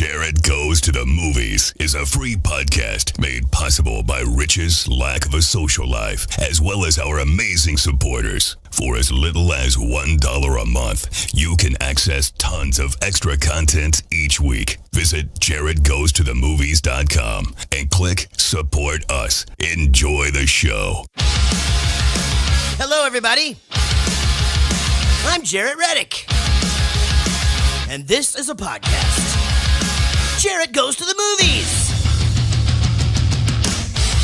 Jared Goes to the Movies is a free podcast made possible by Rich's lack of a social life, as well as our amazing supporters. For as little as $1 a month, you can access tons of extra content each week. Visit jaredgoestothemovies.com and click Support Us. Enjoy the show. Hello, everybody. I'm Jarrett Reddick, and this is a podcast. Jarrett Goes to the Movies.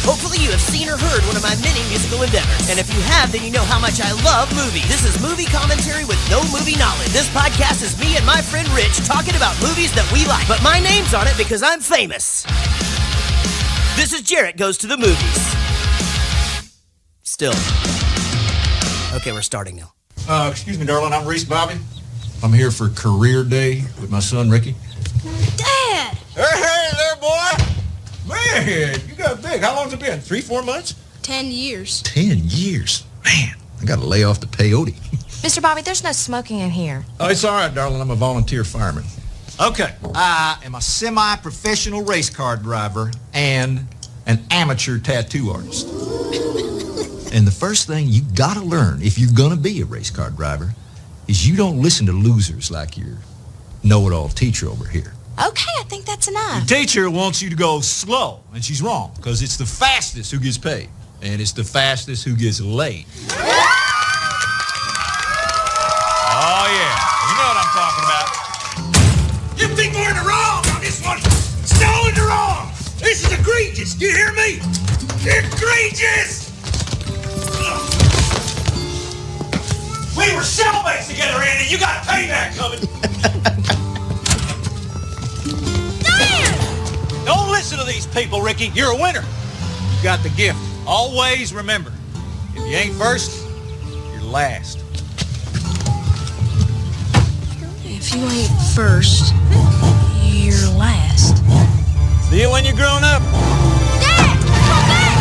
Hopefully you have seen or heard one of my many musical endeavors. And if you have, then you know how much I love movies. This is movie commentary with no movie knowledge. This podcast is me and my friend Rich talking about movies that we like. But my name's on it because I'm famous. This is Jarrett Goes to the Movies. Still. Okay, we're starting now. Excuse me, darling. I'm Reese Bobby. I'm here for career day with my son, Ricky. Dad! Hey there, boy! Man, you got big. How long's it been? 3-4 months? 10 years. 10 years? Man, I got to lay off the peyote. Mr. Bobby, there's no smoking in here. Oh, it's all right, darling. I'm a volunteer fireman. Okay. I am a semi-professional race car driver and an amateur tattoo artist. And the first thing you got to learn if you're going to be a race car driver is you don't listen to losers like your know-it-all teacher over here. Okay, I think that's enough. The teacher wants you to go slow, and she's wrong, because it's the fastest who gets paid, and it's the fastest who gets laid. Oh, yeah. You know what I'm talking about. You people are in the wrong on this one. Still in the wrong. This is egregious. Do you hear me? Egregious! We were cellmates together, Andy. You got payback coming. Don't listen to these people, Ricky. You're a winner. You got the gift. Always remember, if you ain't first, you're last. If you ain't first, you're last. See you when you're grown up. Dad! Come back,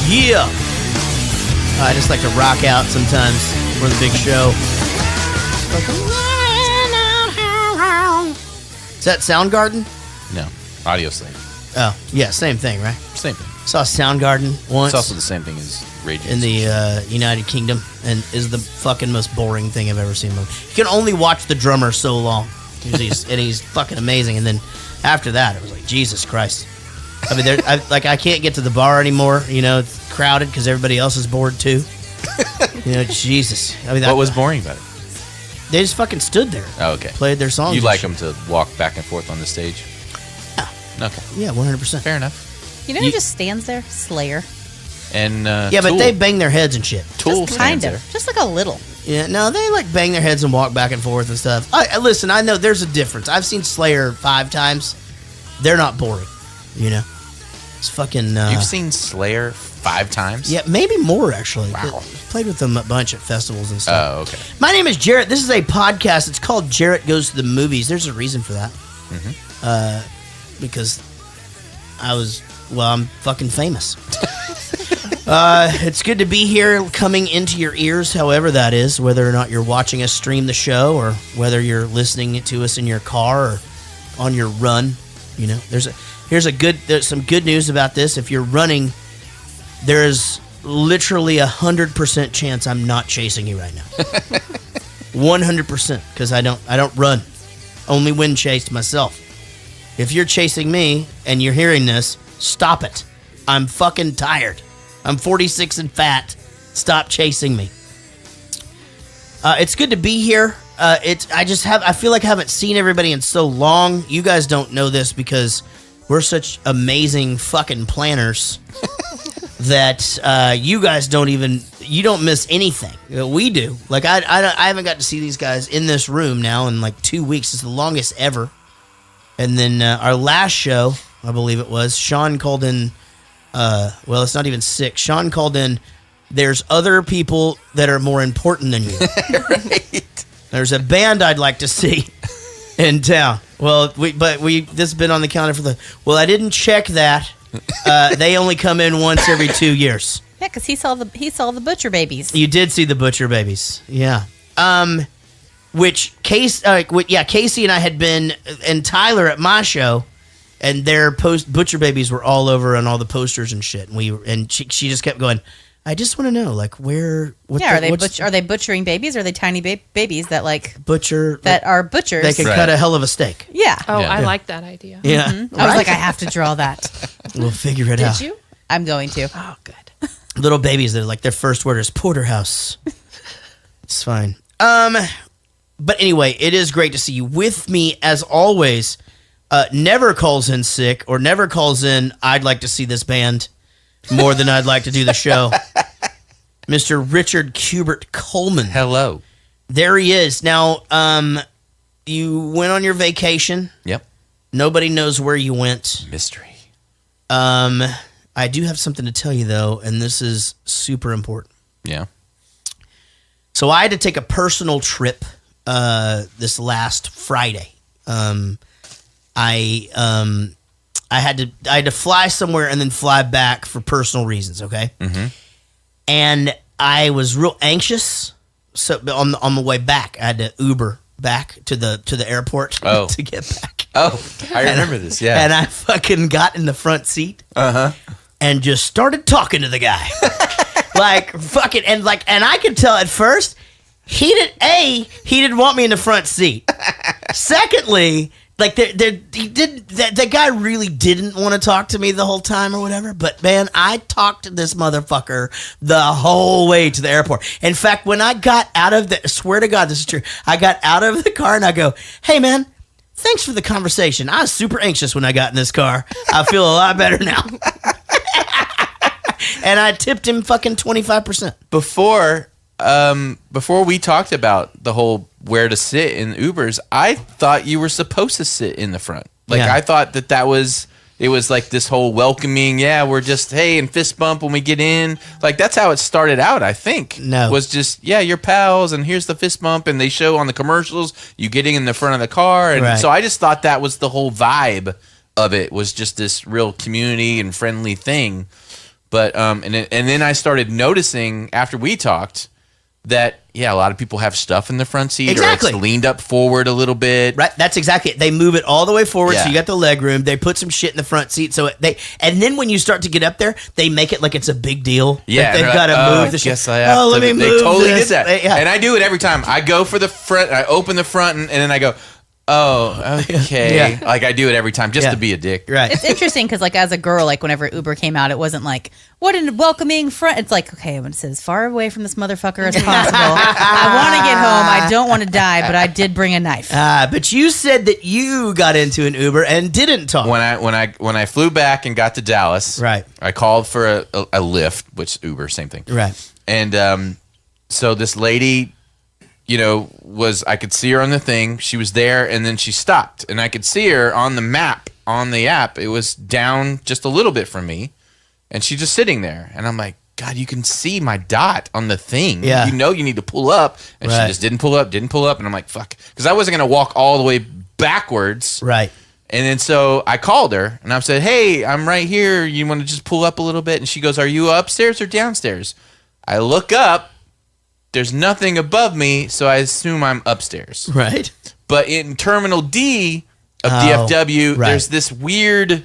Yeah. I just like to rock out sometimes for the big show. Is that Soundgarden? No, Audio Slave. Oh, yeah, same thing, right? Same thing. Saw Soundgarden once. It's also the same thing as Rage in the United Kingdom, and is the fucking most boring thing I've ever seen. You can only watch the drummer so long, he's fucking amazing. And then after that, it was like, Jesus Christ. I mean, I can't get to the bar anymore. You know, it's crowded because everybody else is bored too. You know, Jesus. I mean, what was boring about it? They just fucking stood there. Oh, okay. Played their songs. You like them to walk back and forth on the stage? Yeah. Okay. Yeah, 100%. Fair enough. You know who just stands there? Slayer. And yeah, but Tool. they bang their heads and shit. Tool Just kind stands of. there. Just like a little. Yeah, no, they like bang their heads and walk back and forth and stuff. Listen, I know there's a difference. I've seen Slayer 5 times. They're not boring, you know. It's fucking... You've seen Slayer 5 times? Yeah, maybe more, actually. Wow. Played with them a bunch at festivals and stuff. Oh, okay. My name is Jarrett. This is a podcast. It's called Jarrett Goes to the Movies. There's a reason for that. Mm-hmm. Because I'm fucking famous. It's good to be here, coming into your ears, however that is, whether or not you're watching us stream the show or whether you're listening to us in your car or on your run. You know, there's some good news about this. If you're running, there's literally 100% chance I'm not chasing you right now. 100%, because I don't run. Only when chased myself. If you're chasing me and you're hearing this, stop it. I'm fucking tired. I'm 46 and fat. Stop chasing me. It's good to be here. I feel like I haven't seen everybody in so long. You guys don't know this because we're such amazing fucking planners that you guys don't miss anything. We do. Like I haven't got to see these guys in this room now in like 2 weeks. It's the longest ever. And then our last show, I believe it was, Sean called in. Well, it's not even sick. Sean called in. There's other people that are more important than you. Right. There's a band I'd like to see in town. Well, this has been on the calendar for I didn't check that. They only come in once every 2 years. Yeah, because he saw the butcher babies. You did see the butcher babies, yeah. Casey and I had been, and Tyler at my show, and their butcher babies were all over on all the posters and shit. And she just kept going, I just want to know, like, where? Are they butchering babies? Or are they tiny babies that are butchers? They can cut a hell of a steak. Yeah. Oh, I like that idea. Yeah, Mm-hmm. I was like, I have to draw that. We'll figure it out. Did you? I'm going to. Oh, good. Little babies that are like their first word is porterhouse. It's fine. But anyway, it is great to see you with me as always. Never calls in sick or never calls in, I'd like to see this band more than I'd like to do the show. Mr. Richard Kubert Coleman. Hello. There he is. Now, you went on your vacation. Yep. Nobody knows where you went. Mystery. I do have something to tell you, though, and this is super important. Yeah. So I had to take a personal trip this last Friday. I had to fly somewhere and then fly back for personal reasons. Okay, and I was real anxious. So on the way back, I had to Uber back to the airport to get back. Oh, I remember this. Yeah, and I fucking got in the front seat. And just started talking to the guy. And I could tell at first he didn't want me in the front seat. Secondly, that guy really didn't want to talk to me the whole time or whatever. But man, I talked to this motherfucker the whole way to the airport. In fact, when I got out of swear to God, this is true. I got out of the car and I go, "Hey man, thanks for the conversation. I was super anxious when I got in this car. I feel a lot better now." And I tipped him fucking 25%. Before we talked about the whole where to sit in Ubers, I thought you were supposed to sit in the front. I thought that was it was like this whole welcoming, we're just, hey, and fist bump when we get in. Like, that's how it started out, I think. No. Was just, you're pals, and here's the fist bump, and they show on the commercials you getting in the front of the car. And so I just thought that was the whole vibe of it, was just this real community and friendly thing. But and then I started noticing after we talked that a lot of people have stuff in the front seat, exactly. or it's leaned up forward a little bit. Right, that's exactly it. They move it all the way forward, so you got the leg room. They put some shit in the front seat, and then when you start to get up there, they make it like it's a big deal. Yeah, they've got to move the shit. Guess I have let me move They totally this. did that, and I do it every time. I go for the front, I open the front, and then I go, oh, okay. Like, I do it every time just to be a dick. Right. It's interesting because, as a girl, whenever Uber came out, it wasn't like, what a welcoming front. It's like, okay, I'm going to sit as far away from this motherfucker as possible. I want to get home. I don't want to die, but I did bring a knife. But you said that you got into an Uber and didn't talk. When I flew back and got to Dallas, right, I called for a Lyft, which Uber, same thing. Right. And so this lady, I could see her on the thing. She was there, and then she stopped, and I could see her on the map, on the app. It was down just a little bit from me, and she's just sitting there. And I'm like, God, you can see my dot on the thing. Yeah. You need to pull up, and she just didn't pull up. And I'm like, fuck, because I wasn't going to walk all the way backwards. Right. And then so I called her, and I said, hey, I'm right here. You want to just pull up a little bit? And she goes, are you upstairs or downstairs? I look up. There's nothing above me, so I assume I'm upstairs. Right. But in Terminal D of DFW, there's this weird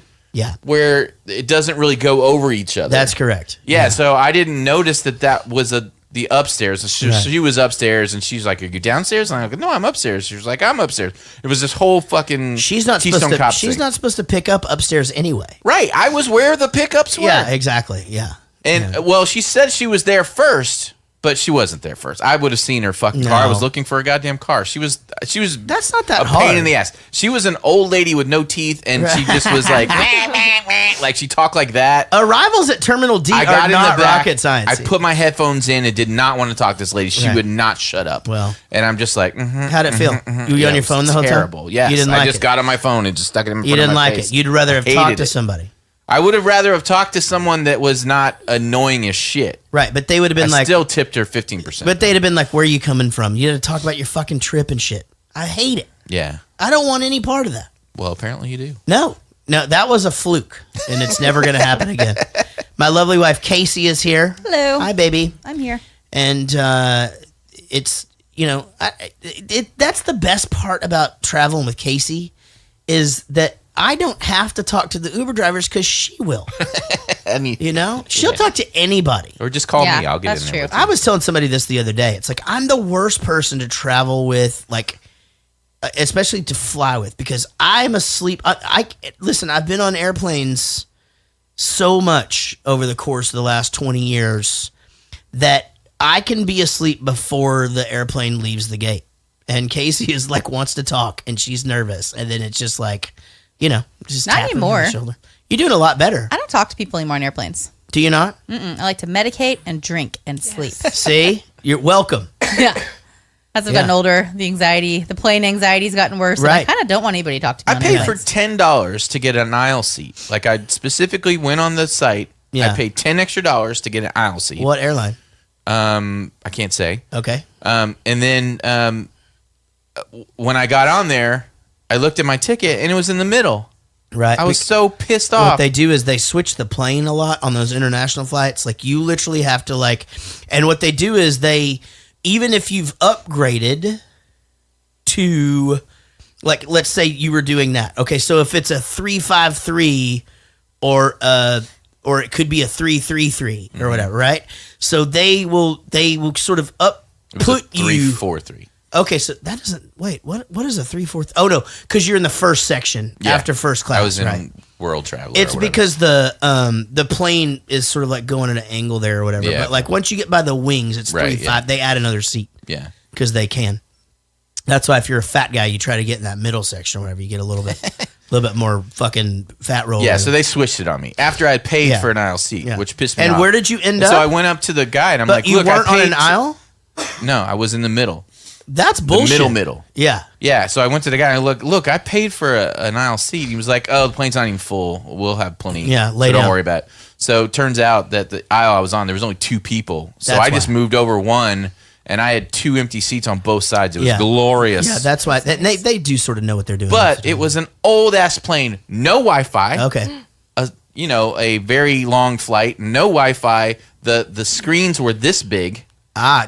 where it doesn't really go over each other. That's correct. Yeah, so I didn't notice that was the upstairs. She was upstairs, and she's like, are you downstairs? And I'm like, no, I'm upstairs. She was like, I'm upstairs. It was this whole fucking She's not supposed to pick up upstairs anyway. Right. I was where the pickups were. Yeah, exactly. Yeah. And, well, she said she was there first. But she wasn't there first. I would have seen her fucking car. I was looking for a goddamn car. She was. That's not that a hard. pain in the ass. She was an old lady with no teeth, and she just was like, like she talked like that. Arrivals at Terminal D are not rocket science. I put my headphones in and did not want to talk to this lady. She would not shut up. Well, and I'm just like, how'd it feel? You were on your phone the whole time? Terrible. Yes. You didn't like I just got on my phone and just stuck it in front of my face. You didn't like it. You'd rather have talked to somebody. I would have rather have talked to someone that was not annoying as shit. Right, but they would have been I still tipped her 15%. But they'd have been like, where are you coming from? You had to talk about your fucking trip and shit. I hate it. Yeah. I don't want any part of that. Well, apparently you do. No. No, that was a fluke, and it's never going to happen again. My lovely wife, Casey, is here. Hello. Hi, baby. I'm here. And it's, that's the best part about traveling with Casey is that I don't have to talk to the Uber drivers because she will. I mean, she'll talk to anybody. or just call Yeah, me. I'll get that's in there. true. with you. I was telling somebody this the other day. It's like I'm the worst person to travel with, like, especially to fly with, because I'm asleep. Listen, I've been on airplanes so much over the course of the last 20 years that I can be asleep before the airplane leaves the gate. And Casey is like, wants to talk, and she's nervous. And then it's just like, just Not tapping her on the anymore. shoulder. You're doing a lot better. I don't talk to people anymore on airplanes. Do you not? I like to medicate and drink and sleep. See? You're welcome. Yeah. As I've Yeah. gotten older, the plane anxiety's gotten worse. And I Right. kind of don't want anybody to talk to me I on paid for airplanes. $10 to get an aisle seat. Like I specifically went on the site. Yeah. I paid $10 extra to get an aisle seat. What airline? I can't say. Okay. And then when I got on there, I looked at my ticket and it was in the middle. Right. I was so pissed What off. they do is they switch the plane a lot on those international flights. Like you literally have to and what they do is even if you've upgraded to, like, let's say you were doing that. Okay, so if it's a 353 or it could be a 333 or whatever, right? So they will sort of it was a put you 343. Okay, so that doesn't wait. What is a 3/4? Oh no, because you're in the first section Yeah. after first class. I was in right? World Traveler. It's or whatever. because the plane is sort of like going at an angle there or whatever. Yeah. But like once you get by the wings, it's Right, 3-5. yeah. They add another seat Yeah. because they can. That's why if you're a fat guy, you try to get in that middle section or whatever. You get a little bit more fucking fat roll. Yeah, so they switched it on me after I paid Yeah. for an aisle seat, Yeah. which pissed me And off. where did you end And up? So I went up to the guy and I'm but like, you look, weren't I on paid an aisle. No, I was in the middle. That's bullshit. The middle. Yeah. Yeah, so I went to the guy and look, I paid for an aisle seat. He was like, oh, the plane's not even full. We'll have plenty. Yeah, so lay don't down. worry about it. So it turns out that the aisle I was on, there was only 2 people. So That's I just why. moved over one, and I had 2 empty seats on both sides. It was Yeah. glorious. Yeah, that's why they do sort of know what they're doing. But it was an old-ass plane, no Wi-Fi. okay. A very long flight, no Wi-Fi. The screens were this big.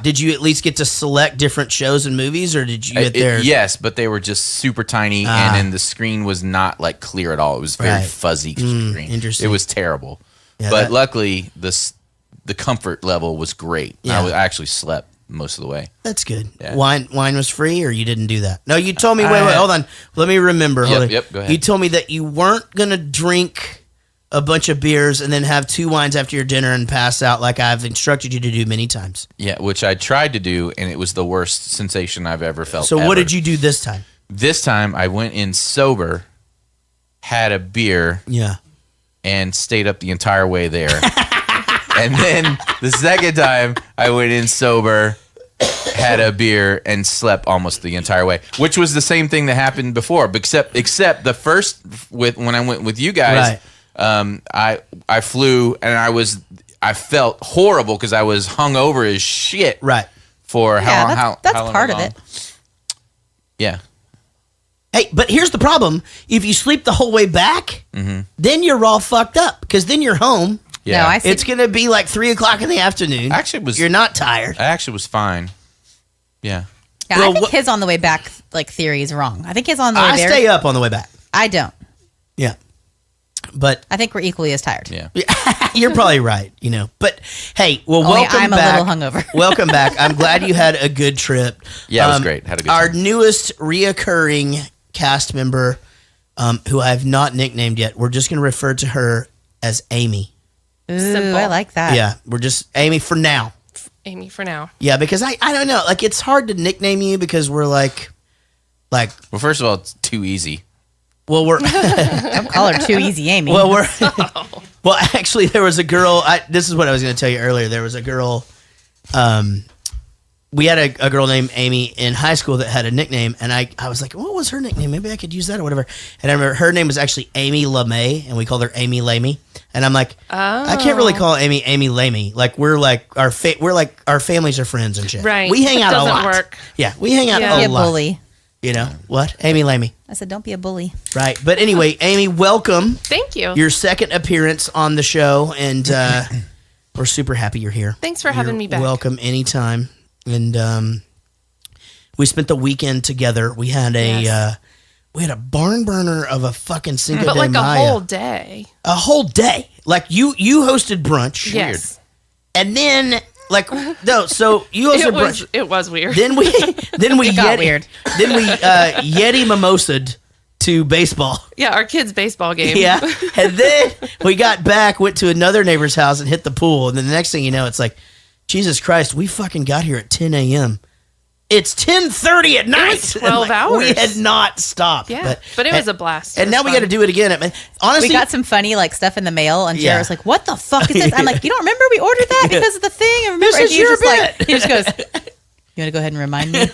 Did you at least get to select different shows and movies, or did you get there? Yes, but they were just super tiny, and then the screen was not like clear at all. It was very Right. fuzzy screen. interesting. It was terrible. Yeah, but that- luckily, the comfort level was great. Yeah. I actually slept most of the way. That's good. Yeah. Wine was free, or you didn't do that? No, you told me. Wait, hold on. Let me remember. Hold on. Yep, go ahead. You told me that you weren't gonna drink a bunch of beers and then have 2 wines after your dinner and pass out, like I've instructed you to do many times. Yeah, which I tried to do, and it was the worst sensation I've ever felt. So what ever. did you do this time? This time, I went in sober, had a beer, Yeah. and stayed up the entire way there. And then the second time I went in sober, had a beer, and slept almost the entire way, which was the same thing that happened before, except the first when I went with you guys, I flew and I felt horrible because I was hungover as shit. Right. For how Yeah, long? that's how long part was of long? it. Yeah. Hey, but here's the problem. If you sleep the whole way back, then you're all fucked up because then you're home. Yeah. No, I see. It's going to be like 3:00 in the afternoon. Actually, You're not tired. I actually was fine. Yeah. Yeah, Well, I think his on the way back theory is wrong. I think his on the way I there. stay up on the way back. I don't. Yeah. But I think we're equally as tired. Yeah. you're probably right, But hey, well, Only welcome I'm a back. little hungover. Welcome back. I'm glad you had a good trip. Yeah, it was great. Had a good Our time. newest reoccurring cast member, who I have not nicknamed yet, we're just going to refer to her as Amy. Ooh, Simple. I like that. Yeah, we're just Amy for now. Amy for now. Yeah, because I don't know. Like, it's hard to nickname you because we're like, Well, first of all, it's too easy. well, we're. Don't call her too easy, Amy. Well, well, actually, there was a girl. This is what I was going to tell you earlier. There was a girl. We had a girl named Amy in high school that had a nickname, and I was like, what was her nickname? Maybe I could use that or whatever. And I remember her name was actually Amy LeMay, and we called her Amy Lamey. And I'm like, I can't really call Amy Lamey. Like we're like our families are friends and shit. Right. We hang out Doesn't a lot. work. Yeah, we hang out Yeah. a Be a lot. bully. You know what, Amy Lamey? I said, don't be a bully. Right, but anyway, Amy, welcome. Thank you. Your second appearance on the show, and we're super happy you're here. Thanks for having me back. Welcome anytime. And we spent the weekend together. We had a barn burner of a fucking Cinco de But like Mayo. a whole day. A whole day. Like you hosted brunch. Yes. And then so you hosted brunch. It was weird. Then we It got weird. Then we Yeti mimosa'd to baseball. Yeah, our kids' baseball game. Yeah. And then we got back, went to another neighbor's house and hit the pool. And then the next thing you know, it's like, Jesus Christ, we fucking got here at 10 a.m. It's 10:30 at night. It was 12 hours. We had not stopped. Yeah, but it was a blast. And now we got to do it again. Honestly, We got some funny like stuff in the mail, and Yeah. Jared was like, "What the fuck is this?" I'm like, "You don't remember we ordered that because of the thing?" I remember. This And is he your just like, bit. he just goes, "You want to go ahead and remind me?"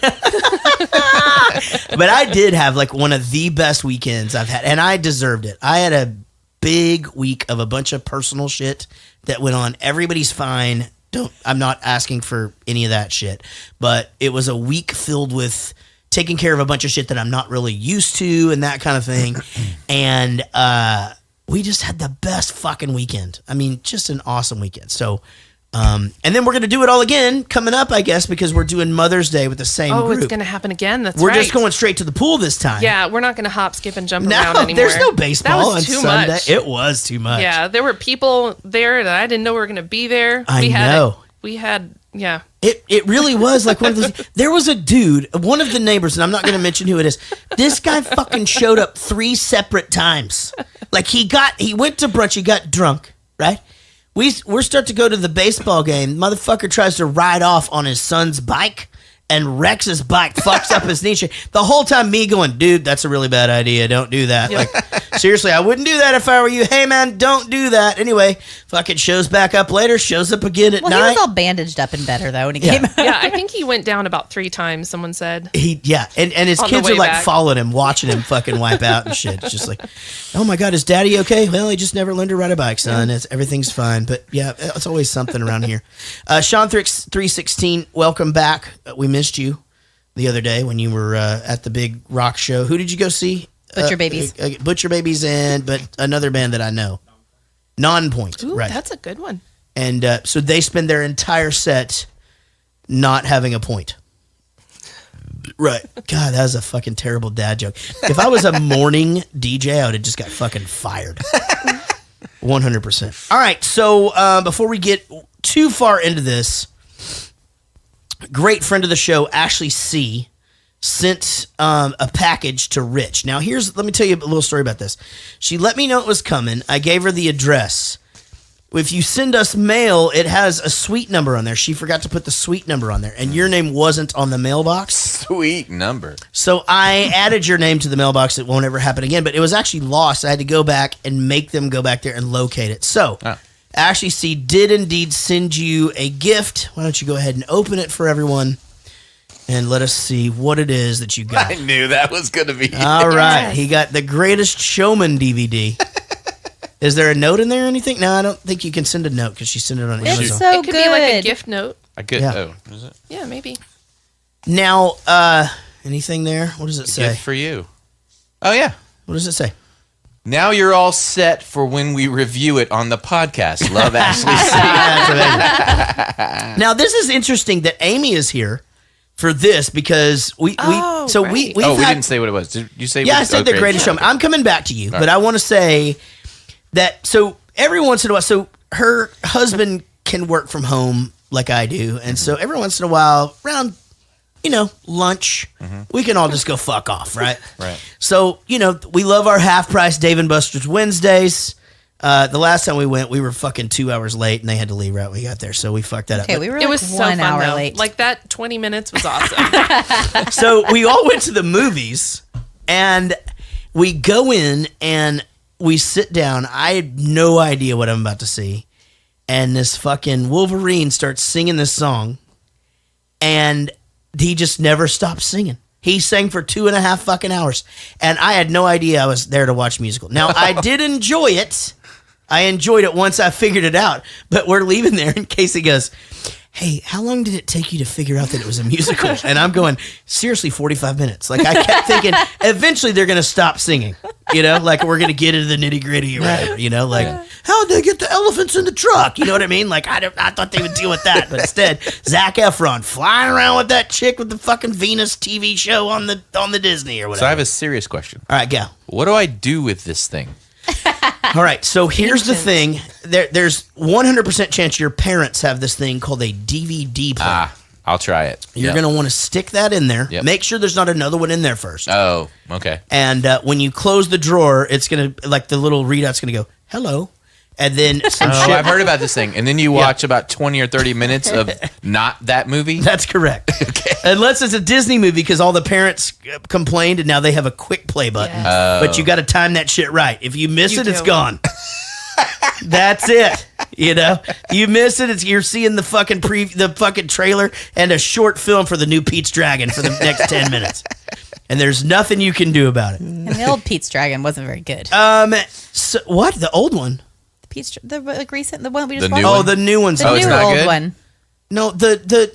but I did have like one of the best weekends I've had, and I deserved it. I had a big week of a bunch of personal shit that went on. Everybody's fine. I'm not asking for any of that shit, but it was a week filled with taking care of a bunch of shit that I'm not really used to and that kind of thing. And we just had the best fucking weekend. I mean, just an awesome weekend. So, and then we're going to do it all again coming up, I guess, because we're doing Mother's Day with the same group. It's going to happen again. That's We're right. just going straight to the pool this time. Yeah, we're not going to hop, skip, and jump No, around anymore. there's no baseball that on was too Sunday. Much. It was too much. Yeah, there were people there that I didn't know were going to be there. I know. Yeah. It really was like one of those. There was a dude, one of the neighbors, and I'm not going to mention who it is. This guy fucking showed up 3 separate times. Like he went to brunch, he got drunk, right? We're start to go to the baseball game. Motherfucker tries to ride off on his son's bike and wrecks his bike, fucks up his knee. The whole time me going, dude, that's a really bad idea. Don't do that. Like, seriously, I wouldn't do that if I were you. Hey, man, don't do that. Anyway, fucking shows back up later, shows up again at night. He was all bandaged up and better, though, when he came out. Yeah, I think he went down about 3 times, someone said. And his On the kids are way like back. following him, watching him fucking wipe out and shit. It's just like, oh my God, is daddy okay? Well, he just never learned to ride a bike, son. Everything's fine. But yeah, it's always something around here. Sean 316, welcome back. We missed you the other day when you were at the big rock show. Who did you go see? Butcher Babies. Butcher Babies but another band that I know. Non-Point. Ooh, right. that's a good one. And so they spend their entire set not having a point. Right. God, that was a fucking terrible dad joke. If I was a morning DJ, I would have just got fucking fired. 100%. All right. So before we get too far into this, great friend of the show, Ashley C., sent a package to Rich. Now, let me tell you a little story about this. She let me know it was coming. I gave her the address. If you send us mail, it has a suite number on there. She forgot to put the suite number on there, and your name wasn't on the mailbox. Sweet number. So I added your name to the mailbox. It won't ever happen again, but it was actually lost. I had to go back and make them go back there and locate it. So Ashley C. did indeed send you a gift. Why don't you go ahead and open it for everyone and let us see what it is that you got. I knew that was going to be. All right. Yes. He got the Greatest Showman DVD. Is there a note in there or anything? No, I don't think you can send a note because she sent it on Amazon. It's so It could good. be like a gift note. I could. Yeah. Oh, is it? Yeah, maybe. Now, anything there? What does it say? Gift for you. Oh yeah. What does it say? Now you're all set for when we review it on the podcast. Love, Ashley C. Now, this is interesting that Amy is here for this because we Oh, right. We didn't say what it was. Did you say? Yeah, I said the Greatest Showman. I'm coming back to you, but I want to say that so every once in a while, so her husband can work from home like I do, and so every once in a while, around lunch, we can all just go fuck off, right? Right. So we love our half price Dave and Buster's Wednesdays. The last time we went, we were fucking 2 hours late, and they had to leave right when we got there, so we fucked that Okay, up. we were It like was so 1 fun, hour though. late. Like that 20 minutes was awesome. So we all went to the movies, and we go in and we sit down. I had no idea what I'm about to see, and this fucking Wolverine starts singing this song, and he just never stopped singing. He sang for 2.5 fucking hours, and I had no idea I was there to watch a musical. Now, I did enjoy it. I enjoyed it once I figured it out, but we're leaving there, and Casey goes, hey, how long did it take you to figure out that it was a musical? And I'm going, seriously, 45 minutes. Like, I kept thinking, eventually they're going to stop singing, like we're going to get into the nitty gritty or whatever, like, how'd they get the elephants in the truck? You know what I mean? Like, I thought they would deal with that. But instead, Zac Efron flying around with that chick with the fucking Venus TV show on the Disney or whatever. So I have a serious question. All right, go. What do I do with this thing? All right, so here's the thing. There's 100% chance your parents have this thing called a DVD player. I'll try it. You're going to want to stick that in there. Yep. Make sure there's not another one in there first. Oh, okay. And when you close the drawer, it's going to, like the little readout's going to go, hello. And then some shit. I've heard about this thing. And then you watch about 20 or 30 minutes of not that movie? That's correct. Okay. Unless it's a Disney movie because all the parents complained and now they have a quick play button. Yes. But you got to time that shit right. If you miss it, it's gone. That's it. You miss it. You're seeing the fucking the fucking trailer and a short film for the new Pete's Dragon for the next 10 minutes. And there's nothing you can do about it. And the old Pete's Dragon wasn't very good. So, what? The old one? The recent, the one we just The watched. new one? Oh, the new one's The it's new not old good? one. No,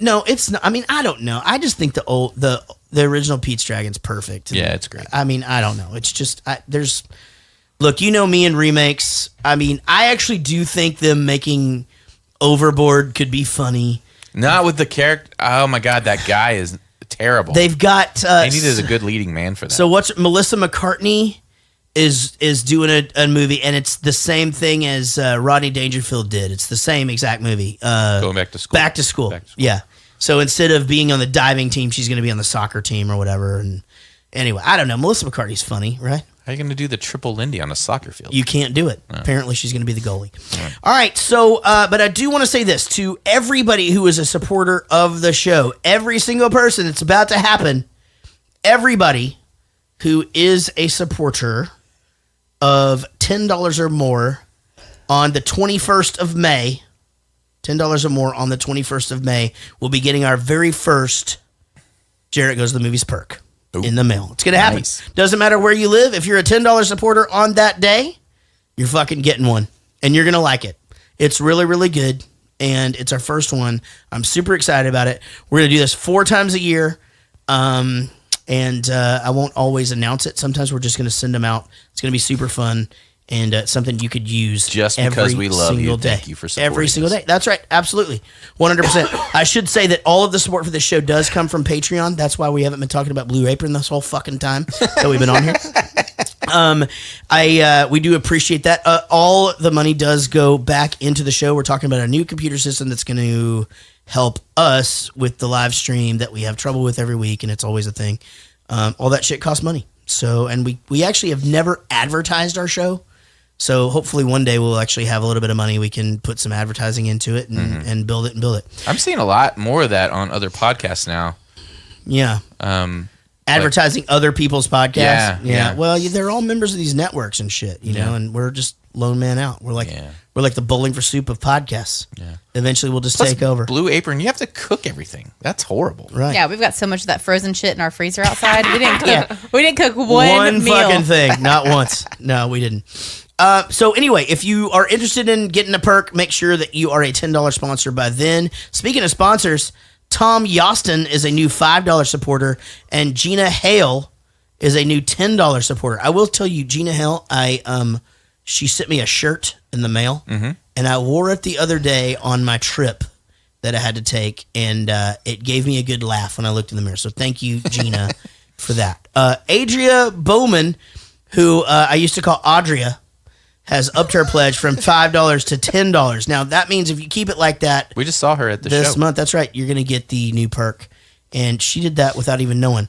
no, it's not. I mean, I don't know. I just think the original Pete's Dragon's perfect. Yeah, it's great. I mean, I don't know. It's just look, me and remakes. I mean, I actually do think them making Overboard could be funny. Not with the character. Oh my God, that guy is terrible. They've got They needed a good leading man for that. So Melissa McCartney is doing a movie, and it's the same thing as Rodney Dangerfield did. It's the same exact movie. Going back to school. Back to school. Yeah. So instead of being on the diving team, she's going to be on the soccer team or whatever. And anyway, I don't know. Melissa McCartney's funny, right? How are you going to do the triple Lindy on a soccer field? You can't do it. Apparently, she's going to be the goalie. All right. So, but I do want to say this to everybody who is a supporter of the show. Every single person that's about to happen. Everybody who is a supporter of $10 or more on the 21st of May, $10 or more on the 21st of May, will be getting our very first Jarrett Goes to the Movies perk in the mail. It's going to happen. Nice. Doesn't matter where you live. If you're a $10 supporter on that day, you're fucking getting one, and you're going to like it. It's really, really good, and it's our first one. I'm super excited about it. We're going to do this 4 times a year. And I won't always announce it. Sometimes we're just going to send them out. It's going to be super fun and something you could use Just because we love you. day. Thank you for supporting every single us. day. That's right. Absolutely. 100%. I should say that all of the support for this show does come from Patreon. That's why we haven't been talking about Blue Apron this whole fucking time that we've been on here. We do appreciate that. All the money does go back into the show. We're talking about a new computer system that's going to help us with the live stream that we have trouble with every week, and it's always a thing. All that shit costs money. So, and we actually have never advertised our show. So hopefully one day we'll actually have a little bit of money. We can put some advertising into it and build it. I'm seeing a lot more of that on other podcasts now. Yeah. Advertising other people's podcasts. Yeah. Well, they're all members of these networks and shit, you know, and we're just lone man out. We're like the Bowling for Soup of podcasts. Yeah. Eventually we'll just take over. Blue Apron, you have to cook everything. That's horrible. Right. Yeah, we've got so much of that frozen shit in our freezer outside. We didn't cook. We didn't cook one meal. Fucking thing. Not once. No, we didn't. So anyway, if you are interested in getting a perk, make sure that you are a $10 sponsor by then. Speaking of sponsors, Tom Yostin is a new $5 supporter, and Gina Hale is a new $10 supporter. I will tell you, Gina Hale, she sent me a shirt in the mail, and I wore it the other day on my trip that I had to take, and it gave me a good laugh when I looked in the mirror. So thank you, Gina, for that. Adria Bowman, who I used to call Audria, has upped her pledge from $5 to $10. Now, that means if you keep it like that... We just saw her at the show. This month, that's right. You're going to get the new perk. And she did that without even knowing.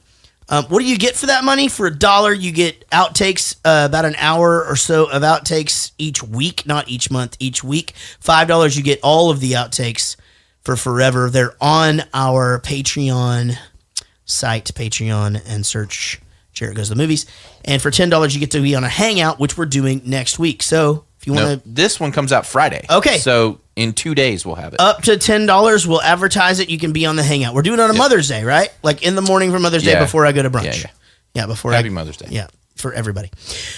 What do you get for that money? For $1, you get outtakes, about an hour or so of outtakes each week, not each month, each week. $5, you get all of the outtakes for forever. They're on our Patreon site, Patreon, and search Jarrett Goes to the Movies. And for $10, you get to be on a hangout, which we're doing next week. So if you want to... This one comes out Friday. Okay. So in 2 days, we'll have it. Up to $10, we'll advertise it. You can be on the hangout. We're doing it on a Mother's Day, right? Like in the morning for Mother's Day before I go to brunch. Yeah. Before Happy Mother's Day. Yeah, for everybody.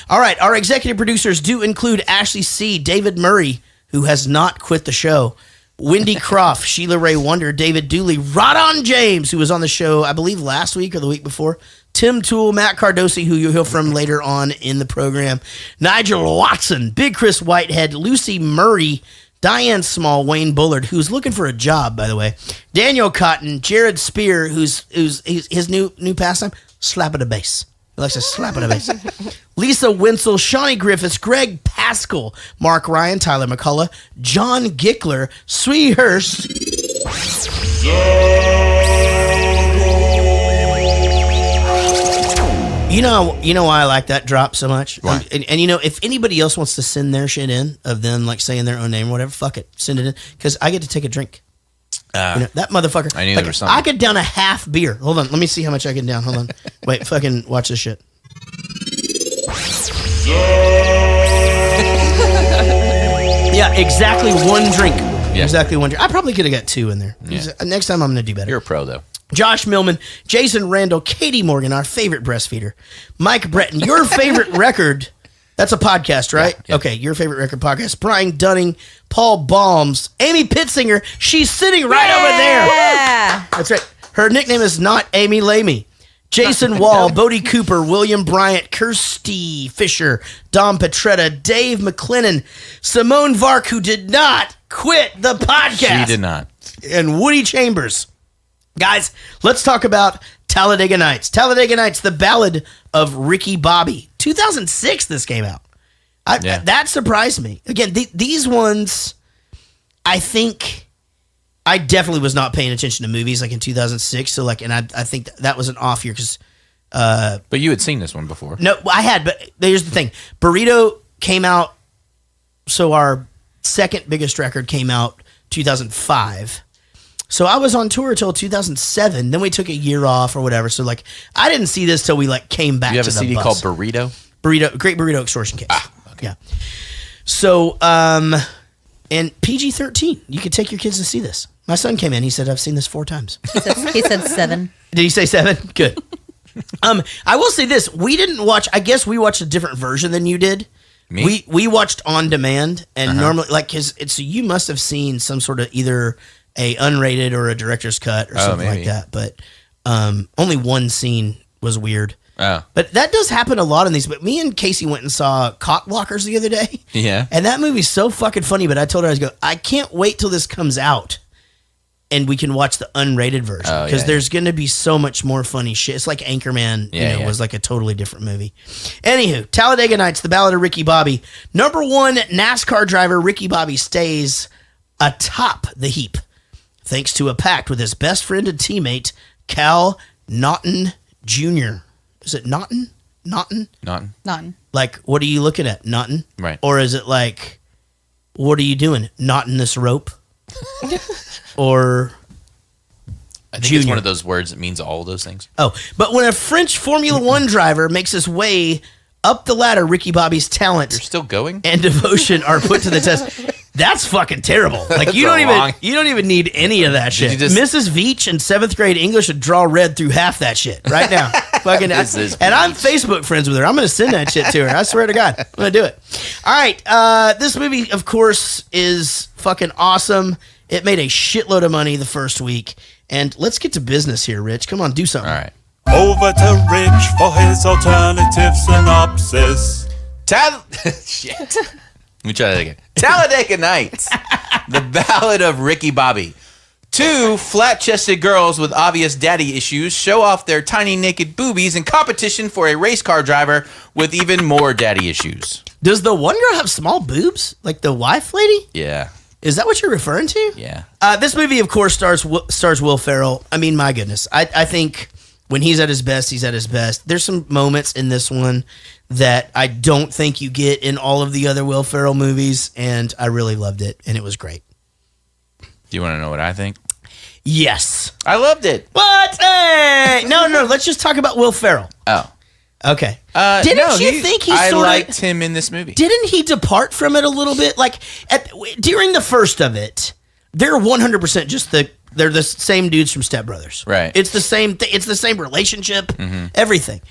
All right, our executive producers do include Ashley C., David Murray, who has not quit the show, Wendy Croft, Sheila Ray Wonder, David Dooley, Rodon James, who was on the show, I believe, last week or the week before, Tim Toole, Matt Cardosi, who you'll hear from later on in the program, Nigel Watson, Big Chris Whitehead, Lucy Murray, Diane Small, Wayne Bullard, who's looking for a job, by the way, Daniel Cotton, Jared Spear, who's his new pastime, slapping a bass. He likes to slap at a bass. Lisa Wenzel, Shawnee Griffiths, Greg Pascal, Mark Ryan, Tyler McCullough, John Gickler, Swee Hurst. You know why I like that drop so much? Why? And you know, if anybody else wants to send their shit in of them like saying their own name or whatever, fuck it, send it in because I get to take a drink. That motherfucker. I knew there was something. I could down a half beer. Hold on, let me see how much I can down. Hold on, wait, fucking watch this shit. Yeah, exactly one drink. Yeah. Exactly one drink. I probably could have got two in there. Yeah. Next time I'm gonna do better. You're a pro, though. Josh Millman, Jason Randall, Katie Morgan, our favorite breastfeeder, Mike Breton, your favorite record. That's a podcast, right? Yeah. Okay, your favorite record podcast. Brian Dunning, Paul Balms, Amy Pitzinger. She's sitting right over there. Yeah. That's right. Her nickname is not Amy Lamy. Jason Wall, Bodie Cooper, William Bryant, Kirsty Fisher, Dom Petretta, Dave McLennan, Simone Vark, who did not quit the podcast. She did not. And Woody Chambers. Guys, let's talk about Talladega Nights. Talladega Nights, the Ballad of Ricky Bobby. 2006 this came out. That surprised me. Again, these ones, I think I definitely was not paying attention to movies like in 2006. So like, and I think that was an off year because... but you had seen this one before. No, I had, but here's the thing. Burrito came out, so our second biggest record came out 2005. So I was on tour till 2007. Then we took a year off or whatever. So like, I didn't see this till we like came back. You have to a the CD bus. called Burrito? Great Burrito Extortion Case. Okay. Yeah. So, and PG-13. You could take your kids to see this. My son came in. He said, I've seen this 4 times. He said 7. Did he say 7? Good. I will say this. We didn't watch, I guess we watched a different version than you did. Me? We watched on demand and normally like, cause you must have seen some sort of either a unrated or a director's cut or something like that. But only one scene was weird. Oh. But that does happen a lot in these. But me and Casey went and saw Cockblockers the other day. Yeah. And that movie's so fucking funny. But I told her, I can't wait till this comes out and we can watch the unrated version. Because there's going to be so much more funny shit. It's like Anchorman was like a totally different movie. Anywho, Talladega Nights, the Ballad of Ricky Bobby. Number 1 NASCAR driver Ricky Bobby stays atop the heap, thanks to a pact with his best friend and teammate, Cal Naughton Jr. Is it Naughton? Naughton? None. Like, what are you looking at? Naughton? Right. Or is it like, what are you doing? Knotting this rope? Or I think Junior. it's one of those words that means all of those things. Oh, but when a French Formula One driver makes his way up the ladder, Ricky Bobby's talent You're still going? and devotion are put to the test. That's fucking terrible. Like you don't even need any of that shit. Mrs. Veach in 7th grade English would draw red through half that shit right now. Fucking, and I'm Facebook friends with her. I'm gonna send that shit to her. I swear to God, I'm gonna do it. All right, this movie, of course, is fucking awesome. It made a shitload of money the first week, and let's get to business here, Rich. Come on, do something. All right. Over to Rich for his alternative synopsis. Shit. Let me try that again. Talladega Nights, the Ballad of Ricky Bobby. 2 flat-chested girls with obvious daddy issues show off their tiny naked boobies in competition for a race car driver with even more daddy issues. Does the one girl have small boobs, like the wife lady? Yeah. Is that what you're referring to? Yeah. This movie, of course, stars Will Ferrell. I mean, my goodness. I think when he's at his best, he's at his best. There's some moments in this one that I don't think you get in all of the other Will Ferrell movies, and I really loved it, and it was great. Do you want to know what I think? Yes. I loved it. What? Hey! No, let's just talk about Will Ferrell. Oh. Okay. Didn't you think he I sort of liked him in this movie. Didn't he depart from it a little bit? Like during the first of it, they're 100% just they're the same dudes from Step Brothers. Right. It's the same it's the same relationship, everything.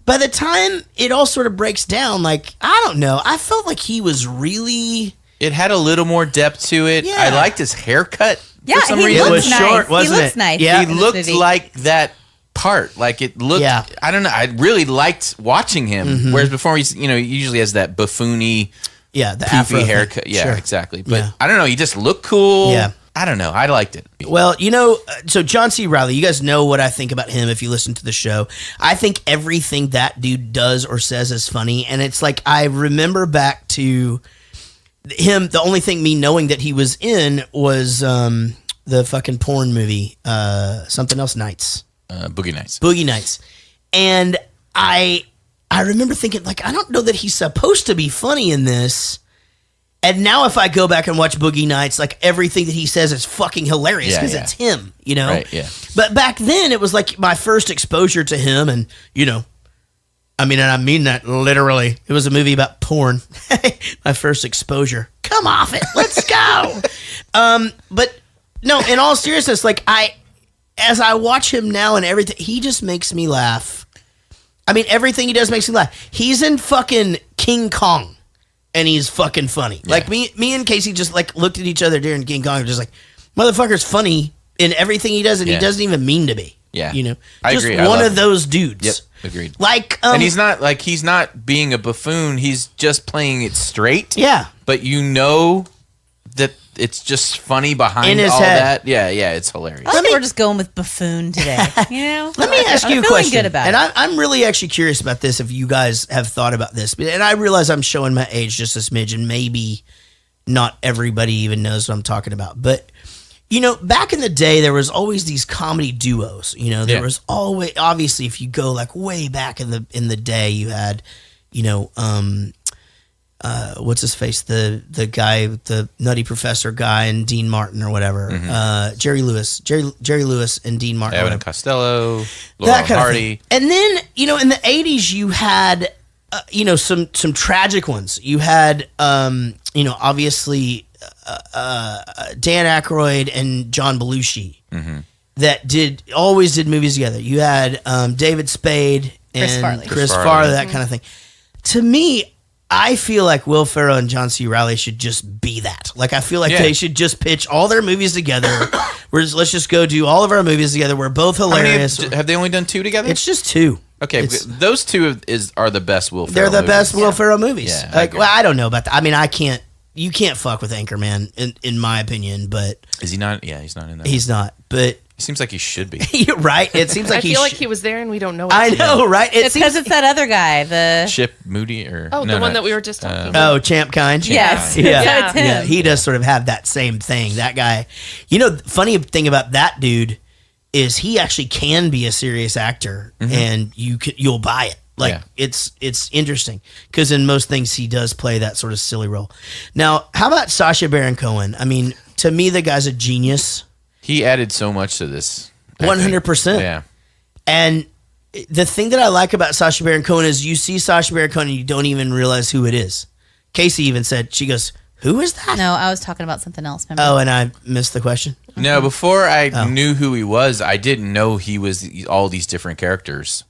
By the time it all sort of breaks down, like I don't know, I felt like he was really It had a little more depth to it. Yeah. I liked his haircut. Yeah, for some he reason. It looks was nice. short, wasn't he looks it? nice. Yeah. He in this looked movie. like that part. Like it looked. Yeah. I don't know. I really liked watching him. Whereas before, he usually has that buffoony, Yeah, the afro poofy thing. haircut. Yeah, Sure. exactly. But Yeah. I don't know. He just looked cool. Yeah. I don't know. I liked it. Well, so John C. Reilly, you guys know what I think about him if you listen to the show. I think everything that dude does or says is funny. And it's like, I remember back to him, the only thing me knowing that he was in was the fucking porn movie, Something Else Nights. Boogie Nights. Boogie Nights. And I remember thinking, like, I don't know that he's supposed to be funny in this. And now if I go back and watch Boogie Nights, like, everything that he says is fucking hilarious because it's him, Right, yeah. But back then, it was like my first exposure to him, and, and I mean that literally. It was a movie about porn. My first exposure. Come off it. Let's go. But no, in all seriousness, like, as I watch him now and everything, he just makes me laugh. I mean, everything he does makes me laugh. He's in fucking King Kong, and he's fucking funny. Yeah. Like, me and Casey just, like, looked at each other during King Kong and just like, motherfucker's funny in everything he does, and he doesn't even mean to be. Yeah. I agree. Just I one love of him. those dudes. Yep. Agreed. Like, and he's not being a buffoon. He's just playing it straight. yeah. But that it's just funny behind In his all head. that. Yeah, it's hilarious. I think we're just going with buffoon today. Let me ask you a feeling question. good about and it. I'm really actually curious about this if you guys have thought about this. And I realize I'm showing my age just a smidge, and maybe not everybody even knows what I'm talking about. But, back in the day, there was always these comedy duos. There was always, obviously, if you go like way back in the day, you had, what's his face? The guy, the Nutty Professor guy, and Dean Martin or whatever. Jerry Lewis and Dean Martin. Abbott and Costello, Laurel That kind of Hardy. thing. And then, in the 80s, you had, some tragic ones. You had, obviously, Dan Aykroyd and John Belushi that always did movies together. You had David Spade and Chris Farley, that kind of thing. To me, I feel like Will Ferrell and John C. Reilly should just be that. Like, I feel like they should just pitch all their movies together. Let's just go do all of our movies together. We're both hilarious. Have they only done 2 together? It's just 2. Okay, those 2 are the best Will Ferrell They're the best movies. Will Ferrell movies. Yeah, I don't know about that. I mean, you can't fuck with Anchorman, in my opinion, but... Is he not? Yeah, he's not in that. He's not, but... He seems like he should be. You're right. It seems like I feel like he was there and we don't know it. I know, right? It's because it's that other guy. The Chip Moody or... Oh, no, the one not- that we were just talking about. Oh, Champ Kind? yes, Yeah. yeah, it's him. Yeah, he does sort of have that same thing. That guy... Funny thing about that dude is he actually can be a serious actor, and you'll buy it. Like, it's interesting, because in most things he does play that sort of silly role. Now, how about Sacha Baron Cohen? I mean, to me, the guy's a genius. He added so much to this. 100%. Yeah. And the thing that I like about Sacha Baron Cohen is you see Sacha Baron Cohen and you don't even realize who it is. Casey even said, she goes, who is that? No, I was talking about something else. Remember? Oh, and I missed the question. No, before I knew who he was, I didn't know he was all these different characters.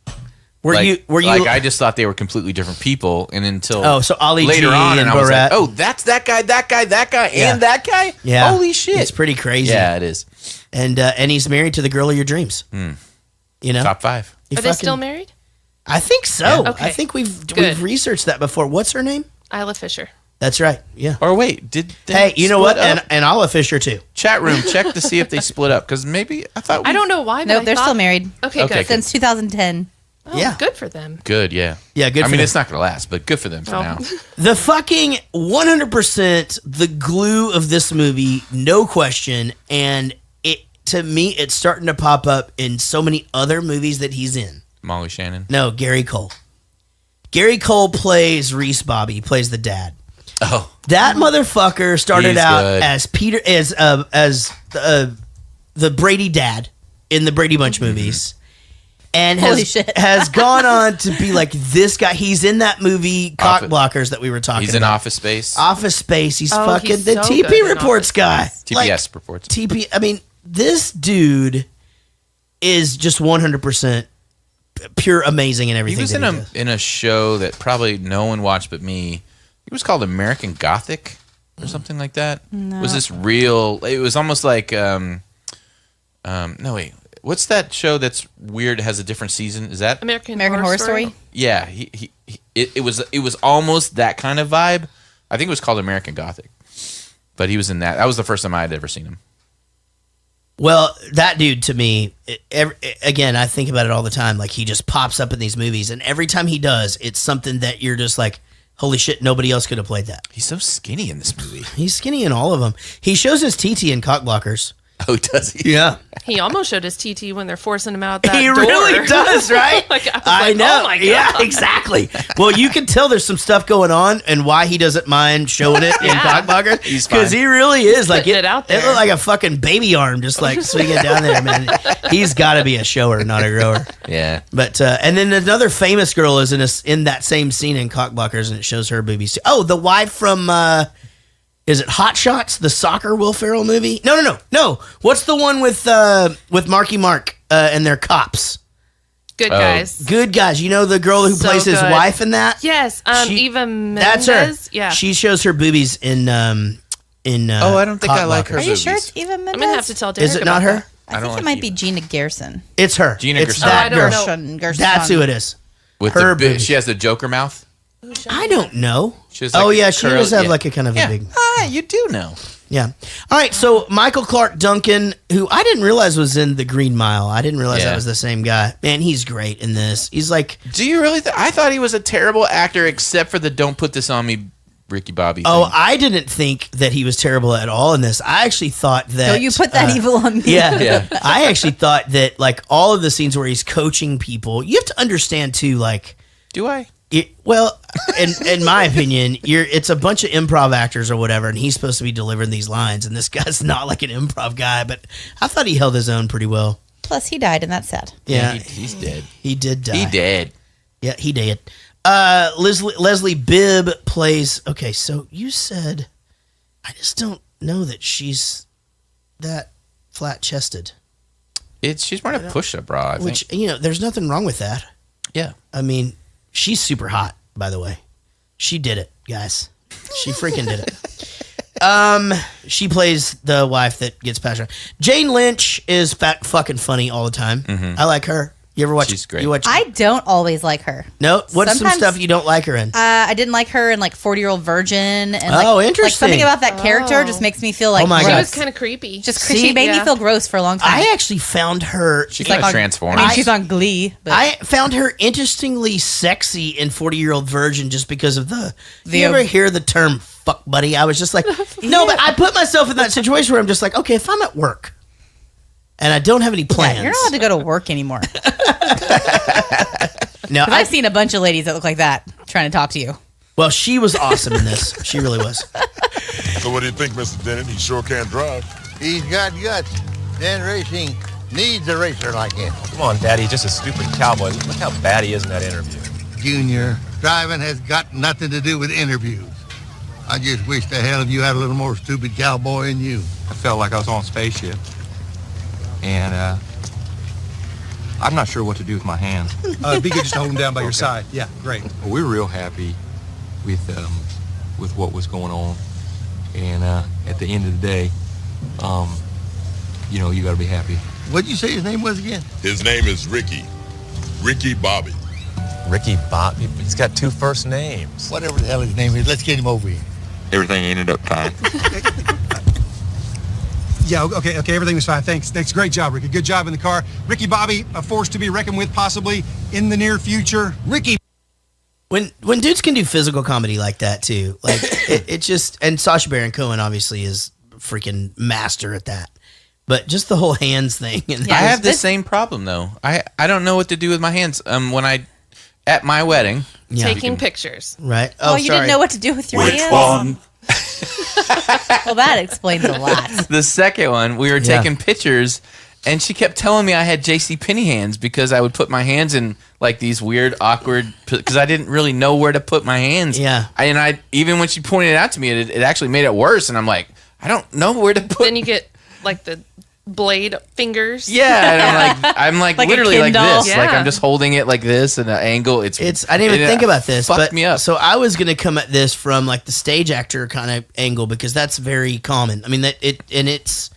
Were you? Like, I just thought they were completely different people, and until so Ali later G on, and I was Borat. like, oh, that's that guy, Yeah. and that guy. Yeah. Holy shit, It's pretty crazy. Yeah, it is. And he's married to the girl of your dreams. Top 5. He Are they fucking- still married? I think so. Yeah. Okay. I think we've Good. researched that before. What's her name? Isla Fisher. That's right. Yeah. Or wait, did they Hey, you know split what? up? And Olive Fisher too. Chat room, check to see if they split up, because maybe I thought I don't know why. But Nope, I they're thought- still married. Okay, Okay, good. Since 2010. Oh, Yeah. good for them. good. Yeah, Yeah, good I for mean, them. it's not going to last, but good for them for Oh. now. The fucking 100% the glue of this movie, no question. And to me, it's starting to pop up in so many other movies that he's in. Molly Shannon. No, Gary Cole. Gary Cole plays Reese Bobby. He plays the dad. Oh, That motherfucker started He's out good. as the Brady dad in the Brady Bunch movies, and Holy shit. has gone on to be like this guy. He's in that movie Cock Office- Blockers that we were talking he's in about. Office Space. Office Space. He's Oh, fucking he's the so TP good in reports Office guy. Space. TPS reports. TP. I mean, this dude is just 100% pure amazing in everything. He was that in a show that probably no one watched but me. It was called American Gothic. or something like that? No. Was this real? It was almost like no wait. What's that show that's weird? Has a different season? Is that American Horror Story? Yeah, it was almost that kind of vibe. I think it was called American Gothic, but he was in that. That was the first time I had ever seen him. Well, that dude to me, again, I think about it all the time. Like he just pops up in these movies, and every time he does, it's something that you're just like, holy shit, nobody else could have played that. He's so skinny in this movie. He's skinny in all of them. He shows his TT in Cockblockers. Oh, does he? Yeah. He almost showed his TT when they're forcing him out that He door. really does, right? I know. Oh my God. Yeah, exactly. Well, you can tell there's some stuff going on and why he doesn't mind showing it in Cockblockers. He's fine. Because he really is like putting it out there. It looked like a fucking baby arm just like swinging down there, man. He's got to be a shower, not a grower. Yeah. But and then another famous girl is in that same scene in Cockblockers, and it shows her boobies too. Oh, the wife from is it Hot Shots, the soccer Will Ferrell movie? No. What's the one with Marky Mark and their cops? Good guys. Good guys. You know the girl who So plays his good. wife in that? Yes. Eva Mendes. That's her. Yeah. She shows her boobies in Oh, I don't think I like her. Are you sure Boobies. it's Eva Mendes? I'm gonna have to tell Derek. Is it not about her? that. I think don't it like might be Eva. Gina Gerson. It's her. Gina it's Gerson. that Oh, I girl. don't know. That's who it is. With Her the boobies. she has the Joker mouth. I don't know. She has like Oh yeah, she curl- does have yeah. like a kind of a big. Ah, you do know. Yeah. All right. So Michael Clark Duncan, who I didn't realize was in The Green Mile. I didn't realize Yeah. that was the same guy. Man, he's great in this. He's like, Do you really? I thought he was a terrible actor, except for the "Don't put this on me," Ricky Bobby. oh, thing. I didn't think that he was terrible at all in this. I actually thought that. So you put that evil on me. Yeah. Yeah. I actually thought that like all of the scenes where he's coaching people, you have to understand too, like, Do I? well, in my opinion, it's a bunch of improv actors or whatever, and he's supposed to be delivering these lines, and this guy's not like an improv guy, but I thought he held his own pretty well. Plus, he died, and that's sad. Yeah, he's dead. he did die. He did. Yeah, he did. Leslie Bibb plays. Okay, so you said, I just don't know that she's that flat chested. She's wearing a push-up bra. I think. Which there's nothing wrong with that. Yeah. I mean, she's super hot, by the way. She did it, guys. She freaking did it. She plays the wife that gets passed around. Jane Lynch is fucking funny all the time. I like her. You ever watch? She's great. You watch? I don't always like her. No. What's some Sometimes- stuff you don't like her in? I didn't like her in like 40-Year-Old Virgin. And Oh, like interesting. something about that character just makes me feel like Oh my She God. gross. was kind of creepy. Just See? she made me Yeah. feel gross for a long time. I actually found her. She like kind of on- transformed. I mean, she's on Glee. But I found her interestingly sexy in 40-Year-Old Virgin just because of the. The- You ever hear the term "fuck buddy"? I was just like, no, but I put myself in that situation where I'm just like, okay, if I'm at work and I don't have any plans, you're not allowed to go to work anymore. No, I've seen a bunch of ladies that look like that trying to talk to you. well, she was awesome in this. She really was. So what do you think, Mr. Dennett? He sure can drive. He's got guts. Dan Racing needs a racer like him. Come on, Daddy, just a stupid cowboy. Look how bad he is in that interview. Junior, driving has got nothing to do with interviews. I just wish the hell of you had a little more stupid cowboy in you. I felt like I was on a spaceship. And, I'm not sure what to do with my hands. Be good just to hold him down by your side. Yeah, great. Well, we're real happy with what was going on. And at the end of the day, you got to be happy. What'd you say his name was again? His name is Ricky. Ricky Bobby. Ricky Bobby, he's got two first names. Whatever the hell his name is, let's get him over here. Everything ended up fine. Yeah, okay, everything was fine. Thanks. Great job, Ricky. Good job in the car. Ricky Bobby, a force to be reckoned with possibly in the near future. Ricky. When dudes can do physical comedy like that too, like it just, and Sacha Baron Cohen obviously is freaking master at that. But just the whole hands thing. And I have the same problem though. I don't know what to do with my hands. When at my wedding, Taking pictures. Right. Oh, you didn't know what to do with your Which hands? one? Well, that explains a lot. the second one, we were taking pictures, and she kept telling me I had J.C. Penney hands because I would put my hands in like these weird, awkward, because I didn't really know where to put my hands. Yeah. I even when she pointed it out to me, it actually made it worse. And I'm like, I don't know where to put. Then you get like the blade fingers. Yeah, and I'm like Like a literally like Kindle? this. Like Yeah. I'm just holding it like this in an angle. It's I didn't even think about this, fucked but me up. so I was gonna come at this from like the stage actor kind of angle because that's very common. I mean it's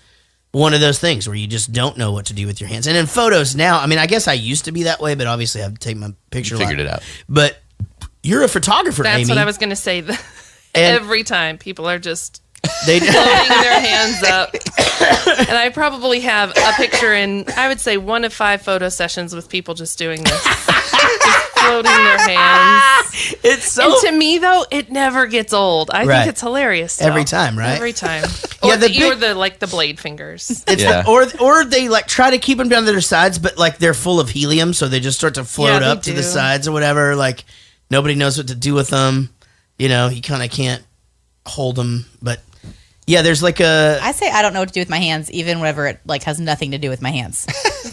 one of those things where you just don't know what to do with your hands. And in photos now, I mean, I guess I used to be that way, but obviously I've taken my picture. Figured it out. But you're a photographer, That's Amy. what I was going to say. And- Every time people are just They floating their hands up. And I probably have a picture in, I would say, 1 of 5 photo sessions with people just doing this. Just floating their hands. It's so. And to me, though, it never gets old. I Right. think it's hilarious. Still. Every time, right? Every time. Yeah, Or the or big- the blade fingers. It's Yeah. or they like try to keep them down to their sides, but like they're full of helium, so they just start to float Yeah, they up to the do. sides or whatever. Like nobody knows what to do with them. You know, you kind of can't hold them. But yeah, there's like a. I say I don't know what to do with my hands, even whenever it like has nothing to do with my hands.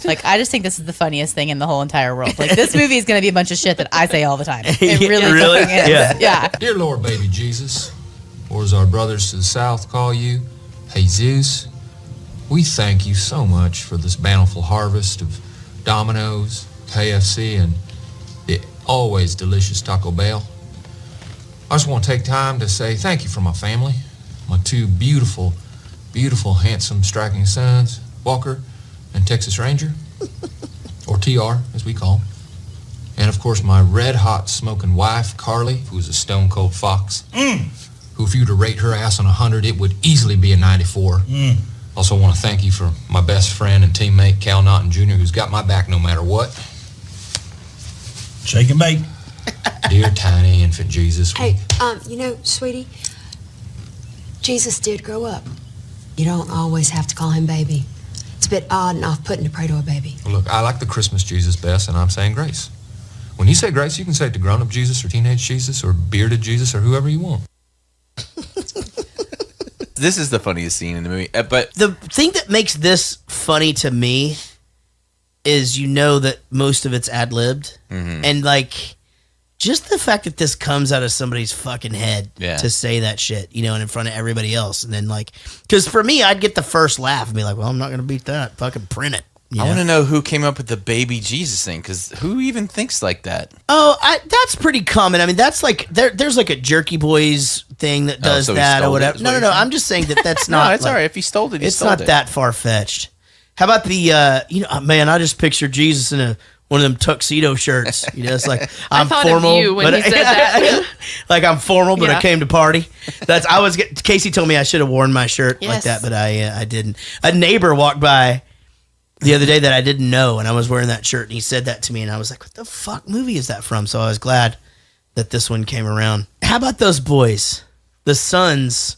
Like I just think this is the funniest thing in the whole entire world. Like this movie is going to be a bunch of shit that I say all the time. It really, Really? fucking is. Yeah. Yeah. Dear Lord, baby Jesus, or as our brothers to the south call you, Jesus, we thank you so much for this bountiful harvest of Domino's, KFC, and the always delicious Taco Bell. I just want to take time to say thank you for my family, my 2 beautiful, beautiful, handsome, striking sons, Walker and Texas Ranger, or TR, as we call him. And, of course, my red-hot smoking wife, Carly, who is a stone-cold fox, who, if you were to rate her ass on 100, it would easily be a 94. Also want to thank you for my best friend and teammate, Cal Naughton Jr., who's got my back no matter what. Shake and bake. Dear tiny infant Jesus. Hey, you know, sweetie, Jesus did grow up. You don't always have to call him baby. It's a bit odd and off-putting to pray to a baby. Well, look, I like the Christmas Jesus best, and I'm saying grace. When you say grace, you can say it to grown-up Jesus or teenage Jesus or bearded Jesus or whoever you want. This is the funniest scene in the movie. But The thing that makes this funny to me is you know that most of it's ad-libbed. And like just the fact that this comes out of somebody's fucking head to say that shit, you know, and in front of everybody else. And then like, because for me, I'd get the first laugh and be like, well, I'm not going to beat that. Fucking print it. I want to know who came up with the baby Jesus thing, because who even thinks like that? Oh, that's pretty common. I mean, that's like there's like a Jerky Boys thing that does so he that or stole it, whatever. is No, what no. you're saying? I'm just saying that's No, not. it's all right. If he stole it, he it's stole not it. that far fetched. How about the you know, man? I just picture Jesus in one of them tuxedo shirts. You know, it's like I'm thought formal. of you when but he said that. like I'm formal, but I Yeah. came to party. Casey told me I should have worn my shirt like Yes. that, but I didn't. A neighbor walked by the other day that I didn't know, and I was wearing that shirt, and he said that to me, and I was like, what the fuck movie is that from? So I was glad that this one came around. How about those boys? The sons.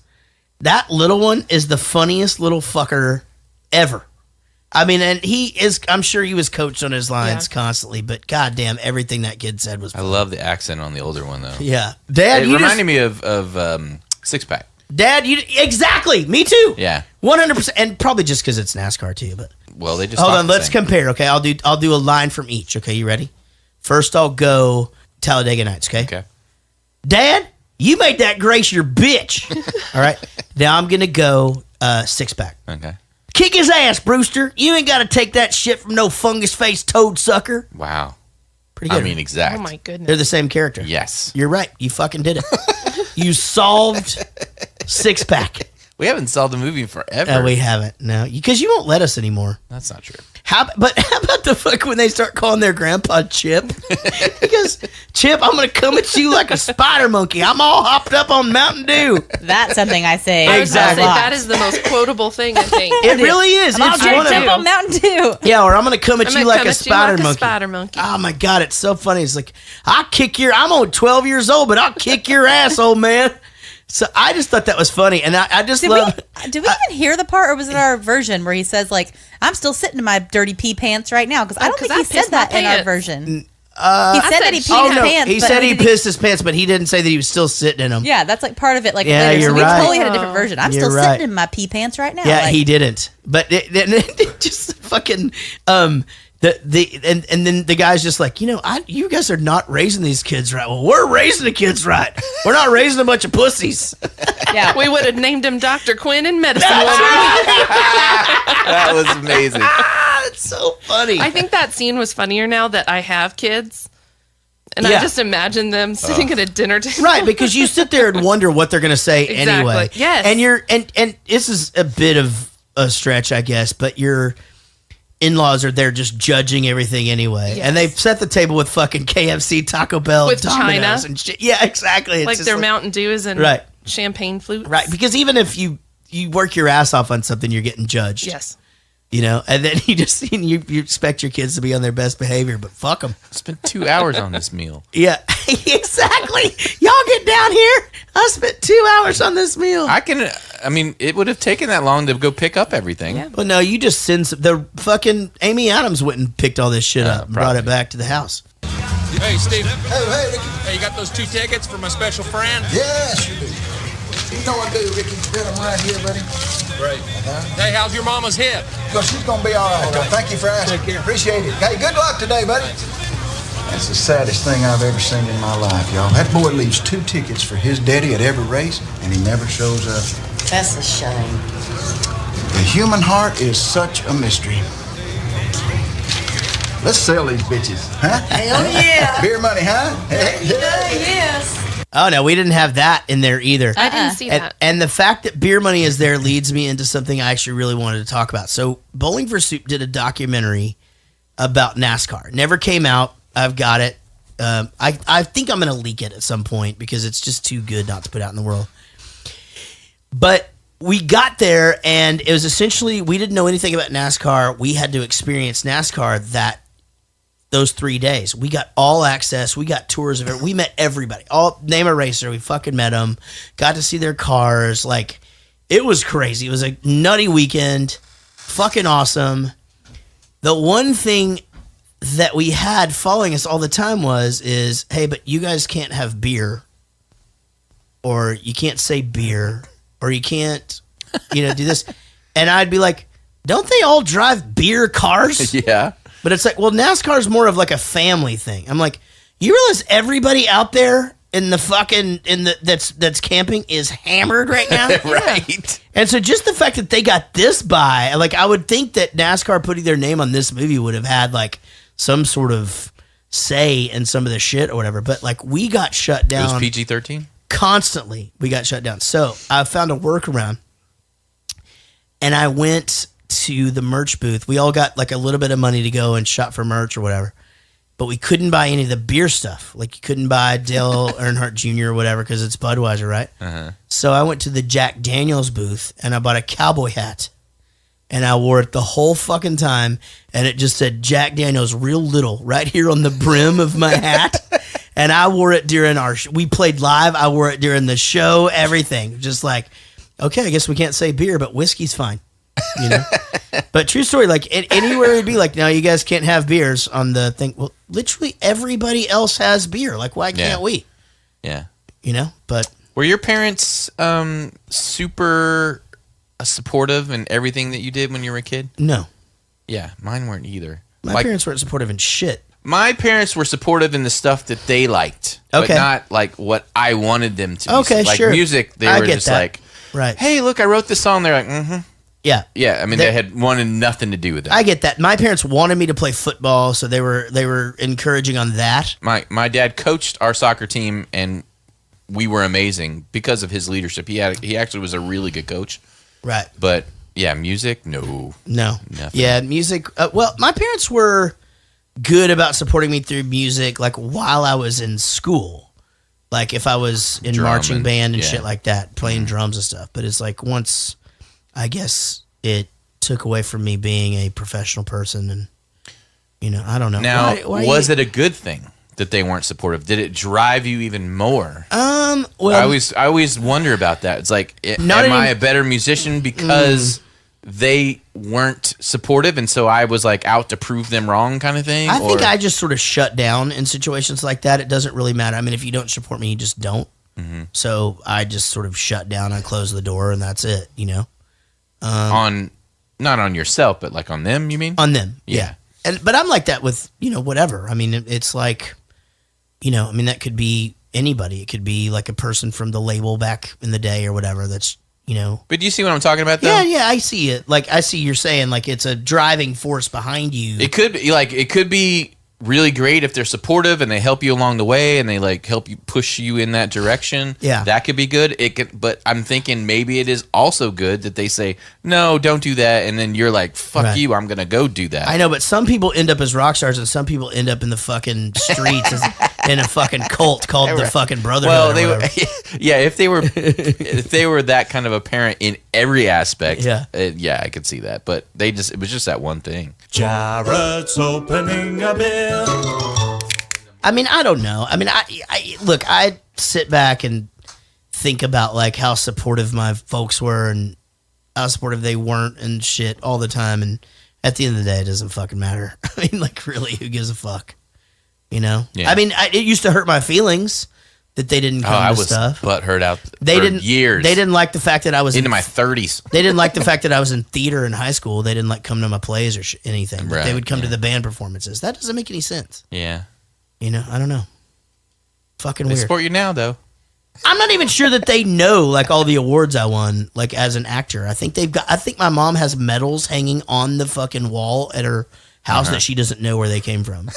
That little one is the funniest little fucker ever. I mean, and I'm sure he was coached on his lines constantly, but goddamn, everything that kid said was I love the accent on the older one, though. Yeah. Dad, it you reminded me of Six Pack. Dad, exactly. Me too. Yeah. 100%. And probably just because it's NASCAR too, but. Well, they just Hold talk on, the let's same. compare. Okay, I'll do a line from each. Okay, you ready? First, I'll go Talladega Nights. Okay. Okay. Dad, you made that Grace your bitch. All right. Now I'm gonna go Six Pack. Okay. Kick his ass, Brewster. You ain't got to take that shit from no fungus faced toad sucker. Wow. Pretty good. I mean, exact. Oh my goodness. They're the same character. Yes. You're right. You fucking did it. You solved Six Pack. We haven't solved the movie in forever. We haven't. No, because you won't let us anymore. That's not true. How about the fuck when they start calling their grandpa Chip? Because Chip, I'm gonna come at you like a spider monkey. I'm all hopped up on Mountain Dew. That's something I say. I was gonna Exactly. say, that is the most quotable thing, I think. It really is. I'm all It's jacked one of up on Mountain Dew. Yeah, or I'm gonna come at I'm you gonna like come a at you like spider a monkey. spider monkey. Oh my god, it's so funny. It's like I'm only 12 years old, but I'll kick your ass, old man. So I just thought that was funny, and I just love. Did we even hear the part, or was it our version where he says like, "I'm still sitting in my dirty pee pants right now"? Because I don't 'cause think he I said pissed my that in our pants. version. He I said that he said- peed his pants. He but said he didn't- pissed his pants, but he didn't say that he was still sitting in them. Yeah, that's like part of it. Like Yeah, later, you're so we right. totally had a different version. I'm You're still right. sitting in my pee pants right now. Yeah, like, he didn't. But it just fucking and then the guy's just like, you guys are not raising these kids right. Well, we're raising the kids right. We're not raising a bunch of pussies. Yeah, We would have named him Dr. Quinn in Medicine Woman. That was amazing. It's so funny. I think that scene was funnier now that I have kids. And I just imagine them sitting at a dinner table. Right, because you sit there and wonder what they're going to say anyway. Yes. And and this is a bit of a stretch, I guess, but your in-laws are there just judging everything anyway. Yes. And they've set the table with fucking KFC, Taco Bell, With Domino's China. and shit. Yeah, exactly. It's Like just their Mountain Dews and Right. champagne flutes. Right, because even if you work your ass off on something, you're getting judged. Yes. You know, and then you expect your kids to be on their best behavior, but fuck them. Spent 2 hours on this meal. Yeah, exactly. Y'all get down here. I spent 2 hours on this meal. I mean, it would have taken that long to go pick up everything. Yeah. Well, no, you just send the fucking Amy Adams went and picked all this shit up and brought it back to the house. Hey, Steve. Hey, you got those 2 tickets for my special friend? Yes, you do. You know I do, Ricky. Got them right here, buddy. Great. Hey, how's your mama's hip? Well, she's going to be all right, though. Thank you for asking. Take care. Appreciate it. Hey, good luck today, buddy. That's the saddest thing I've ever seen in my life, y'all. That boy leaves 2 tickets for his daddy at every race, and he never shows up. That's a shame. The human heart is such a mystery. Let's sell these bitches, huh? Hell yeah. Beer money, huh? Yes. Oh no, we didn't have that in there either. I didn't see that. And the fact that beer money is there leads me into something I actually really wanted to talk about. So Bowling for Soup did a documentary about NASCAR. Never came out. I've got it. I think I'm going to leak it at some point because it's just too good not to put out in the world. But we got there and it was essentially, we didn't know anything about NASCAR. We had to experience NASCAR those 3 days. We got all access. We got tours of it. We met everybody. Name a racer. We fucking met them. Got to see their cars. Like, it was crazy. It was a nutty weekend. Fucking awesome. The one thing that we had following us all the time is, hey, but you guys can't have beer. Or you can't say beer. Or you can't, do this. And I'd be like, don't they all drive beer cars? Yeah. But it's like, well, NASCAR is more of like a family thing. I'm like, you realize everybody out there in the fucking that's camping is hammered right now, Right? And so just the fact that they got this by, like, I would think that NASCAR putting their name on this movie would have had like some sort of say in some of the shit or whatever. But like, we got shut down. It was PG-13? Constantly, we got shut down. So I found a workaround, and I went to the merch booth. We all got like a little bit of money to go and shop for merch or whatever, but we couldn't buy any of the beer stuff. Like, you couldn't buy Dale Earnhardt Jr. or whatever because it's Budweiser, right? Uh-huh. So I went to the Jack Daniels booth and I bought a cowboy hat, and I wore it the whole fucking time, and it just said Jack Daniels real little right here on the brim of my hat. And I wore it during we played live. I wore it during the show, everything. Just like, okay, I guess we can't say beer, but whiskey's fine. But true story, like anywhere it'd be like, no, you guys can't have beers on the thing. Well, literally everybody else has beer. Like, why can't we? Yeah. But were your parents super supportive in everything that you did when you were a kid? No. Yeah, mine weren't either. My parents weren't supportive in shit. My parents were supportive in the stuff that they liked, but not like what I wanted them to. Okay, like sure. Music, they were just like, right. Hey, look, I wrote this song. They're like, mm-hmm. Yeah. Yeah, I mean, they had wanted nothing to do with it. I get that. My parents wanted me to play football, so they were encouraging on that. My dad coached our soccer team, and we were amazing because of his leadership. He actually was a really good coach. Right. But yeah, music, no. Nothing. Yeah, music. Well, my parents were good about supporting me through music, like while I was in school. Like if I was in marching band and shit like that, playing drums and stuff. But it's like once, I guess it took away from me being a professional person, and I don't know. Now, was it a good thing that they weren't supportive? Did it drive you even more? Well, I always wonder about that. It's like, am I a better musician because they weren't supportive, and so I was like out to prove them wrong, kind of thing? I think I just sort of shut down in situations like that. It doesn't really matter. I mean, if you don't support me, you just don't. Mm-hmm. So I just sort of shut down and closed the door, and that's it. Not on yourself, but like on them. You mean on them? Yeah. But I'm like that with whatever. I mean, it's like, that could be anybody. It could be like a person from the label back in the day or whatever. That's you know. But do you see what I'm talking about, though? Yeah, I see it. Like, I see you're saying, like, it's a driving force behind you. It could be really great if they're supportive and they help you along the way and they like help you push you in that direction. Yeah, that could be good. It could, but I'm thinking maybe it is also good that they say no, don't do that, and then you're like, fuck you, I'm gonna go do that. I know, but some people end up as rock stars and some people end up in the fucking streets in a fucking cult called the fucking Brotherhood. Well, they were, yeah, if they were that kind of a parent in every aspect, yeah, I could see that. But it was just that one thing. Jared's opening a beer. I mean, I don't know. I mean, look, I sit back and think about like how supportive my folks were and how supportive they weren't and shit all the time. And at the end of the day, it doesn't fucking matter. I mean, like, really, who gives a fuck? You know? Yeah. I mean, it used to hurt my feelings that they didn't come to stuff. Butthurt out years. They didn't like the fact that I was into my 30s. They didn't like the fact that I was in theater in high school. They didn't like come to my plays or anything. Right, they would come to the band performances. That doesn't make any sense. Yeah. You know, I don't know. Fucking weird. They support you now, though. I'm not even sure that they know like all the awards I won like as an actor. I think my mom has medals hanging on the fucking wall at her house that she doesn't know where they came from.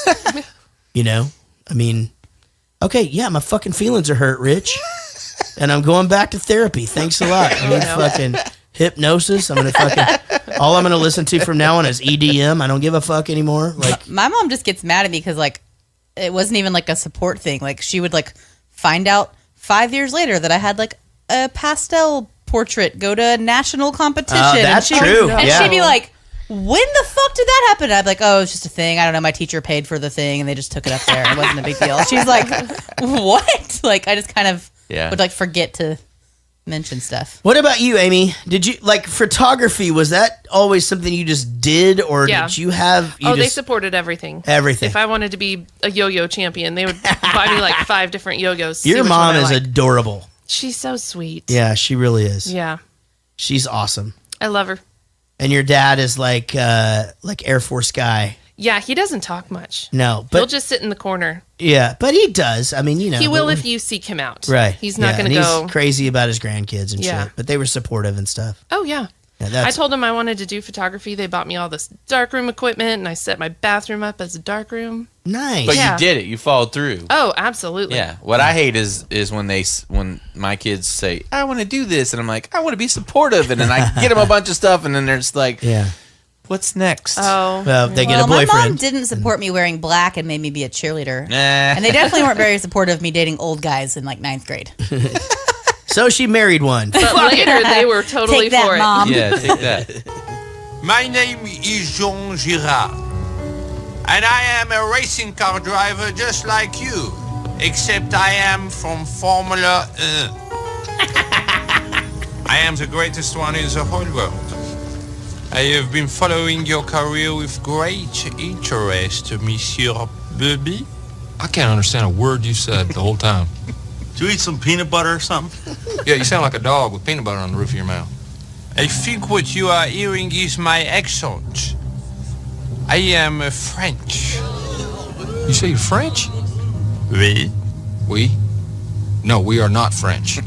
You know? I mean, okay, yeah, my fucking feelings are hurt, Rich. And I'm going back to therapy. Thanks a lot. I need fucking hypnosis. I'm gonna listen to from now on is EDM. I don't give a fuck anymore. Like, my mom just gets mad at me because like it wasn't even like a support thing. Like she would like find out 5 years later that I had like a pastel portrait go to a national competition. That's true. And she'd be like, when the fuck did that happen? I'd be like, oh, it's just a thing. I don't know. My teacher paid for the thing and they just took it up there. It wasn't a big deal. She's like, what? Like, I just kind of would like forget to mention stuff. What about you, Amy? Did you like photography? Was that always something you just did, or did you have? They supported everything. Everything. If I wanted to be a yo-yo champion, they would buy me like 5 different yo-yos. Your mom is adorable. She's so sweet. Yeah, she really is. Yeah, she's awesome. I love her. And your dad is like Air Force guy. Yeah, he doesn't talk much. No, but he'll just sit in the corner. Yeah, but he does. I mean, you know, he will if you seek him out. Right. He's not going to go. He's crazy about his grandkids and shit. But they were supportive and stuff. Oh yeah. I told him I wanted to do photography. They bought me all this darkroom equipment, and I set my bathroom up as a darkroom. Nice. But you did it. You followed through. Oh, absolutely. Yeah. What I hate is when my kids say, I want to do this, and I'm like, I want to be supportive, and then I get them a bunch of stuff, and then they're just like, what's next? Oh. Well, they get a boyfriend. My mom didn't support me wearing black and made me be a cheerleader. And they definitely weren't very supportive of me dating old guys in like 9th grade. So she married one. But later they were totally take that, for it. Mom. Yeah, take that. My name is Jean Girard, and I am a racing car driver just like you, except I am from Formula 1. I am the greatest one in the whole world. I have been following your career with great interest, Monsieur Bubby. I can't understand a word you said the whole time. Did you eat some peanut butter or something? Yeah, you sound like a dog with peanut butter on the roof of your mouth. I think what you are hearing is my accent. I am French. You say you're French? Oui. We? No, we are not French.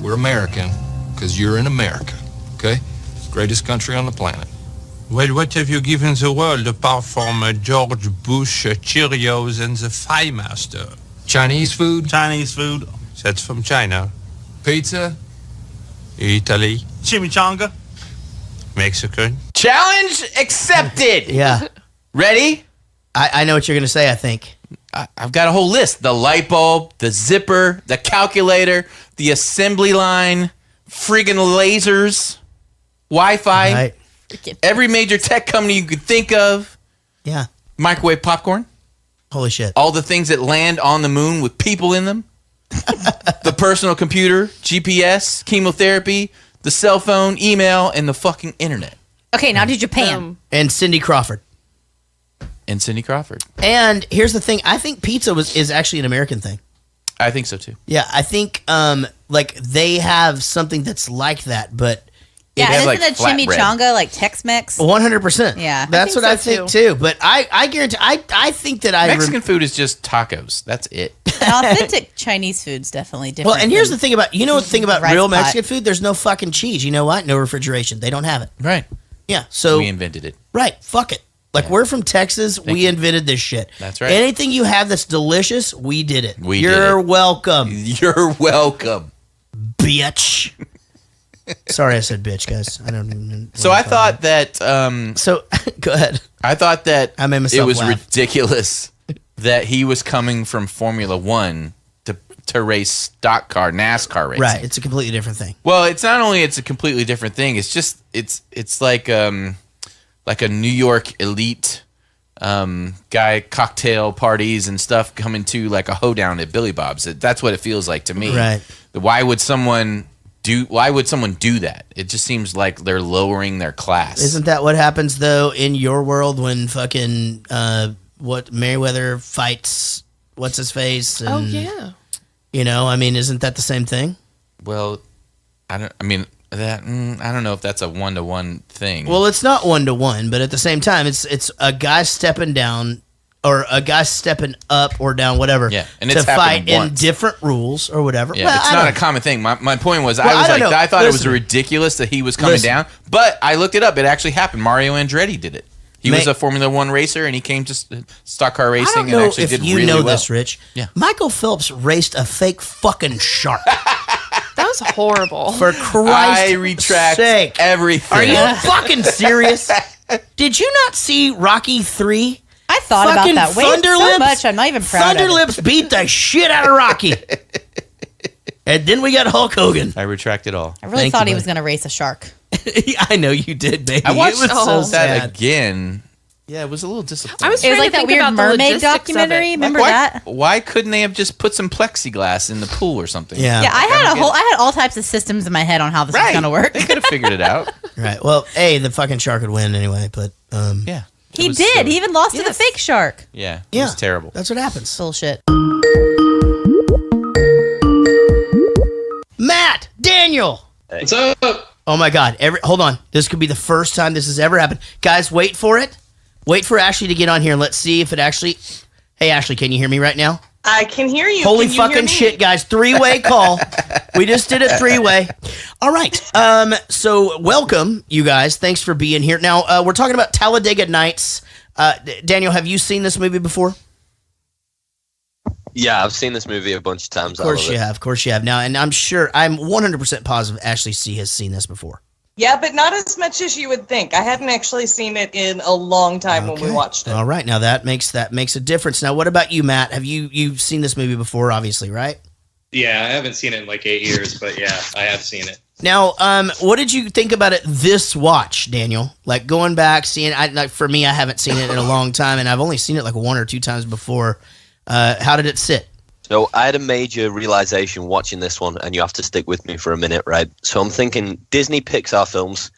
We're American, because you're in America, okay? Greatest country on the planet. Well, what have you given the world apart from George Bush, Cheerios, and the Fry Master? Chinese food? Chinese food. That's from China. Pizza? Italy. Chimichanga. Mexican. Challenge accepted. Yeah. Ready? I know what you're going to say, I think. I've got a whole list. The light bulb, the zipper, the calculator, the assembly line, friggin' lasers, Wi-Fi, Right. every major tech company you could think of. Yeah. Microwave popcorn. Holy shit. All the things that land on the moon with people in them. The personal computer, GPS, chemotherapy, the cell phone, email, and the fucking internet. Okay, now to Japan. And Cindy Crawford. And Cindy Crawford. And here's the thing. I think pizza is actually an American thing. I think so too. Yeah, I think like they have something that's like that, but Yeah, They have, and isn't a flatbread. chimichanga like Tex-Mex? 100%. Yeah. That's what I think too. But I guarantee, I think that Mexican food is just tacos. That's it. And authentic Chinese food's definitely different. Well, and here's the thing about, the thing about rice real pot. Mexican food, there's no fucking cheese. You know what? No refrigeration. They don't have it. Right. Yeah. So we invented it. Right. Fuck it. Like, we're from Texas. We invented this shit. That's right. Anything you have that's delicious, we did it. We You're did it. welcome. You're welcome. Bitch. Sorry I said bitch, guys. I don't even. So I thought that. So go ahead. I thought that I made myself it was laugh. ridiculous that he was coming from Formula One to race stock car NASCAR racing. Right. It's a completely different thing. Well, it's not only it's a completely different thing. It's just it's like a New York elite guy cocktail parties and stuff coming to like a hoedown at Billy Bob's. That's what it feels like to me. Right. Why would someone do that? It just seems like they're lowering their class. Isn't that what happens though in your world when fucking what Mayweather fights what's his face? And, Oh yeah. Isn't that the same thing? Well, I don't know if that's a 1-to-1 thing. Well, it's not 1-to-1, but at the same time, it's a guy stepping down or a guy stepping up or down, whatever. Yeah, and to it's fight happened in once. different rules or whatever. Yeah, Well, it's I not don't- a common thing. My point was, Well, I don't know. I thought it was Listen. ridiculous that he was coming Listen. down, but I looked it up. It actually happened. Mario Andretti did it. He was Ma- a Formula One racer, and he came to stock car I racing don't and know actually if did you really know well. this, Rich. Yeah. Michael Phelps raced a fake fucking shark. That was horrible. For Christ's I retract sake. everything. Are you fucking serious? Did you not see Rocky 3? I thought about that way so much. I'm not even proud of it. Thunderlips beat the shit out of Rocky. And then we got Hulk Hogan. I retract it all. I really thought he was going to race a shark. I know you did, baby. I watched it was so that sad. again. Yeah, it was a little disappointing. I was It was trying like to that think weird about the mermaid logistics of it. documentary. Remember why, that? Why couldn't they have just put some plexiglass in the pool or something? Yeah. Yeah, I had all types of systems in my head on how this was going to work. They could have figured it out. Right. Well, the fucking shark would win anyway, but Yeah. He did. He even lost to the fake shark. Yeah. It Yeah. was terrible. that's what happens. Bullshit. Matt, Daniel. What's up? Oh my God. Hold on. This could be the first time this has ever happened. Guys, wait for it. Wait for Ashley to get on here and let's see if it actually. Hey, Ashley, can you hear me right now? I can hear you. Holy Can you hear fucking me? shit, guys. 3-way call. We just did a 3-way. All right. So welcome, you guys. Thanks for being here. Now, we're talking about Talladega Nights. Daniel, have you seen this movie before? Yeah, I've seen this movie a bunch of times. Of course you have. Of course you have. Now, and I'm 100% positive Ashley C has seen this before. Yeah, but not as much as you would think. I hadn't actually seen it in a long time when we watched it. All right. Now that makes a difference. Now, what about you, Matt? Have you've seen this movie before, obviously, right? Yeah, I haven't seen it in like 8 years, but yeah, I have seen it. Now, what did you think about it this watch, Daniel? Like going back, seeing for me, I haven't seen it in a long time, and I've only seen it like 1 or 2 times before. How did it sit? So I had a major realization watching this one, and you have to stick with me for a minute, right? So I'm thinking Disney Pixar films,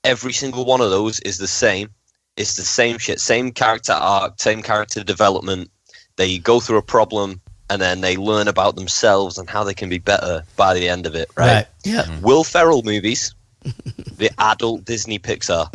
every single one of those is the same. It's the same shit, same character arc, same character development. They go through a problem, and then they learn about themselves and how they can be better by the end of it, right? Yeah. Will Ferrell movies, the adult Disney Pixar.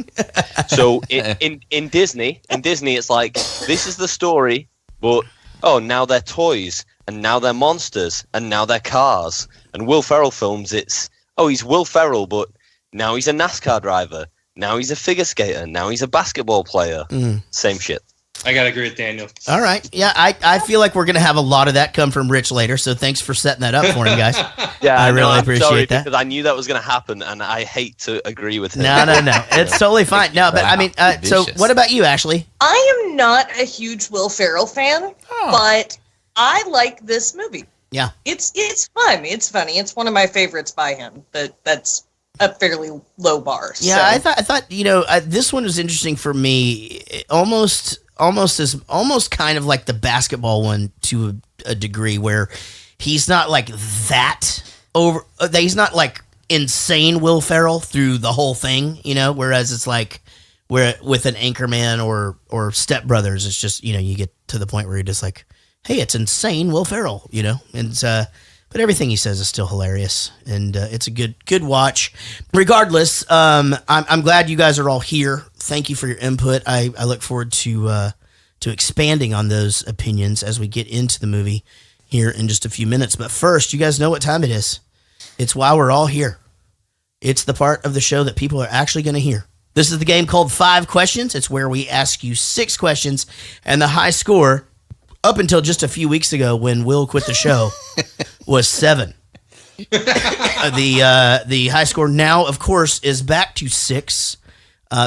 So in Disney, it's like, this is the story, but now they're toys, and now they're monsters, and now they're cars. And Will Ferrell films, it's, he's Will Ferrell, but now he's a NASCAR driver, now he's a figure skater, now he's a basketball player. Same shit. I gotta agree with Daniel. All right. Yeah, I feel like we're going to have a lot of that come from Rich later, so thanks for setting that up for him, guys. Yeah, I really I'm appreciate sorry, that. because I knew that was going to happen, and I hate to agree with him. No. It's totally fine. No, but I mean, so what about you, Ashley? I am not a huge Will Ferrell fan, but I like this movie. Yeah. It's fun. It's funny. It's one of my favorites by him, but that's a fairly low bar. Yeah, so. I thought this one was interesting for me. Almost kind of like the basketball one to a degree, where he's not like that over. He's not like insane Will Ferrell through the whole thing, Whereas it's like where with an Anchorman or Step Brothers, it's just you get to the point where you're just like, hey, it's insane Will Ferrell, And But everything he says is still hilarious, and it's a good watch. Regardless, I'm glad you guys are all here. Thank you for your input. I look forward to expanding on those opinions as we get into the movie here in just a few minutes. But first, you guys know what time it is. It's why we're all here. It's the part of the show that people are actually going to hear. This is the game called 5 Questions. It's where we ask you 6 questions, and the high score, up until just a few weeks ago when Will quit the show, was 7. The high score now, of course, is back to 6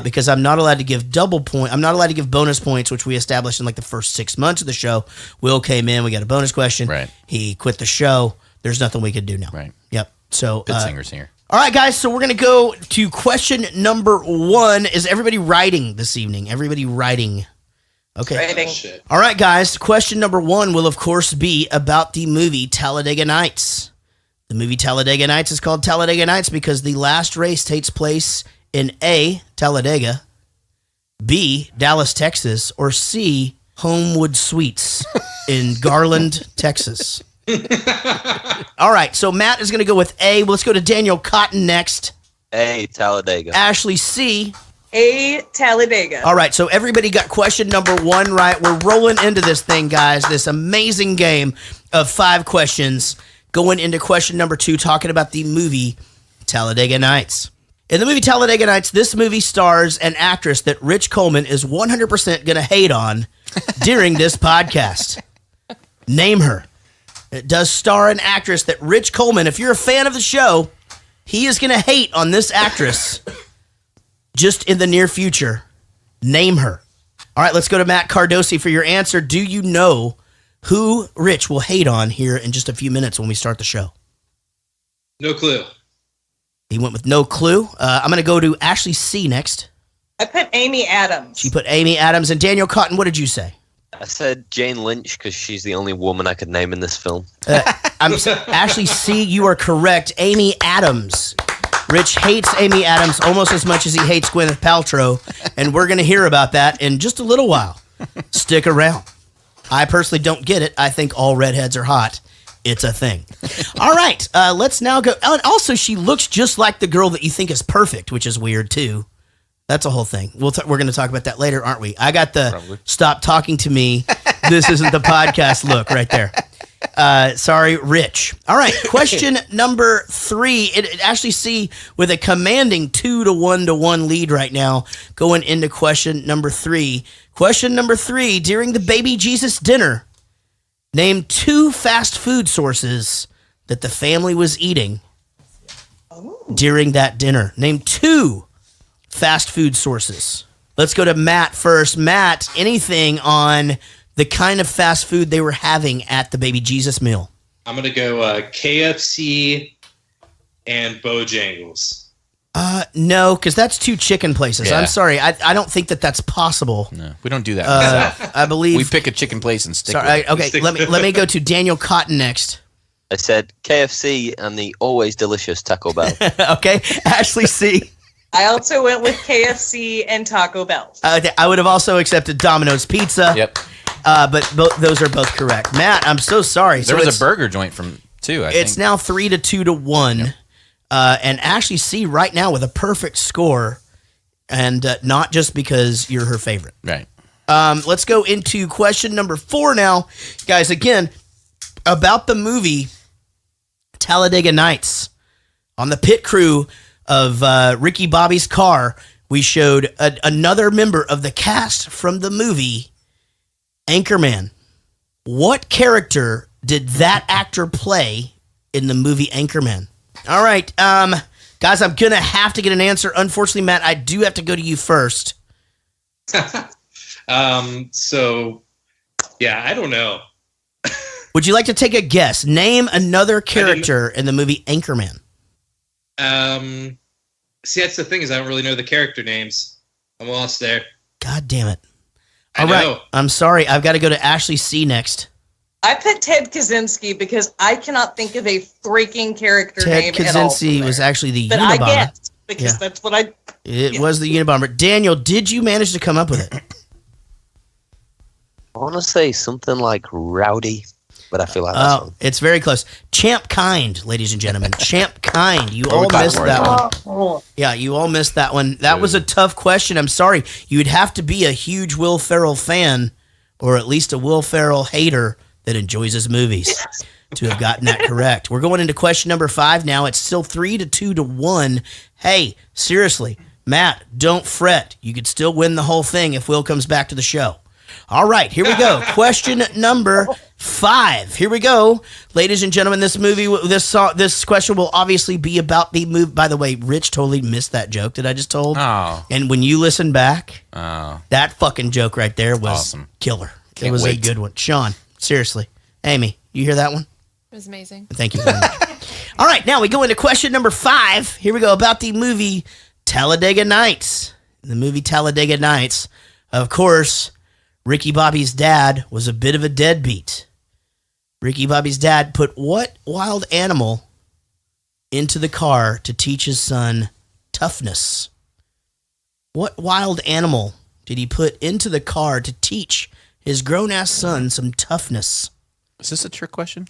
because I'm not allowed to give I'm not allowed to give bonus points, which we established in like the first 6 months of the show. Will came in, we got a bonus question. Right. He quit the show. There's nothing we could do now. Right. Yep. So good singers here. All right, guys. So we're gonna go to question number 1. Is everybody writing this evening? Everybody writing? Okay. Writing. All right, guys. Question number 1 will, of course, be about the movie Talladega Nights. The movie Talladega Nights is called Talladega Nights because the last race takes place in A, Talladega, B, Dallas, Texas, or C, Homewood Suites in Garland, Texas. All right, so Matt is going to go with A. Let's go to Daniel Cotton next. A, Talladega. Ashley, C. A, Talladega. All right, so everybody got question number 1 right. We're rolling into this thing, guys, this amazing game of 5 questions. Going into question number 2, talking about the movie Talladega Nights. In the movie Talladega Nights, this movie stars an actress that Rich Coleman is 100% going to hate on during this podcast. Name her. It does star an actress that Rich Coleman, if you're a fan of the show, he is going to hate on this actress just in the near future. Name her. All right, let's go to Matt Cardosi for your answer. Do you know who Rich will hate on here in just a few minutes when we start the show? No clue. He went with no clue. I'm going to go to Ashley C next. I put Amy Adams. She put Amy Adams. And Daniel Cotton, what did you say? I said Jane Lynch because she's the only woman I could name in this film. Ashley C, you are correct. Amy Adams. Rich hates Amy Adams almost as much as he hates Gwyneth Paltrow, and we're going to hear about that in just a little while. Stick around. I personally don't get it. I think all redheads are hot. It's a thing. All right, let's now go. Oh, and also, she looks just like the girl that you think is perfect, which is weird, too. That's a whole thing. We're going to talk about that later, aren't we? I got the Probably. Stop talking to me. This isn't the podcast look right there. Sorry, Rich. All right, question number 3. It actually see with a commanding 2-1 lead right now going into question number 3. Question number 3, during the baby Jesus dinner, name 2 fast food sources that the family was eating during that dinner. Name 2 fast food sources. Let's go to Matt first. Matt, anything on the kind of fast food they were having at the baby Jesus meal? I'm going to go KFC and Bojangles. No, because that's 2 chicken places. Yeah. I'm sorry. I don't think that that's possible. No, we don't do that. I believe we pick a chicken place and stick sorry, with it. okay, let me go to Daniel Cotton next. I said KFC and the always delicious Taco Bell. Okay, Ashley C. I also went with KFC and Taco Bell. I would have also accepted Domino's Pizza. Yep. But those are both correct. Matt, I'm so sorry. There was a burger joint from 2, I think. It's now 3-2-1. Yep. And Ashley C right now with a perfect score, and not just because you're her favorite. Right. Let's go into question number 4 now. Guys, again, about the movie Talladega Nights. On the pit crew of Ricky Bobby's car, we showed another member of the cast from the movie Anchorman. What character did that actor play in the movie Anchorman? All right, guys, I'm going to have to get an answer. Unfortunately, Matt, I do have to go to you first. So, yeah, I don't know. Would you like to take a guess? Name another character in the movie Anchorman. See, that's the thing is I don't really know the character names. I'm lost there. God damn it. I All know. right, I'm sorry. I've got to go to Ashley C next. I put Ted Kaczynski because I cannot think of a freaking character name Ted at all. Kaczynski was actually the But Unabomber. I guessed because that's what I... It was the Unabomber. Daniel, did you manage to come up with it? I want to say something like Rowdy. but I feel like that's wrong. It's very close. Champ Kind, ladies and gentlemen. Champ Kind. You all missed that one. Yeah, you all missed that one. That was a tough question. I'm sorry. You'd have to be a huge Will Ferrell fan, or at least a Will Ferrell hater that enjoys his movies, to have gotten that correct. We're going into question number 5 now. It's still 3-2-1. Hey, seriously, Matt, don't fret. You could still win the whole thing if Will comes back to the show. All right, here we go. Question number 5. Here we go, ladies and gentlemen. This question will obviously be about the movie. By the way, Rich totally missed that joke that I just told. Oh. And when you listen back, that fucking joke right there was awesome. Killer. It was a good one. Sean, seriously, Amy, you hear that one? It was amazing. Thank you very much. All right, now we go into question number 5. Here we go, about the movie Talladega Nights. The movie Talladega Nights, of course, Ricky Bobby's dad was a bit of a deadbeat. Ricky Bobby's dad put what wild animal into the car to teach his son toughness? What wild animal did he put into the car to teach his grown-ass son some toughness? Is this a trick question?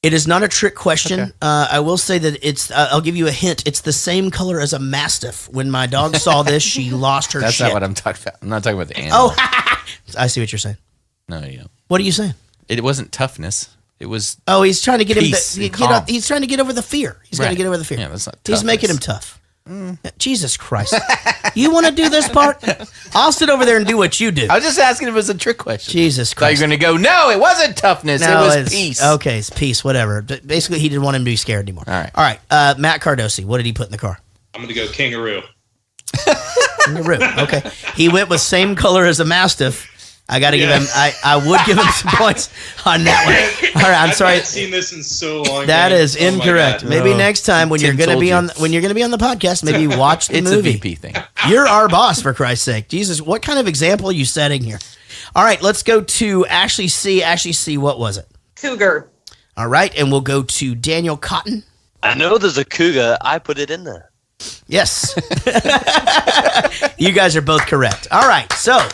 It is not a trick question. Okay. I will say that it's, I'll give you a hint. It's the same color as a Mastiff. When my dog saw this, she lost her shit. That's not what I'm talking about. I'm not talking about the animal. Oh, I see what you're saying. No, you don't. What are you saying? It wasn't toughness. It was he's trying to get peace him and calm. he's trying to get over the fear. He's got to get over the fear. Yeah, that's not toughness. He's making him tough. Jesus Christ. You want to do this part? I'll sit over there and do what you do. I was just asking if it was a trick question. Jesus Christ. Thought you were going to go, no, it wasn't toughness. No, it was peace. Okay, it's peace, whatever. But basically, he didn't want him to be scared anymore. All right. All right. Matt Cardosi, what did he put in the car? I'm going to go kangaroo. Kangaroo. Okay. He went with same color as a Mastiff. I got to give him. I would give him some points on that one. All right, I'm sorry. I've not seen this in so long. That is incorrect. Maybe next time when Tim you're going to be told on the podcast, maybe watch the movie. It's a VP thing. You're our boss, for Christ's sake. Jesus, what kind of example are you setting here? All right, let's go to Ashley C. Ashley C., what was it? Cougar. All right, and we'll go to Daniel Cotton. I know there's a cougar. I put it in there. Yes. You guys are both correct. All right, so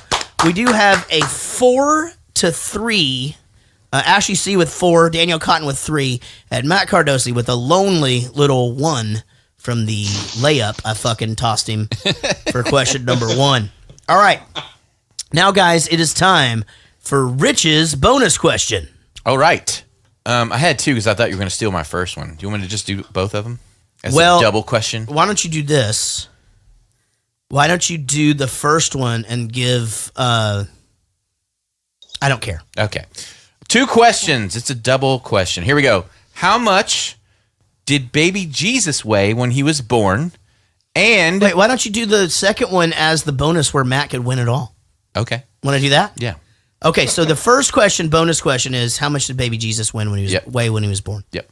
we do have a 4-3. Ashley C. with 4, Daniel Cotton with 3, and Matt Cardosi with a lonely little 1 from the layup I fucking tossed him for question number 1. All right. Now, guys, it is time for Rich's bonus question. All right. I had 2 because I thought you were going to steal my first one. Do you want me to just do both of them as a double question? Why don't you do this? Why don't you do the first one and give... I don't care. Okay. 2 questions. It's a double question. Here we go. How much did baby Jesus weigh when he was born? And... Wait, why don't you do the second one as the bonus where Matt could win it all? Okay. Want to do that? Yeah. Okay, so the first question, bonus question, is how much did baby Jesus weigh when he was born? Yep.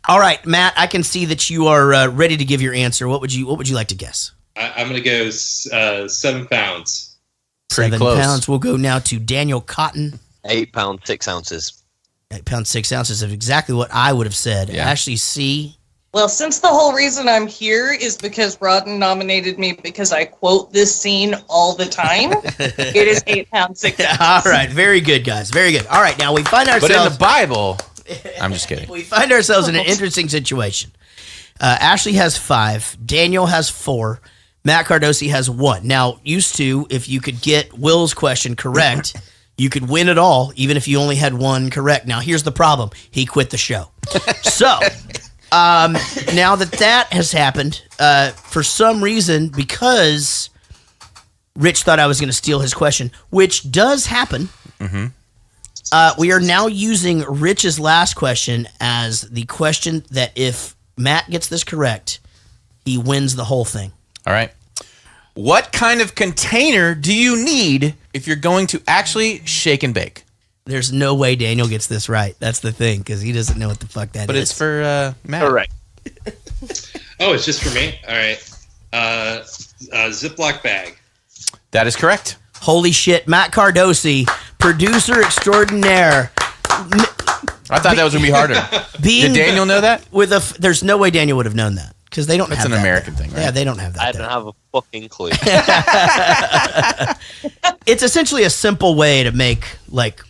All right, Matt, I can see that you are ready to give your answer. What would you like to guess? I'm going to go 7 pounds. Pretty 7 close. pounds. We'll go now to Daniel Cotton. 8 pounds, 6 ounces. 8 pounds, 6 ounces of exactly what I would have said. Yeah. Ashley C. Well, since the whole reason I'm here is because Rodden nominated me because I quote this scene all the time, it is 8 pounds, 6 ounces. All right, very good, guys. Very good. All right, now we find ourselves... But in the Bible... I'm just kidding. We find ourselves in an interesting situation. Ashley has 5. Daniel has 4. Matt Cardosi has 1. Now, used to, if you could get Will's question correct, you could win it all, even if you only had 1 correct. Now, here's the problem. He quit the show. So, now that has happened, for some reason, because Rich thought I was going to steal his question, which does happen, we are now using Rich's last question as the question that if Matt gets this correct, he wins the whole thing. All right. What kind of container do you need if you're going to actually shake and bake? There's no way Daniel gets this right. That's the thing, because he doesn't know what the fuck that is. But it's for Matt. Correct. Oh, it's just for me? All right. Ziploc bag. That is correct. Holy shit. Matt Cardosi, producer extraordinaire. I thought that was going to be harder. Did Daniel know that? There's no way Daniel would have known that. Because they don't have that. That's an American thing, right? Yeah, they don't have that. I don't have a fucking clue. It's essentially a simple way to make, like,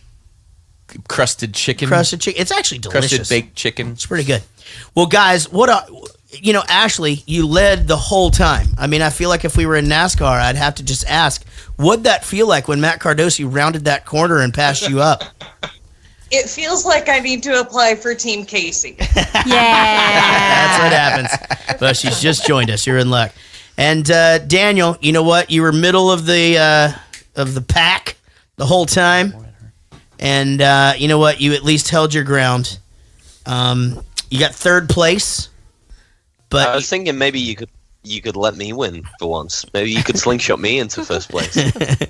crusted chicken. It's actually delicious. Crusted baked chicken. It's pretty good. Well, guys, Ashley, you led the whole time. I mean, I feel like if we were in NASCAR, I'd have to just ask, what'd that feel like when Matt Cardosi rounded that corner and passed you up? It feels like I need to apply for Team Casey. That's what happens. But she's just joined us. You're in luck. And Daniel, you know what? You were middle of the pack the whole time. And you know what? You at least held your ground. You got third place. But I was thinking maybe you could let me win for once. Maybe you could slingshot me into first place.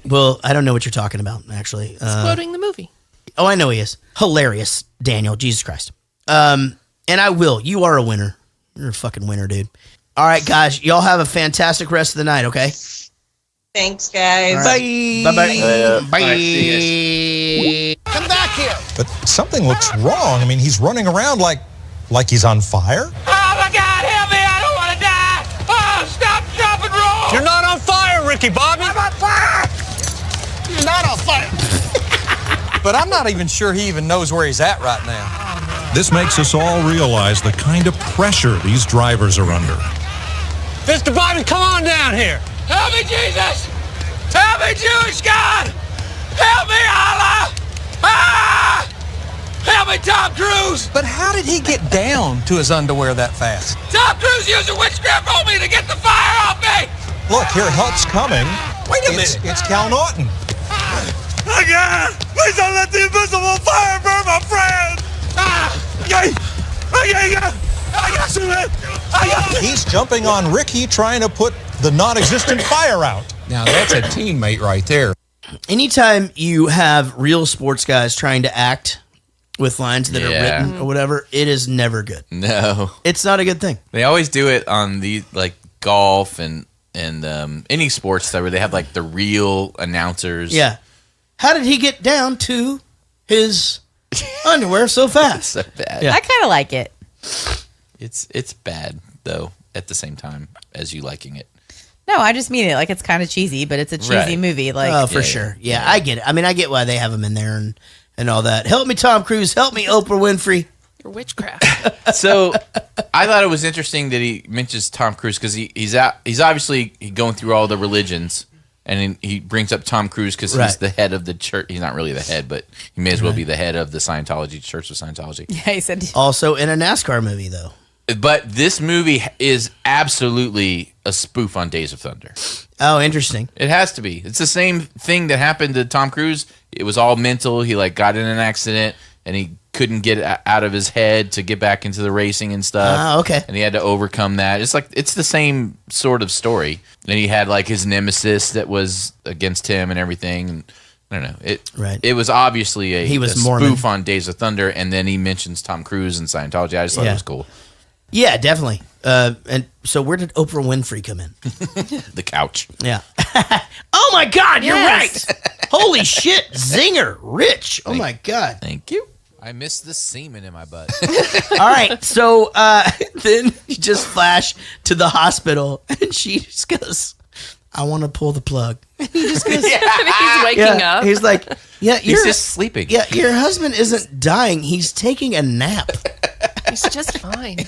Well, I don't know what you're talking about, actually. He's quoting the movie. Oh, I know he is. Hilarious, Daniel. Jesus Christ. And I will. You are a winner. You're a fucking winner, dude. All right, guys. Y'all have a fantastic rest of the night, okay? Thanks, guys. Right. Bye-bye. Bye. Come back here. But something looks wrong. I mean, he's running around like he's on fire. Oh my God, help me! I don't want to die! Oh, stop, drop, and roll! You're not on fire, Ricky Bobby. I'm on fire! You're not on fire. But I'm not even sure he even knows where he's at right now. This makes us all realize the kind of pressure these drivers are under. Mr. Bobby, come on down here. Help me, Jesus! Help me, Jewish God! Help me, Allah! Ah! Help me, Tom Cruise! But how did he get down to his underwear that fast? Tom Cruise used a witchcraft on me to get the fire off me! Look, your help's coming. Wait a minute. It's Cal Naughton. Again! Please don't let the invisible fire burn my friend! He's jumping on Ricky, trying to put the non-existent fire out. Now that's a teammate right there. Anytime you have real sports guys trying to act with lines that are written or whatever, it is never good. No. It's not a good thing. They always do it on the golf and any sports where they have the real announcers. Yeah. How did he get down to his underwear so fast? So bad. Yeah. I kind of like it. It's bad though. At the same time as you liking it. No, I just mean it. It's kind of cheesy, but it's a cheesy movie. For sure. Yeah, I get it. I mean, I get why they have him in there and all that. Help me, Tom Cruise. Help me, Oprah Winfrey. Your witchcraft. So I thought it was interesting that he mentions Tom Cruise because he's obviously going through all the religions. And he brings up Tom Cruise because he's the head of the church. He's not really the head, but he may as well be the head of the Scientology, Church of Scientology. Yeah, he said. Also in a NASCAR movie, though. But this movie is absolutely a spoof on Days of Thunder. Oh, interesting. It has to be. It's the same thing that happened to Tom Cruise. It was all mental. He got in an accident, and he couldn't get out of his head to get back into the racing and stuff. Ah, okay. And he had to overcome that. It's the same sort of story. And he had his nemesis that was against him and everything. And I don't know. It was obviously a spoof Mormon. on Days of Thunder, and then he mentions Tom Cruise and Scientology. I just thought it was cool. Yeah, definitely. And so where did Oprah Winfrey come in? The couch. Yeah. Oh my God, you're right. Holy shit, zinger, Rich. Oh my God. Thank you. I miss the semen in my butt. All right, so then you just flash to the hospital, and she just goes, I want to pull the plug. And he just goes, He's waking up. He's like, he's just sleeping. Yeah, your husband isn't dying. He's taking a nap. He's just fine.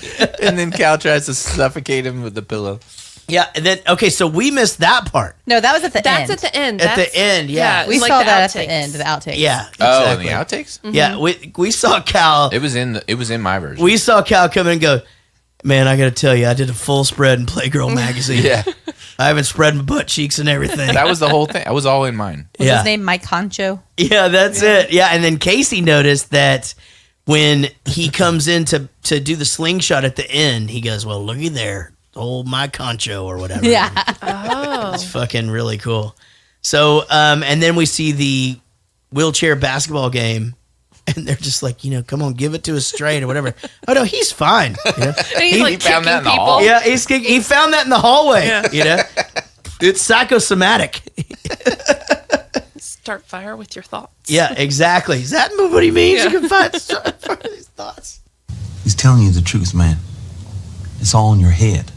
And then Cal tries to suffocate him with the pillow. Yeah, and then, okay, so we missed that part. No, that was at the end. That's at the end. At the end, yeah. We saw that at the end, the outtakes. Yeah, Oh, in exactly. the outtakes? Mm-hmm. Yeah, we saw Cal. It was in my version. We saw Cal come in and go, man, I got to tell you, I did a full spread in Playgirl magazine. Yeah. I haven't spread my butt cheeks and everything. That was the whole thing. That was all in mine. Was his name Mike Honcho? Yeah, that's it. Yeah, and then Casey noticed that when he comes in to do the slingshot at the end, he goes, well, looky there, old Mike Honcho or whatever. Yeah. Oh. It's fucking really cool. So, and then we see the wheelchair basketball game, and they're just like, come on, give it to us straight or whatever. Oh, no, he's fine. And he found that in the people. hall. Yeah, he found that in the hallway. Yeah. It's psychosomatic. Start fire with your thoughts. Yeah, exactly. Is that what he means? Yeah. You can find his thoughts. He's telling you the truth, man. It's all in your head.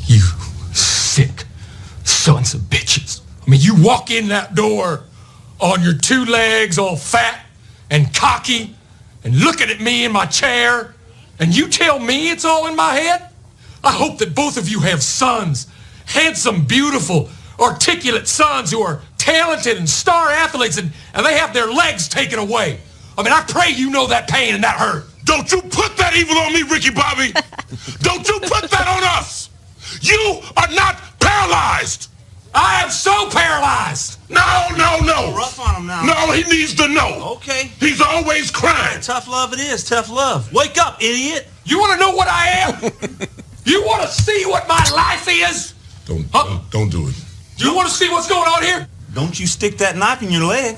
You sick sons of bitches. I mean, you walk in that door on your two legs, all fat and cocky, and looking at me in my chair, and you tell me it's all in my head? I hope that both of you have sons, handsome, beautiful, articulate sons who are talented and star athletes, and they have their legs taken away. I mean, I pray you know that pain and that hurt. Don't you put that evil on me, Ricky Bobby. Don't you put that on us. You are not paralyzed. I am so paralyzed. No. Rough on him now. No, he needs to know. Okay. He's always crying. Tough love it is. Tough love. Wake up, idiot. You want to know what I am? You want to see what my life is? Don't do it. You want to see what's going on here? Don't you stick that knife in your leg.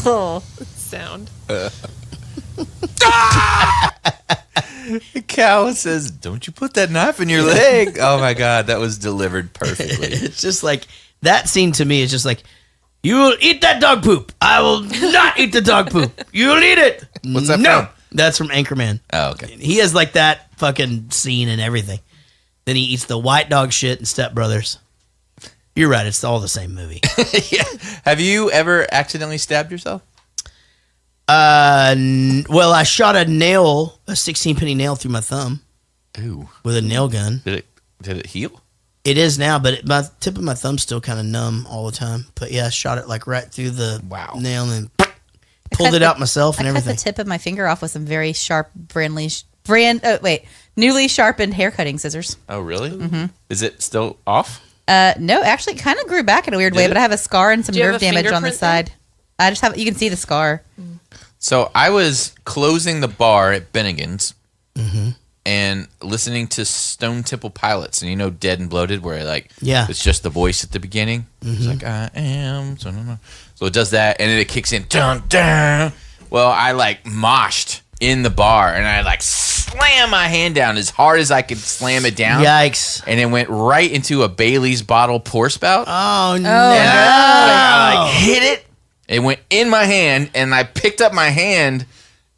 Oh, sound. Cal says, "Don't you put that knife in your leg." Oh my God, that was delivered perfectly. It's just like, that scene to me is just like, you will eat that dog poop. I will not eat the dog poop. You will eat it. What's that No. from? That's from Anchorman. Oh, okay. He has like that fucking scene and everything. Then he eats the white dog shit in Step Brothers. You're right. It's all the same movie. Yeah. Have you ever accidentally stabbed yourself? Well, I shot a 16-penny nail through my thumb. Ooh. With a nail gun. Did it heal? It is now, but my tip of my thumb's still kind of numb all the time. But yeah, I shot it like right through the nail and pulled it out myself and everything. I cut the tip of my finger off with some very sharp, newly sharpened hair cutting scissors. Oh, really? Mm-hmm. Is it still off? No, actually, it kind of grew back in a weird way, but I have a scar and some Do you have nerve a damage on the fingerprint side. I just have, you can see the scar. So I was closing the bar at Bennigan's and listening to Stone Temple Pilots, and you know Dead and Bloated, where it's just the voice at the beginning. It's like, I am. So it does that, and then it kicks in. Dun, dun. Well, I moshed in the bar, and I slammed my hand down as hard as I could slam it down. Yikes. And it went right into a Bailey's bottle pour spout. Oh, no. And I hit it. It went in my hand, and I picked up my hand,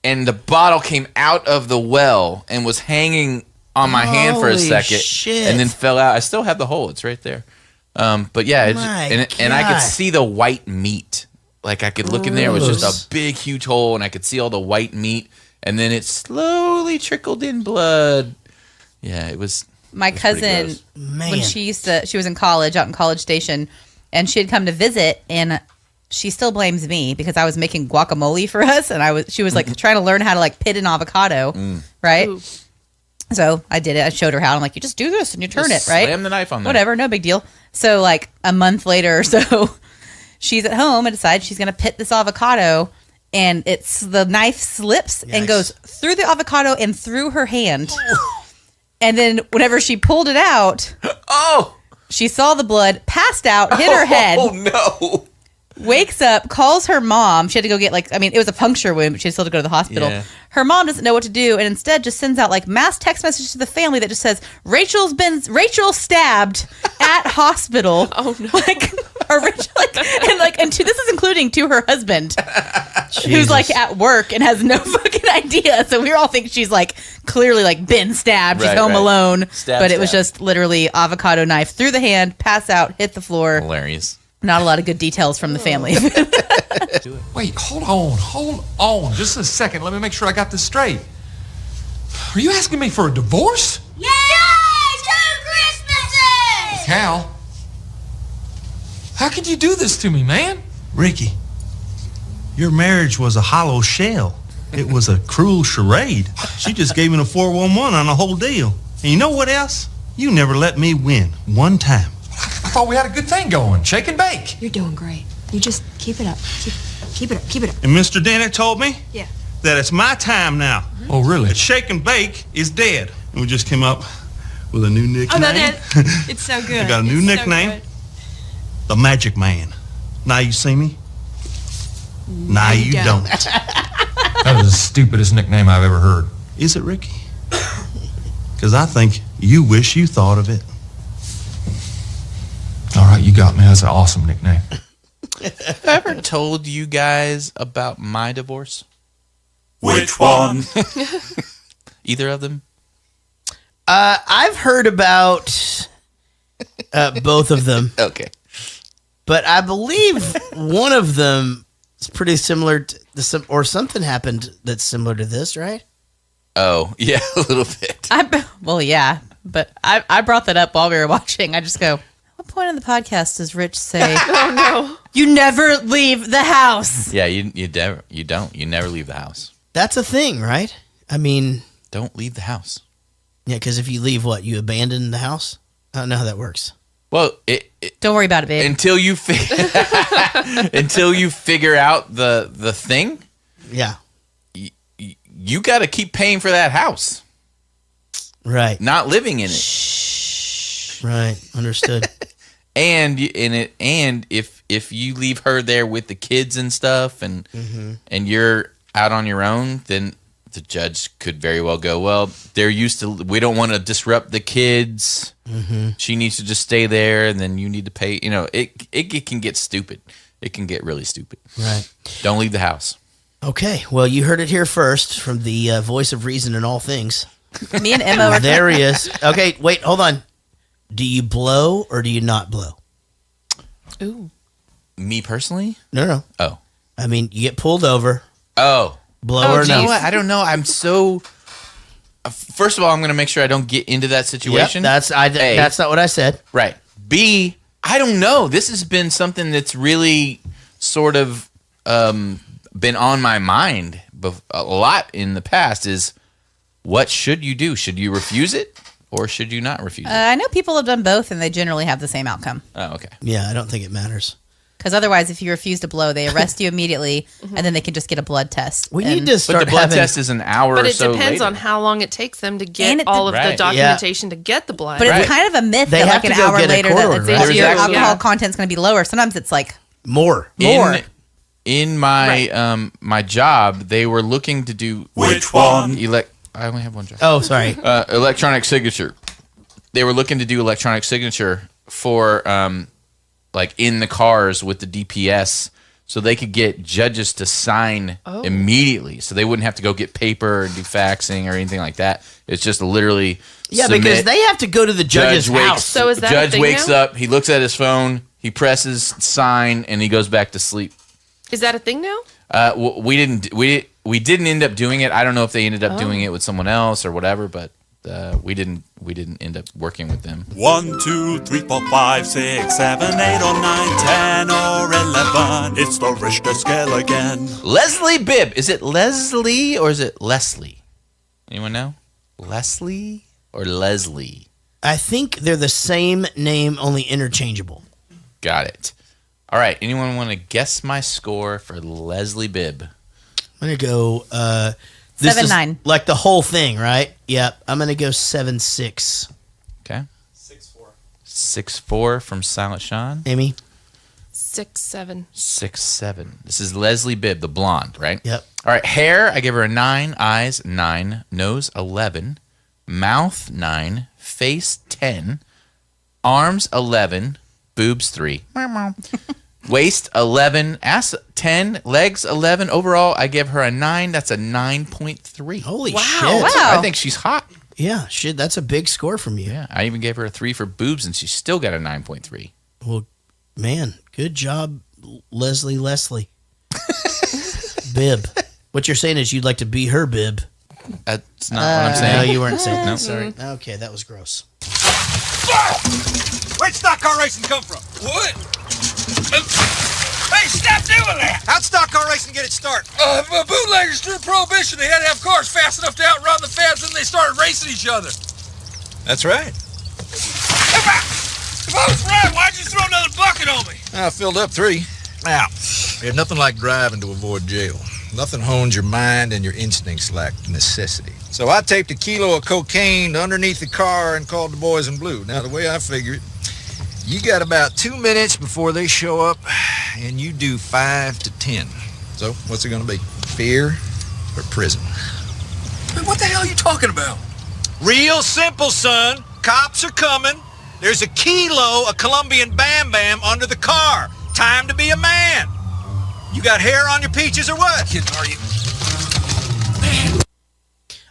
and the bottle came out of the well and was hanging on my hand for a Holy second, shit. and then fell out. I still have the hole; it's right there. But yeah, and I could see the white meat. Like I could look in there; it was just a big, huge hole, and I could see all the white meat, and then it slowly trickled in blood. Yeah, it was. My cousin, when she was in college, out in College Station, and she had come to visit, and she still blames me because I was making guacamole for us, and she was trying to learn how to pit an avocado, right? Ooh. So I did it. I showed her how. I'm like, you just do this and you turn it, right? Slam the knife on there. Whatever, no big deal. So a month later or so, she's at home and decides she's gonna pit this avocado, and the knife slips and goes through the avocado and through her hand. And then whenever she pulled it out, she saw the blood, passed out, hit her head. Oh no. Wakes up, calls her mom. She had to go get it was a puncture wound, but she had still to go to the hospital. Yeah. Her mom doesn't know what to do, and instead just sends out mass text messages to the family that just says Rachel stabbed at hospital. Oh no! And this is including to her husband, who's at work and has no fucking idea. So we all think she's clearly been stabbed. She's home alone, but it was just literally avocado knife through the hand, pass out, hit the floor. Hilarious. Not a lot of good details from the family. Wait, hold on. Just a second. Let me make sure I got this straight. Are you asking me for a divorce? Yay! 2 Christmases! Cal, how could you do this to me, man? Ricky, your marriage was a hollow shell. It was a cruel charade. She just gave me a 411 on the whole deal. And you know what else? You never let me win one time. I thought we had a good thing going. Shake and bake. You're doing great. You just keep it up. Keep it up. Keep it up. And Mr. Dennett told me that it's my time now. Mm-hmm. Oh, really? That Shake and Bake is dead. And we just came up with a new nickname. Oh, no, it's so good. We got a new nickname. So the Magic Man. Now you see me. Now you don't. That was the stupidest nickname I've ever heard. Is it, Ricky? Because I think you wish you thought of it. All right, you got me. That's an awesome nickname. Have I ever told you guys about my divorce? Which one? Either of them? I've heard about both of them. Okay. But I believe one of them is pretty similar to or something happened that's similar to this, right? Oh, yeah, a little bit. Well, yeah, but I brought that up while we were watching. I just go, what point in the podcast does Rich say, oh, no. You never leave the house? Yeah, you don't. You never leave the house. That's a thing, right? I mean... Don't leave the house. Yeah, because if you leave, what? You abandon the house? I don't know how that works. Well, don't worry about it, babe. Until you figure out the thing. Yeah. You got to keep paying for that house. Right. Not living in it. Right. Understood. And if you leave her there with the kids and stuff, and you're out on your own, then the judge could very well go, well, they're used to, we don't want to disrupt the kids. She needs to just stay there, and then you need to pay. You know, it can get stupid. It can get really stupid. Right. Don't leave the house. Okay. Well, you heard it here first from the voice of reason in all things. Me and Emma were there he is. Okay, wait, hold on. Do you blow or do you not blow? Ooh. Me personally? No. Oh. I mean, you get pulled over. Oh. Blow or no? I don't know. I'm so... First of all, I'm going to make sure I don't get into that situation. Yep, that's not what I said. Right. B, I don't know. This has been something that's really sort of been on my mind a lot in the past is, what should you do? Should you refuse it or should you not refuse it? I know people have done both, and they generally have the same outcome. Oh, okay. Yeah, I don't think it matters. Because otherwise, if you refuse to blow, they arrest you immediately, and then they can just get a blood test. We need to start But the blood test is an hour But or it so depends later. on how long it takes them to get all of the documentation to get the blood. But it's kind of a myth that like an hour later that your alcohol content's going to be lower. Sometimes it's like more. In my my job, they were looking to do which one? I only have one job. Oh, sorry. Electronic signature. They were looking to do electronic signature for like in the cars with the DPS, so they could get judges to sign immediately, so they wouldn't have to go get paper and do faxing or anything like that. It's just literally because they have to go to the judge's house. So is that judge a thing wakes now? up, he looks at his phone, he presses sign, and he goes back to sleep. Is that a thing now? We didn't end up doing it. I don't know if they ended up doing it with someone else or whatever, but we didn't end up working with them. 1, 2, 3, 4, 5, 6, 7, 8, or 9, 10, or 11. It's the Richter scale again. Leslie Bibb. Is it Leslie or is it Leslie? Anyone know? Leslie or Leslie? I think they're the same name, only interchangeable. Got it. All right. Anyone want to guess my score for Leslie Bibb? I'm going to go... 7-9. Like the whole thing, right? Yep. I'm going to go 7-6. Okay. 6-4. 6-4 from Silent Sean. Amy? 6-7. 6-7. This is Leslie Bibb, the blonde, right? Yep. All right. Hair, I give her a 9. Eyes, 9. Nose, 11. Mouth, 9. Face, 10. Arms, 11. Boobs, 3. Waist, 11. Ass, 10. Legs, 11. Overall, I give her a 9. That's a 9.3. Holy Wow. shit. Wow. I think she's hot. Yeah, shit, that's a big score from you. Yeah, I even gave her a 3 for boobs, and she still got a 9.3. Well, man, good job, Leslie. Bibb. What you're saying is you'd like to be her bib. That's not what I'm saying. No, you weren't saying that. No. Sorry. Okay, that was gross. Where'd stock car racing come from? What? Hey, stop doing that! How'd stock car racing get its start? Bootleggers during Prohibition. They had to have cars fast enough to outrun the feds, and they started racing each other. That's right. If I was right, why'd you throw another bucket on me? I filled up 3. Now, there's nothing like driving to avoid jail. Nothing hones your mind and your instincts like necessity. So I taped a kilo of cocaine underneath the car and called the boys in blue. Now, the way I figure it, you got about 2 minutes before they show up, and you do 5 to 10. So, what's it gonna be? Fear or prison? Man, what the hell are you talking about? Real simple, son. Cops are coming. There's a kilo of Colombian Bam Bam under the car. Time to be a man. You got hair on your peaches or what? Kidding, are you?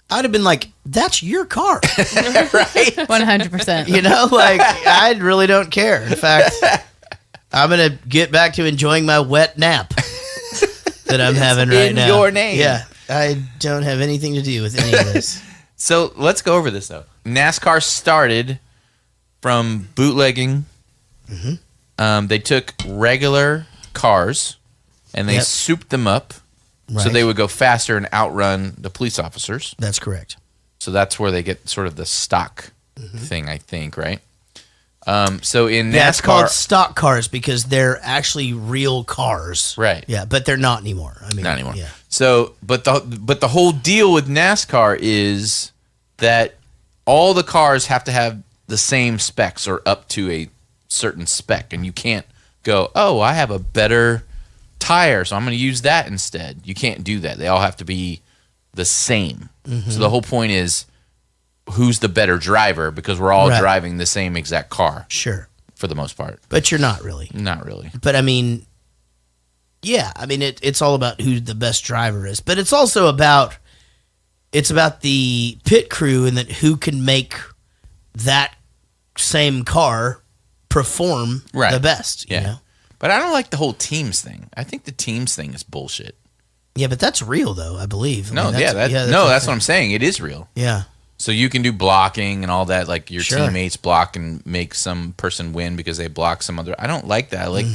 I'd have been like, that's your car. Right? 100%. You know, like, I really don't care. In fact, I'm going to get back to enjoying my wet nap that I'm having right now. In your name. Yeah. I don't have anything to do with any of this. So let's go over this, though. NASCAR started from bootlegging. Mm-hmm. They took regular cars and they souped them up so they would go faster and outrun the police officers. That's correct. So that's where they get sort of the stock thing, I think, right? So in NASCAR, it's called stock cars because they're actually real cars, right? Yeah, but they're not anymore. I mean, not anymore. Yeah. So, but the whole deal with NASCAR is that all the cars have to have the same specs or up to a certain spec, and you can't go, oh, I have a better tire, so I'm going to use that instead. You can't do that. They all have to be the same. So the whole point is who's the better driver because we're all driving the same exact car. Sure. For the most part. But you're not really. Not really. But I mean, yeah, I mean it's all about who the best driver is, but it's also about the pit crew and that who can make that same car perform the best. Yeah. You know? But I don't like the whole teams thing. I think the teams thing is bullshit. Yeah, but that's real though, I believe. No, that's what I'm saying. It is real. Yeah. So you can do blocking and all that, like your teammates block and make some person win because they block some other. I don't like that. I like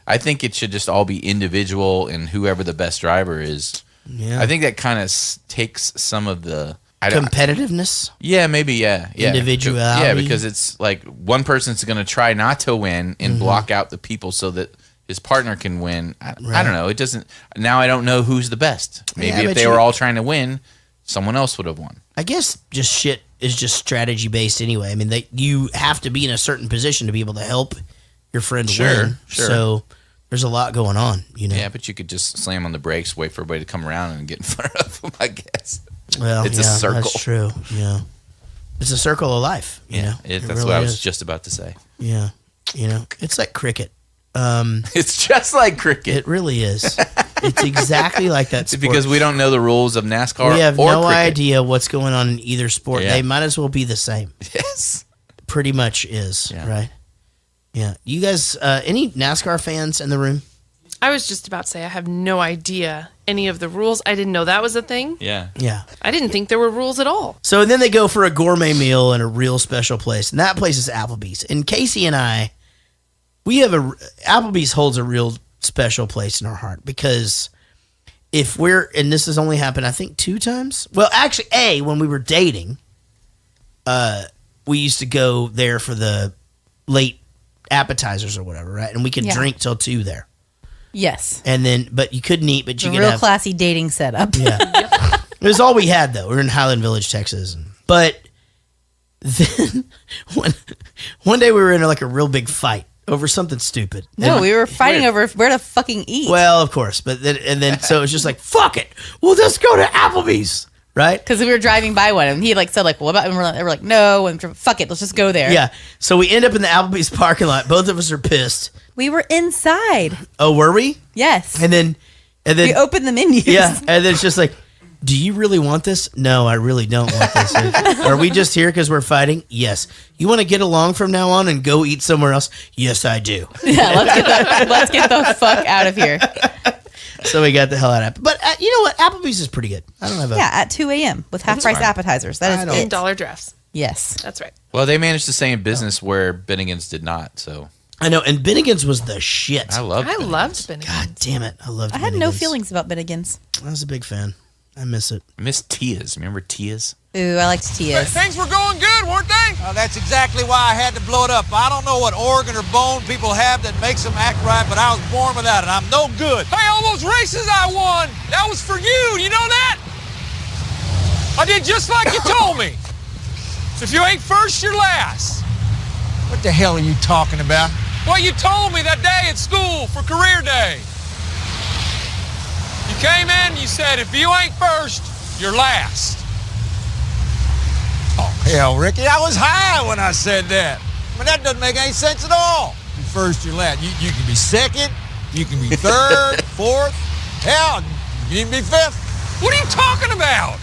I think it should just all be individual and whoever the best driver is. Yeah. I think that kind of takes some of the competitiveness. Yeah, maybe. Yeah. Individuality. Yeah, because it's like one person's going to try not to win and block out the people so that his partner can win. I don't know. It doesn't. Now I don't know who's the best. Maybe if they were all trying to win, someone else would have won. I guess just shit is just strategy based anyway. I mean, you have to be in a certain position to be able to help your friend win. Sure. So there's a lot going on, you know. Yeah, but you could just slam on the brakes, wait for everybody to come around and get in front of them, I guess. Well, it's a circle. That's true. Yeah. It's a circle of life, you know. That's really what I was just about to say. Yeah. You know, it's like cricket. It's just like cricket. It really is. It's exactly like that sport. Because we don't know the rules of NASCAR. We have or no cricket. idea what's going on in either sport. Yeah. They might as well be the same. Yes. Pretty much is, right? Yeah. You guys, any NASCAR fans in the room? I was just about to say I have no idea any of the rules. I didn't know that was a thing. Yeah. Yeah. I didn't think there were rules at all. So then they go for a gourmet meal in a real special place, and that place is Applebee's. And Casey and I, Applebee's holds a real special place in our heart because and this has only happened, I think, 2 times. Well, actually, when we were dating, we used to go there for the late appetizers or whatever, right? And we could drink till 2 there. Yes. And then, but you couldn't eat, but you could real have classy dating setup. Yeah. It was all we had, though. We were in Highland Village, Texas. But then one day we were in like a real big fight over something stupid. No, we were fighting over where to fucking eat. Well, of course. But then so it was just like, fuck it. We'll just go to Applebee's. Right? Because we were driving by one and he said what about, and we're like, no, and fuck it, let's just go there. Yeah. So we end up in the Applebee's parking lot. Both of us are pissed. We were inside. Oh, were we? Yes. And then we opened the menus. Yeah. And then it's just like, do you really want this? No, I really don't want this. Are we just here because we're fighting? Yes. You want to get along from now on and go eat somewhere else? Yes, I do. Yeah, let's get the fuck out of here. So we got the hell out of it. But you know what? Applebee's is pretty good. I don't have at 2 a.m. with half-price appetizers. That is it. $10 drafts. Yes. That's right. Well, they managed to stay in business where Bennigan's did not, so. I know, and Bennigan's was the shit. I loved Bennigan's. God damn it. I loved I had no feelings about Bennigan's. I was a big fan. I miss it. I miss Tia's. Remember Tia's? Ooh, I liked Tia's. Things were going good, weren't they? That's exactly why I had to blow it up. I don't know what organ or bone people have that makes them act right, but I was born without it. I'm no good. Hey, all those races I won, that was for you. You know that? I did just like you told me. So if you ain't first, you're last. What the hell are you talking about? Well, you told me that day at school for career day. You came in and you said, if you ain't first, you're last. Oh, hell, Ricky, I was high when I said that. I mean, that doesn't make any sense at all. You're first, you're last. You can be second, you can be third, fourth. Hell, you can be fifth. What are you talking about?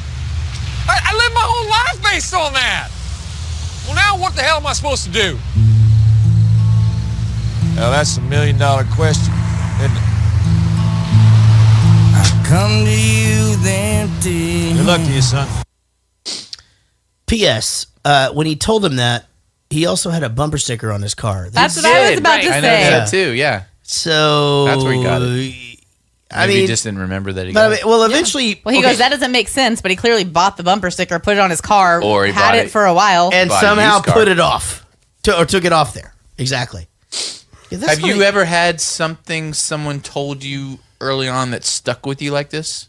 I lived my whole life based on that. Well, now what the hell am I supposed to do? Well, that's a $1 million question, isn't it? Come to you with empty. Good luck to you, son. P.S. When he told him that, he also had a bumper sticker on his car. That's what I was about to say. I know that too. Yeah. So that's where he got it. I Maybe mean, he just didn't remember that he got it. Well, eventually. Well, he goes, that doesn't make sense, but he clearly bought the bumper sticker, put it on his car, or he had it for a while, and somehow put it off, or took it off there. Exactly. Yeah, Have you ever had something someone told you early on that stuck with you like this?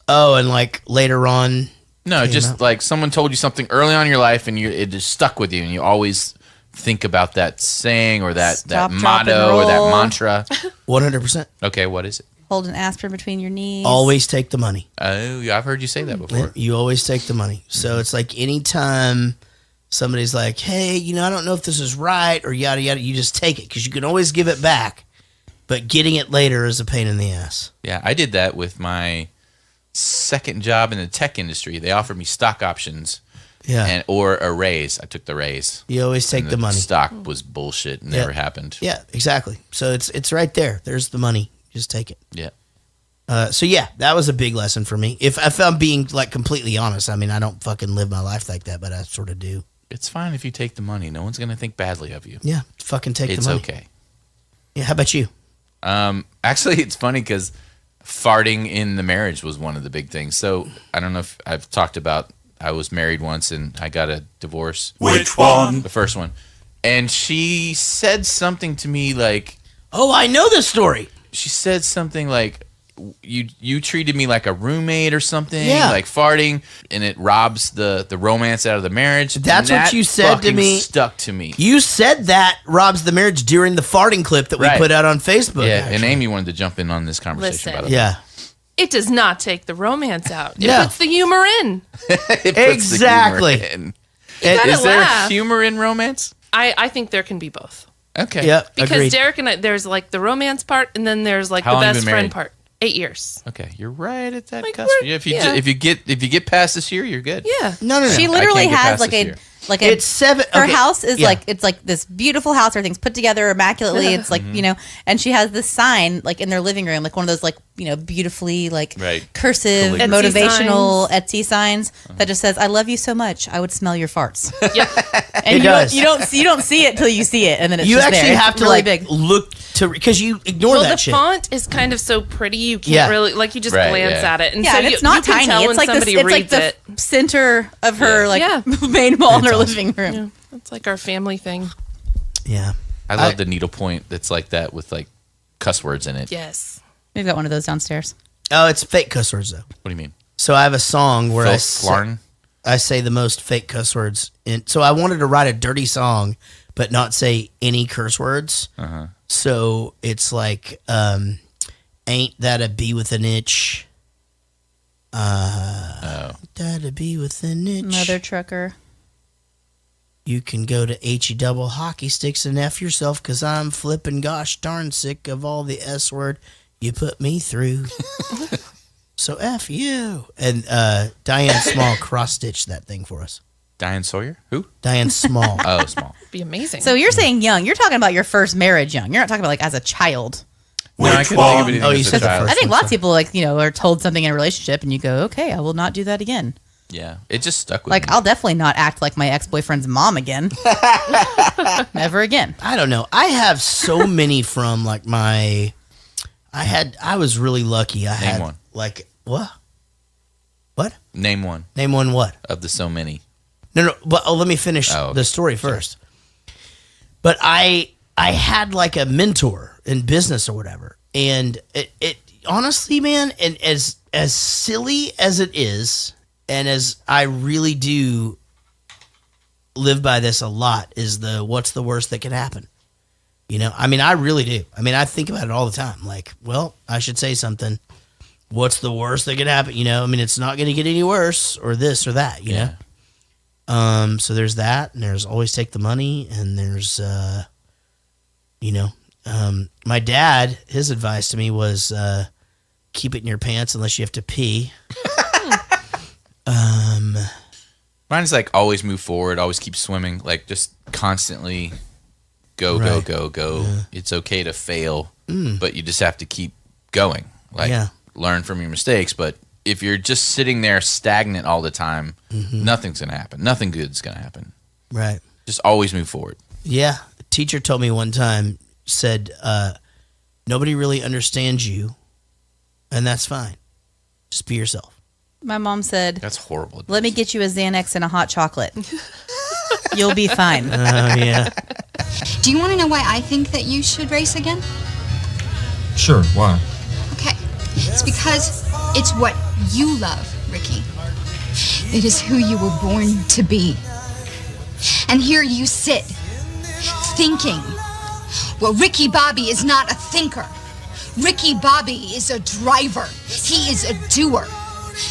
Oh, and like later on? No, just out? like someone told you something early on in your life, and it just stuck with you, and you always think about that saying or that motto or that mantra. 100%. Okay, what is it? Hold an aspirin between your knees. Always take the money. Oh, yeah, I've heard you say that before. You always take the money. So it's like anytime somebody's like, hey, I don't know if this is right or yada, yada, you just take it because you can always give it back. But getting it later is a pain in the ass. Yeah, I did that with my second job in the tech industry. They offered me stock options. Yeah. Or a raise. I took the raise. You always take the money. Stock was bullshit. Never happened. Yeah, exactly. So it's right there. There's the money. Just take it. Yeah. So yeah, that was a big lesson for me. If I'm being like completely honest, I mean, I don't fucking live my life like that, but I sort of do. It's fine if you take the money. No one's gonna think badly of you. Yeah, fucking take the money. It's okay. Yeah. How about you? Actually, it's funny because farting in the marriage was one of the big things. So I don't know if I've talked about. I was married once and I got a divorce. Which one? The first one. And she said something to me like, "Oh, I know this story." She said something like, "You treated me like a roommate or something, like farting, and it robs the romance out of the marriage." That's what you said to me. Stuck to me. You said that robs the marriage during the farting clip that we put out on Facebook. Yeah, and Amy wanted to jump in on this conversation. By the way. Yeah. It does not take the romance out. It No. puts the humor in. It puts Exactly. the humor in. gotta Is there laugh. humor in romance? I think there can be both. Okay. Yeah. Because agreed. Derek and I, there's like the romance part, and then there's like How the long you best been friend married? part. 8 years. Okay, you're right at that Like, cusp. we're- Yeah, if you get past this year, you're good. Yeah. No. She I literally can't get has past like this a year. like a It's 7. her okay. house is Yeah. it's like this beautiful house, everything's put together immaculately. It's like, and she has this sign like in their living room, like one of those like, beautifully like cursive Calligraphy. motivational Etsy signs that just says, "I love you so much, I would smell your farts." Yep. And It does. you don't see it till you see it, and then it's You just actually there. have It's to really like big. look to because you ignore Well, that the shit. font is kind of so pretty, you can't Yeah. really like you just Right, glance yeah. at it, and Yeah, so and you, it's not you can tiny. tell It's when like somebody it's like reads the it. center of her Yeah. main wall in her It's living room. Yeah, it's like our family thing. Yeah. I love the needlepoint that's like that with like cuss words in it. Yes. We've got one of those downstairs. Oh, it's fake cuss words though. What do you mean? So I have a song where Flarn? I say the most fake cuss words. So I wanted to write a dirty song, but not say any curse words. Uh-huh. So it's like, ain't that a bee with an itch? That a bee with an itch. Mother trucker. You can go to HE double hockey sticks and F yourself because I'm flipping gosh darn sick of all the S word you put me through. So F you. And Diane Small cross-stitched that thing for us. Diane Sawyer? Who? Diane Small. Oh, Small. Be amazing. So you're saying young. You're talking about your first marriage young. You're not talking about like as a child. No, I couldn't think of anything Oh, you as a said the child. first I think one, lots of people like, are told something in a relationship and you go, okay, I will not do that again. Yeah, it just stuck with Like, me. I'll definitely not act like my ex-boyfriend's mom again. Never again. I don't know. I have so many from like I was really lucky. I had one. like, what? What? Name one. Name one what? Of the so many. No, but let me finish the story first. But I had like a mentor in business or whatever. And it honestly, man, and as silly as it is, and as I really do live by this a lot, is what's the worst that can happen? I mean, I really do. I mean, I think about it all the time. Like, well, I should say something. What's the worst that could happen? I mean, it's not going to get any worse or this or that, you know? So there's that, and there's always take the money, and there's, my dad, his advice to me was, keep it in your pants unless you have to pee. Mine's like always move forward, always keep swimming, like just constantly Go. Yeah. It's okay to fail, but you just have to keep going. Like, learn from your mistakes. But if you're just sitting there stagnant all the time, nothing's going to happen. Nothing good's going to happen. Right. Just always move forward. Yeah. A teacher told me one time, said, nobody really understands you, and that's fine. Just be yourself. My mom said, that's horrible. Let me get you a Xanax and a hot chocolate. You'll be fine. Yeah. Do you want to know why I think that you should race again? Sure, why? Okay. It's because it's what you love, Ricky. It is who you were born to be. And here you sit, thinking. Well, Ricky Bobby is not a thinker. Ricky Bobby is a driver. He is a doer.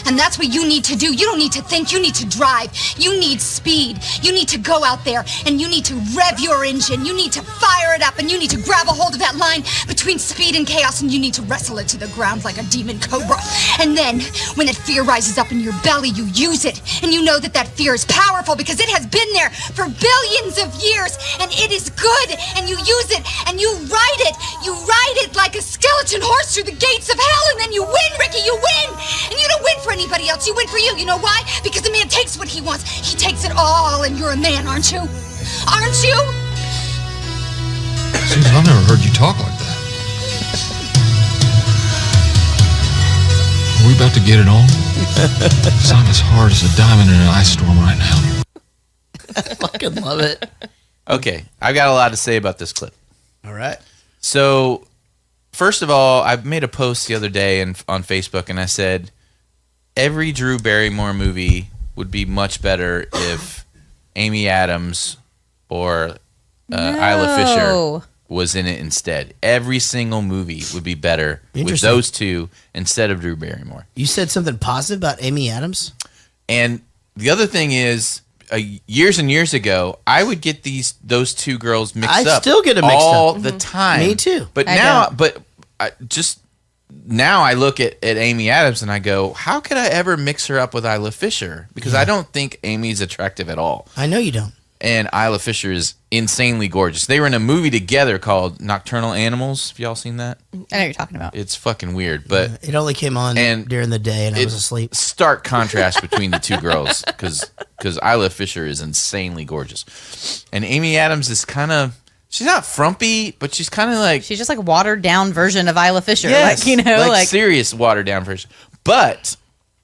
And that's what you need to do. You don't need to think. You need to drive. You need speed. You need to go out there and you need to rev your engine. You need to fire it up and you need to grab a hold of that line between speed and chaos and you need to wrestle it to the ground like a demon cobra. And then when that fear rises up in your belly, you use it. And you know that that fear is powerful because it has been there for billions of years and it is good. And you use it and you ride it. You ride it like a skeleton horse through the gates of hell and then you win, Ricky. You win. And you don't win for anybody else. You win for you. You know why? Because the man takes what he wants. He takes it all, and you're a man, aren't you? Aren't you? Susan, I've never heard you talk like that. Are we about to get it on? 'Cause I'm as hard as a diamond in an ice storm right now. I fucking love it. Okay, I've got a lot to say about this clip. All right. So, first of all, I made a post the other day on Facebook, and I said, every Drew Barrymore movie would be much better if Amy Adams or Isla Fisher was in it instead. Every single movie would be better with those two instead of Drew Barrymore. You said something positive about Amy Adams? And the other thing is, years and years ago, I would get those two girls mixed up. I still get them mixed all up. the time. Me too. But now I look at Amy Adams and I go, how could I ever mix her up with Isla Fisher? Because I don't think Amy's attractive at all. I know you don't. And Isla Fisher is insanely gorgeous. They were in a movie together called Nocturnal Animals. Have y'all seen that? I know what you're talking about. It's fucking weird, but it only came on during the day and I was asleep. Stark contrast between the two girls because Isla Fisher is insanely gorgeous. And Amy Adams is kind of... She's not frumpy, but she's kind of like... She's just like watered down version of Isla Fisher. Yes, like serious watered down version. But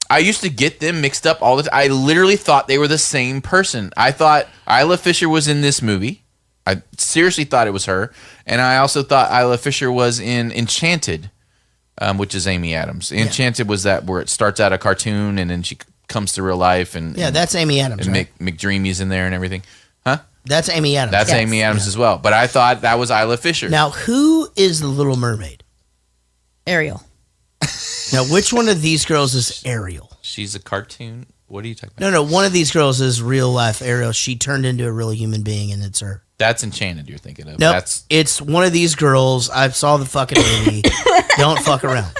I used to get them mixed up all the time. I literally thought they were the same person. I thought Isla Fisher was in this movie. I seriously thought it was her. And I also thought Isla Fisher was in Enchanted, which is Amy Adams. Enchanted was that where it starts out a cartoon and then she comes to real life. And that's Amy Adams, and right? McDreamy's in there and everything. Huh? That's Amy Adams. That's Amy Adams as well. But I thought that was Isla Fisher. Now, who is the Little Mermaid? Ariel. Now, which one of these girls is Ariel? She's a cartoon. What are you talking about? No, one of these girls is real life Ariel. She turned into a real human being, and it's her. That's Enchanted you're thinking of. Nope, it's one of these girls. I saw the fucking movie. Don't fuck around.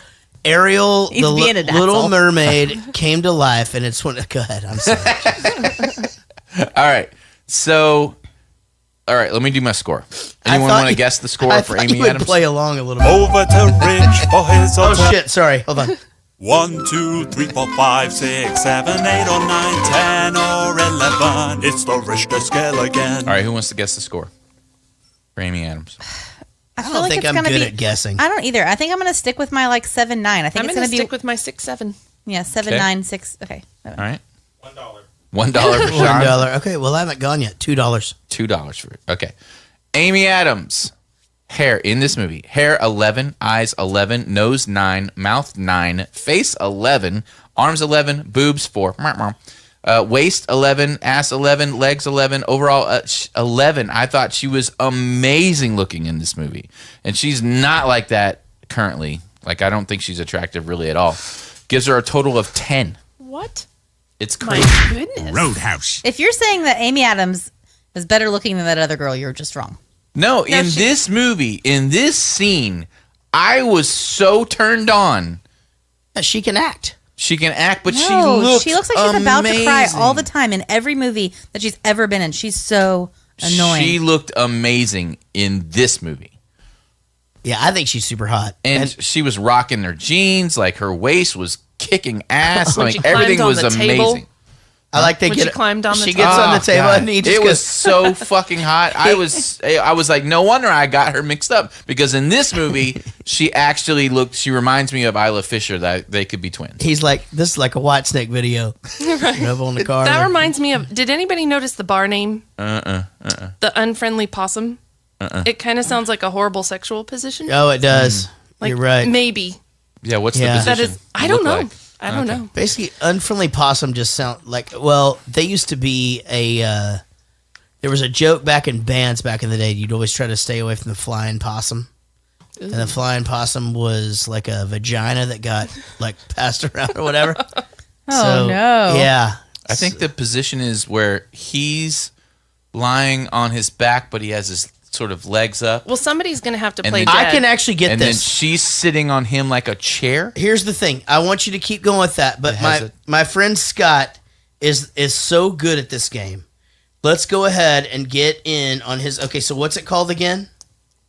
Ariel, the Little Mermaid, came to life, and it's when... Go ahead, I'm sorry. All right. So, let me do my score. Anyone want to guess the score for Amy Adams? Play along a little bit. Over to Rich for his... Oh, shit. Sorry. Hold on. 1, 2, 3, 4, 5, 6, 7, 8, or 9, 10, or 11. It's the Richter scale again. All right, who wants to guess the score for Amy Adams? I don't think I'm good at guessing. I don't either. I think I'm going to stick with my 7-9. I think I'm it's going to be stick with my 6-7. Yeah, 7, 9, 6. Okay. All right. $1 for Sean. $1. Okay, well, I haven't gone yet. $2. $2 for it. Okay. Amy Adams. Hair in this movie. Hair 11, eyes 11, nose 9, mouth 9, face 11, arms 11, boobs 4, waist 11, ass 11, legs 11, overall 11. I thought she was amazing looking in this movie. And she's not like that currently. Like, I don't think she's attractive really at all. Gives her a total of 10. What? It's crazy. My goodness. Roadhouse. If you're saying that Amy Adams is better looking than that other girl, you're just wrong. No, in this movie, in this scene, I was so turned on. She can act. She can act, but No, she looks like she's about to cry amazing. all the time in every movie that she's ever been in. She's so annoying. She looked amazing in this movie. Yeah, I think she's super hot. And she was rocking her jeans. Like, her waist was kicking ass. When Like, she climbed everything on was the table. amazing. I like they When get she climbed on the she table. gets on the table God. and he just it goes, was so fucking hot. I was like, no wonder I got her mixed up, because in this movie she actually reminds me of Isla Fisher, that they could be twins. He's like, this is like a White Snake video. Right. Up on the car. That reminds me of. Did anybody notice the bar name? The Unfriendly Possum. It kind of sounds like a horrible sexual position. Oh, it does. Like, You're right. Maybe. Yeah, what's the position? That is. I don't know. Look like? I don't know. Basically, Unfriendly Possum just sound like, well, they used to be there was a joke back in bands back in the day. You'd always try to stay away from the flying possum. Ooh. And the flying possum was like a vagina that got like passed around or whatever. Oh, no. Yeah. I think the position is where he's lying on his back, but he has his sort of legs up. Well, somebody's going to have to And play then- dead. I can actually get and this. then she's sitting on him like a chair. Here's the thing. I want you to keep going with that, but It has my friend Scott is so good at this game. Let's go ahead and get in on his. Okay, so what's it called again?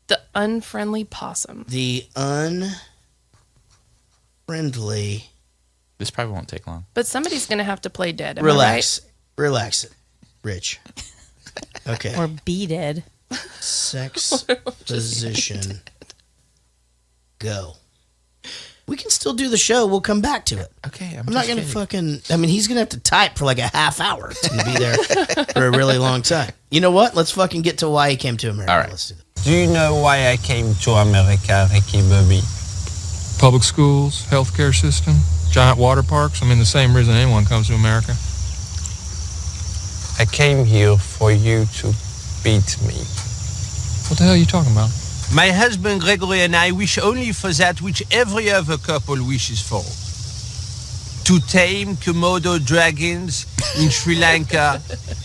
The Unfriendly Possum. The Unfriendly. This probably won't take long. But somebody's going to have to play dead. Am Relax. Relax it, Rich. Okay. Or be dead. Sex position. Go. We can still do the show. We'll come back to it. Okay. I'm not going to fucking. I mean, he's going to have to type for like a half hour. It's going to be there for a really long time. You know what? Let's fucking get to why he came to America. All right. Let's do that. Do you know why I came to America, Ricky Bobby? Public schools, healthcare system, giant water parks. I mean, the same reason anyone comes to America. I came here for you to beat me. What the hell are you talking about? My husband Gregory and I wish only for that which every other couple wishes for. To tame Komodo dragons in Sri Lanka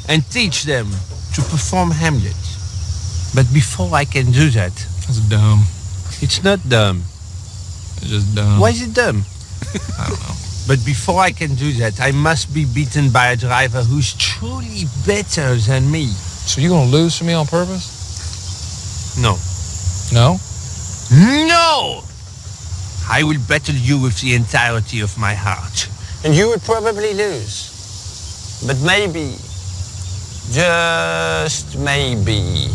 and teach them to perform Hamlet. But before I can do that... That's dumb. It's not dumb. It's just dumb. Why is it dumb? I don't know. But before I can do that, I must be beaten by a driver who's truly better than me. So you gonna lose to me on purpose? No. No? No! I will battle you with the entirety of my heart. And you will probably lose. But maybe, just maybe,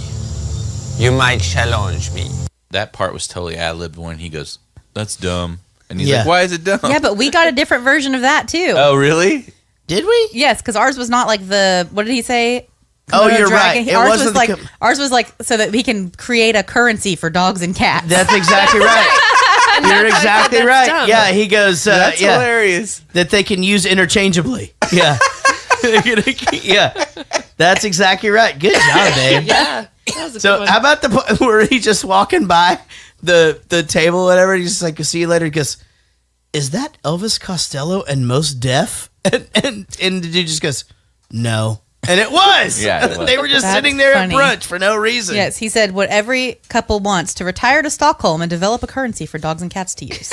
you might challenge me. That part was totally ad-libbed when he goes, "That's dumb." And he's Yeah. like, "Why is it dumb?" Yeah, but we got a different version of that too. Oh, really? Did we? Yes, because ours was not like the. What did he say? Oh, Komodo you're dragon. right. It Ours wasn't was the like com- ours was like so that we can create a currency for dogs and cats. That's exactly right. You're exactly that's right. dumb. Yeah, he goes. That's yeah, hilarious. that they can use interchangeably. Yeah. Yeah. That's exactly right. Good job, babe. Yeah. That was a So good one. how about the point where he's just walking by the table, whatever? He's just like, "See you later." He goes, "Is that Elvis Costello and Mos Def?" And the dude just goes, "No." And it was. Yeah, it was. They were just That's sitting there funny. at brunch for no reason. Yes, he said what every couple wants to retire to Stockholm and develop a currency for dogs and cats to use.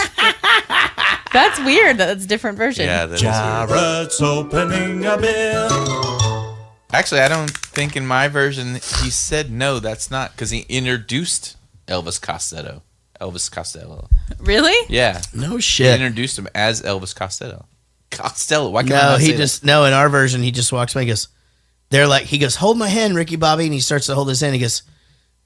That's weird. That's a different version. Yeah, that is weird. Jared's opening a beer. Actually, I don't think in my version he said no. That's not because he introduced Elvis Costello. Elvis Costello. Really? Yeah. No He shit. introduced him as Elvis Costello. Costello. Why can't I No, not he say that? just no. In our version, he just walks by. And goes, "They're like." He goes, "Hold my hand, Ricky Bobby," and he starts to hold his hand. He goes,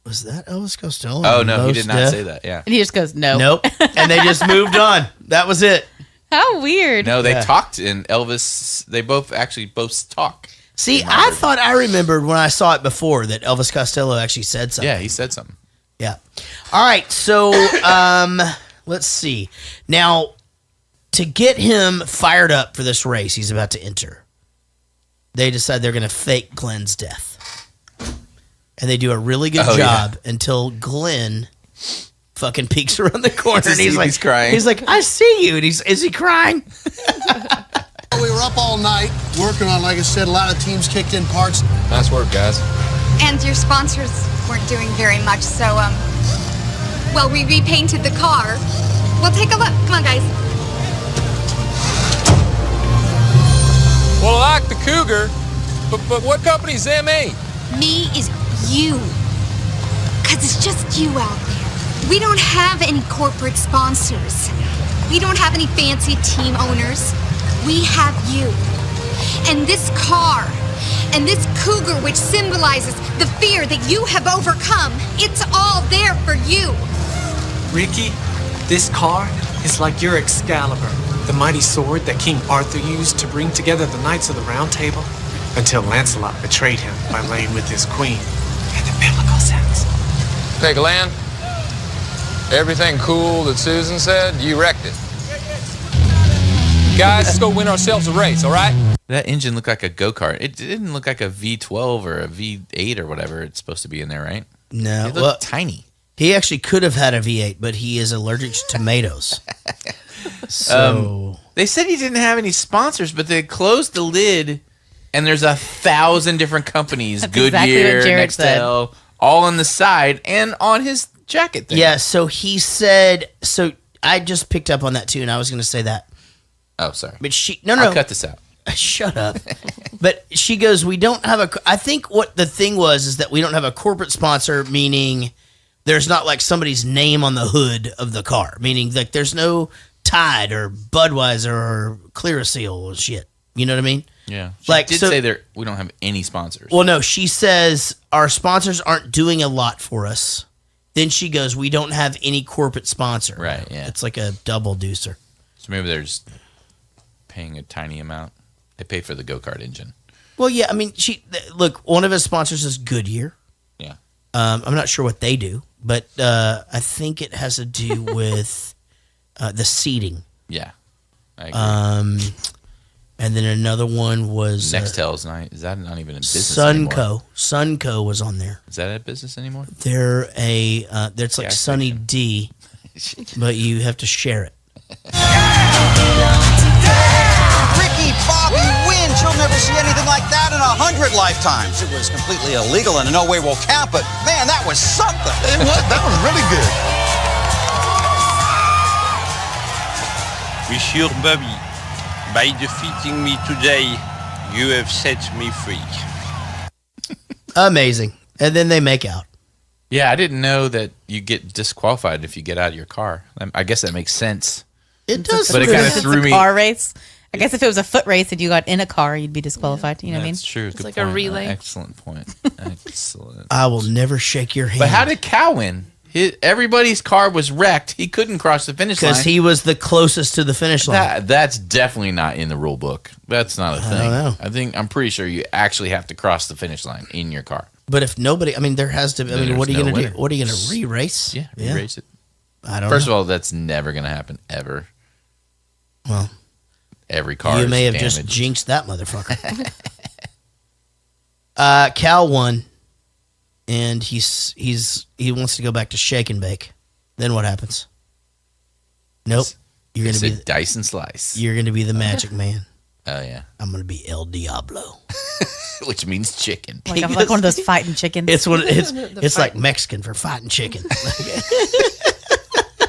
"Was that Elvis Costello?" Oh and no, he Mos did not Def?" say that. Yeah. And he just goes, no. Nope. And they just moved on. That was it. How weird. No, they Yeah. talked in Elvis. They both talk. See, I thought I remembered when I saw it before that Elvis Costello actually said something. Yeah, he said something. Yeah. All right. So, let's see. Now, to get him fired up for this race he's about to enter, they decide they're going to fake Glenn's death. And they do a really good job until Glenn fucking peeks around the corner and he's crying. He's like, "I see you." And is he crying? We were up all night working on, like I said, a lot of teams kicked in parts. Nice work, guys. And your sponsors weren't doing very much, so, well, we repainted the car. We'll take a look. Come on, guys. Well, I like the Cougar, but what company's ME? Me is you. Because it's just you out there. We don't have any corporate sponsors. We don't have any fancy team owners. We have you. And this car, and this cougar which symbolizes the fear that you have overcome, it's all there for you. Ricky, this car is like your Excalibur, the mighty sword that King Arthur used to bring together the Knights of the Round Table until Lancelot betrayed him by laying with his queen. In the biblical sense. Hey, Glenn. Everything cool that Susan said, you wrecked it. Guys, let's go win ourselves a race, all right? That engine looked like a go-kart. It didn't look like a V12 or a V8 or whatever it's supposed to be in there, right? No. It looked tiny. He actually could have had a V8, but he is allergic to tomatoes. So they said he didn't have any sponsors, but they closed the lid, and there's 1,000 different companies, That's Goodyear, exactly what Jared said. Nextel, all on the side and on his jacket thing. yeah, so he said. So I just picked up on that too, and I was going to say that. Oh, sorry. But no. I'll cut this out. Shut up. But she goes, we don't have a. I think what the thing was is that we don't have a corporate sponsor, meaning there's not like somebody's name on the hood of the car, meaning like there's no Tide or Budweiser or Clearasil or shit. You know what I mean? Yeah. She Like, did so- say there we don't have any sponsors. Well, no, she says our sponsors aren't doing a lot for us. Then she goes, we don't have any corporate sponsor. Right, yeah. It's like a double deucer. So maybe they're just paying a tiny amount. They pay for the go-kart engine. Well, yeah, I mean, look, one of his sponsors is Goodyear. Yeah. I'm not sure what they do, but I think it has to do with the seating. Yeah. I agree. And then another one was Nextel's not. Is that not even a business anymore? Sunco was on there. Is that a business anymore? They're it's like Gas Sunny D, but you have to share it. Ricky Bobby wins. You'll never see anything like that in 100 lifetimes. It was completely illegal and in no way will count, but man, that was something. It was. That was really good. Monsieur Bobby, by defeating me today, you have set me free. Amazing. And then they make out. Yeah, I didn't know that you get disqualified if you get out of your car. I guess that makes sense. It does. But it kind of It's threw a me. car race. I guess if it was a foot race and you got in a car, you'd be disqualified. You know what I mean? That's true. Good like point. a relay. Excellent point. Excellent. I will never shake your hand. But how did Cal win? Everybody's car was wrecked. He couldn't cross the finish line. Because he was the closest to the finish line. That's definitely not in the rule book. That's not a thing. don't know. I'm pretty sure you actually have to cross the finish line in your car. But if nobody, I mean, there has to be. I mean, what are you There's no going to do? winner. What are you going to re-race? Yeah, re-race it. I don't First know. of all, that's never going to happen ever. Well, every car. you may have damaged. just jinxed that motherfucker. Cal won, and he wants to go back to shake and bake. Then what happens? Nope. You're going to be Dyson Slice. You're going to be the magic man. Oh yeah. I'm going to be El Diablo, which means chicken. Like one of those fighting chickens. It's like Mexican for fighting chicken.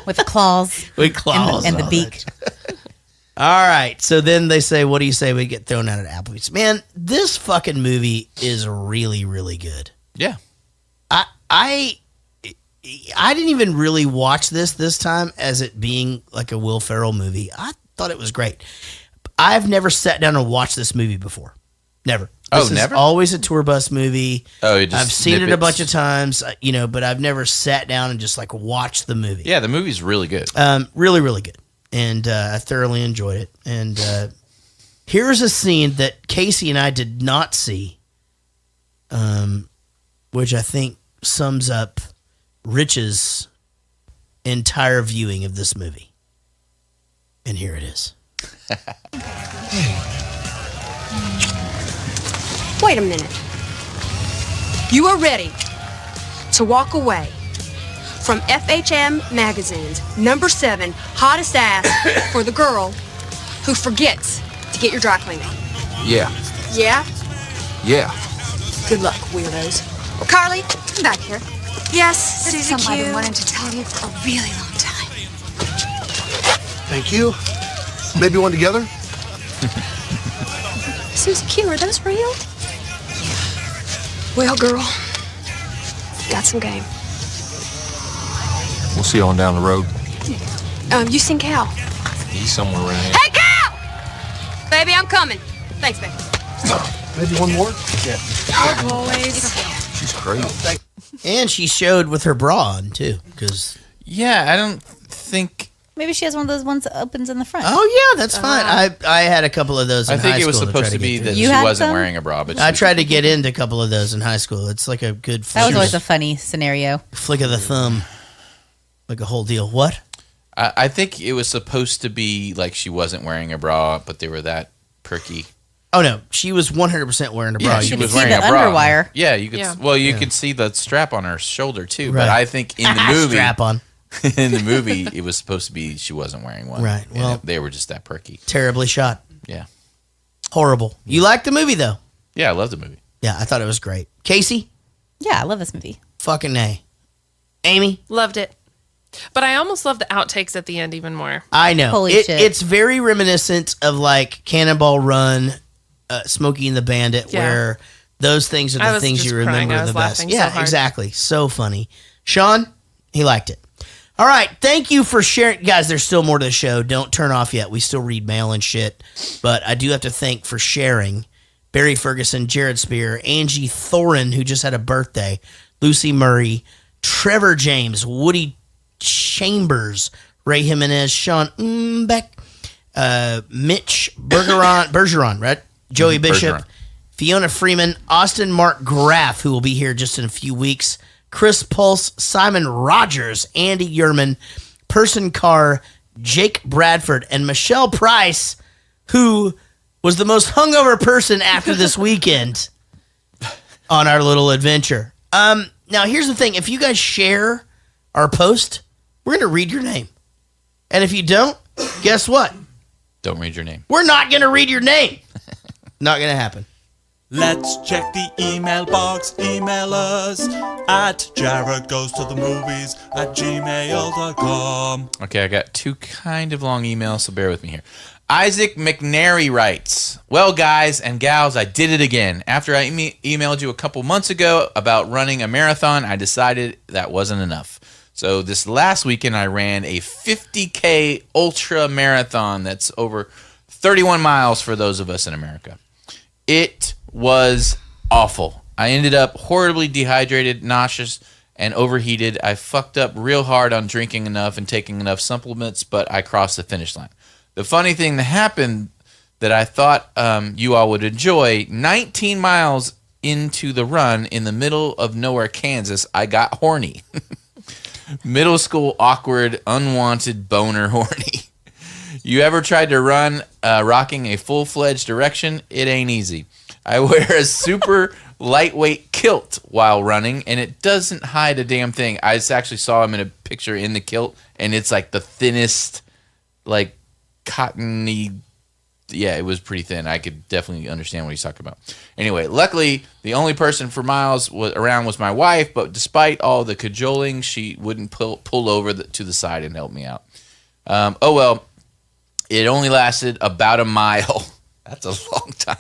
With claws. With claws And the all beak. All right. So then they say, what do you say we get thrown out at Applebee's? Man, this fucking movie is really, really good. Yeah. I didn't even really watch this time as it being like a Will Ferrell movie. I thought it was great. I've never sat down and watched this movie before. Never. This never? is always a tour bus movie. Oh, just I've seen it a snippets. bunch of times, but I've never sat down and just like watched the movie. Yeah, the movie's really good. Really, really good. And I thoroughly enjoyed it. And here's a scene that Casey and I did not see, which I think sums up Rich's entire viewing of this movie. And here it is. Wait a minute. You are ready to walk away from FHM Magazine's #7 hottest ass for the girl who forgets to get your dry cleaning. Yeah. Yeah? Yeah. Good luck, weirdos. Carly, come back here. Yes, This is Susie something I've Q. been wanting to tell you for a really long time. Thank you. Maybe one together? Susie Q, are those real? Well, girl, got some game. We'll see you on down the road. You seen Cal? He's somewhere around here. Hey, Cal! Baby, I'm coming. Thanks, baby. Maybe one more? Yeah. Always. She's crazy. And she showed with her bra on, too. Because yeah, I don't think... Maybe she has one of those ones that opens in the front. Oh, yeah, that's fine. I had a couple of those in high school. I think it was supposed to be that she wasn't wearing a bra. But I tried to get into a couple of those in high school. It's like a good... That was always a funny scenario. Flick of the thumb. Like a whole deal. What? I think it was supposed to be like she wasn't wearing a bra, but they were that perky. Oh, no. She was 100% wearing a bra. Yeah, she was wearing a bra. Underwire. Yeah, you could. Well, you could see the strap on her shoulder too. Right. But I think in the movie, strap on. in the movie, it was supposed to be she wasn't wearing one. Right. Well, they were just that perky. Terribly shot. Yeah. Horrible. You liked the movie though? Yeah, I love the movie. Yeah, I thought it was great. Casey? Yeah, I love this movie. Fucking A. Amy? Loved it. But I almost love the outtakes at the end even more. I know. Holy shit. It's very reminiscent of like Cannonball Run, Smokey and the Bandit, where those things are the things you remember the best. Yeah, exactly. So funny. Sean, he liked it. All right. Thank you for sharing. Guys, there's still more to the show. Don't turn off yet. We still read mail and shit. But I do have to thank for sharing Barry Ferguson, Jared Spear, Angie Thorin, who just had a birthday, Lucy Murray, Trevor James, Woody Chambers, Ray Jimenez, Sean Beck, Mitch Bergeron, right? Joey Bishop, Bergeron. Fiona Freeman, Austin Mark Graff, who will be here just in a few weeks, Chris Pulse, Simon Rogers, Andy Yerman, Person Carr, Jake Bradford, and Michelle Price, who was the most hungover person after this weekend on our little adventure. Now, here's the thing. If you guys share our post, we're going to read your name. And if you don't, guess what? Don't read your name. We're not going to read your name. Not going to happen. Let's check the email box. Email us at jaredgoes-to-the-movies@gmail.com. Okay, I got two kind of long emails, so bear with me here. Isaac McNary writes, well, guys and gals, I did it again. After I emailed you a couple months ago about running a marathon, I decided that wasn't enough. So this last weekend, I ran a 50K ultra marathon that's over 31 miles for those of us in America. It was awful. I ended up horribly dehydrated, nauseous, and overheated. I fucked up real hard on drinking enough and taking enough supplements, but I crossed the finish line. The funny thing that happened that I thought you all would enjoy, 19 miles into the run in the middle of nowhere, Kansas, I got horny. Middle school awkward, unwanted boner horny. You ever tried to run rocking a full-fledged erection? It ain't easy. I wear a super lightweight kilt while running, and it doesn't hide a damn thing. I just actually saw him in a picture in the kilt, and it's like the thinnest, like, cottony. Yeah, it was pretty thin. I could definitely understand what he's talking about. Anyway, luckily, the only person for miles around was my wife, but despite all the cajoling, she wouldn't pull over to the side and help me out. Oh, well, it only lasted about a mile. That's a long time.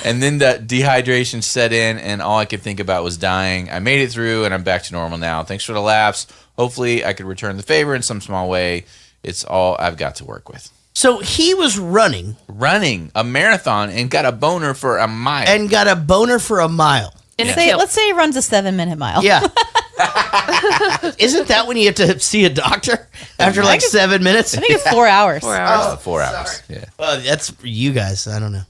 And then the dehydration set in, and all I could think about was dying. I made it through, and I'm back to normal now. Thanks for the laughs. Hopefully, I could return the favor in some small way. It's all I've got to work with. So he was running a marathon and got a boner for a mile. Let's say he runs a 7-minute mile. Yeah. Isn't that when you have to see a doctor after like 7 minutes? I think it's 4 hours. 4 hours. 4 hours. Yeah. Well, that's for you guys. I don't know.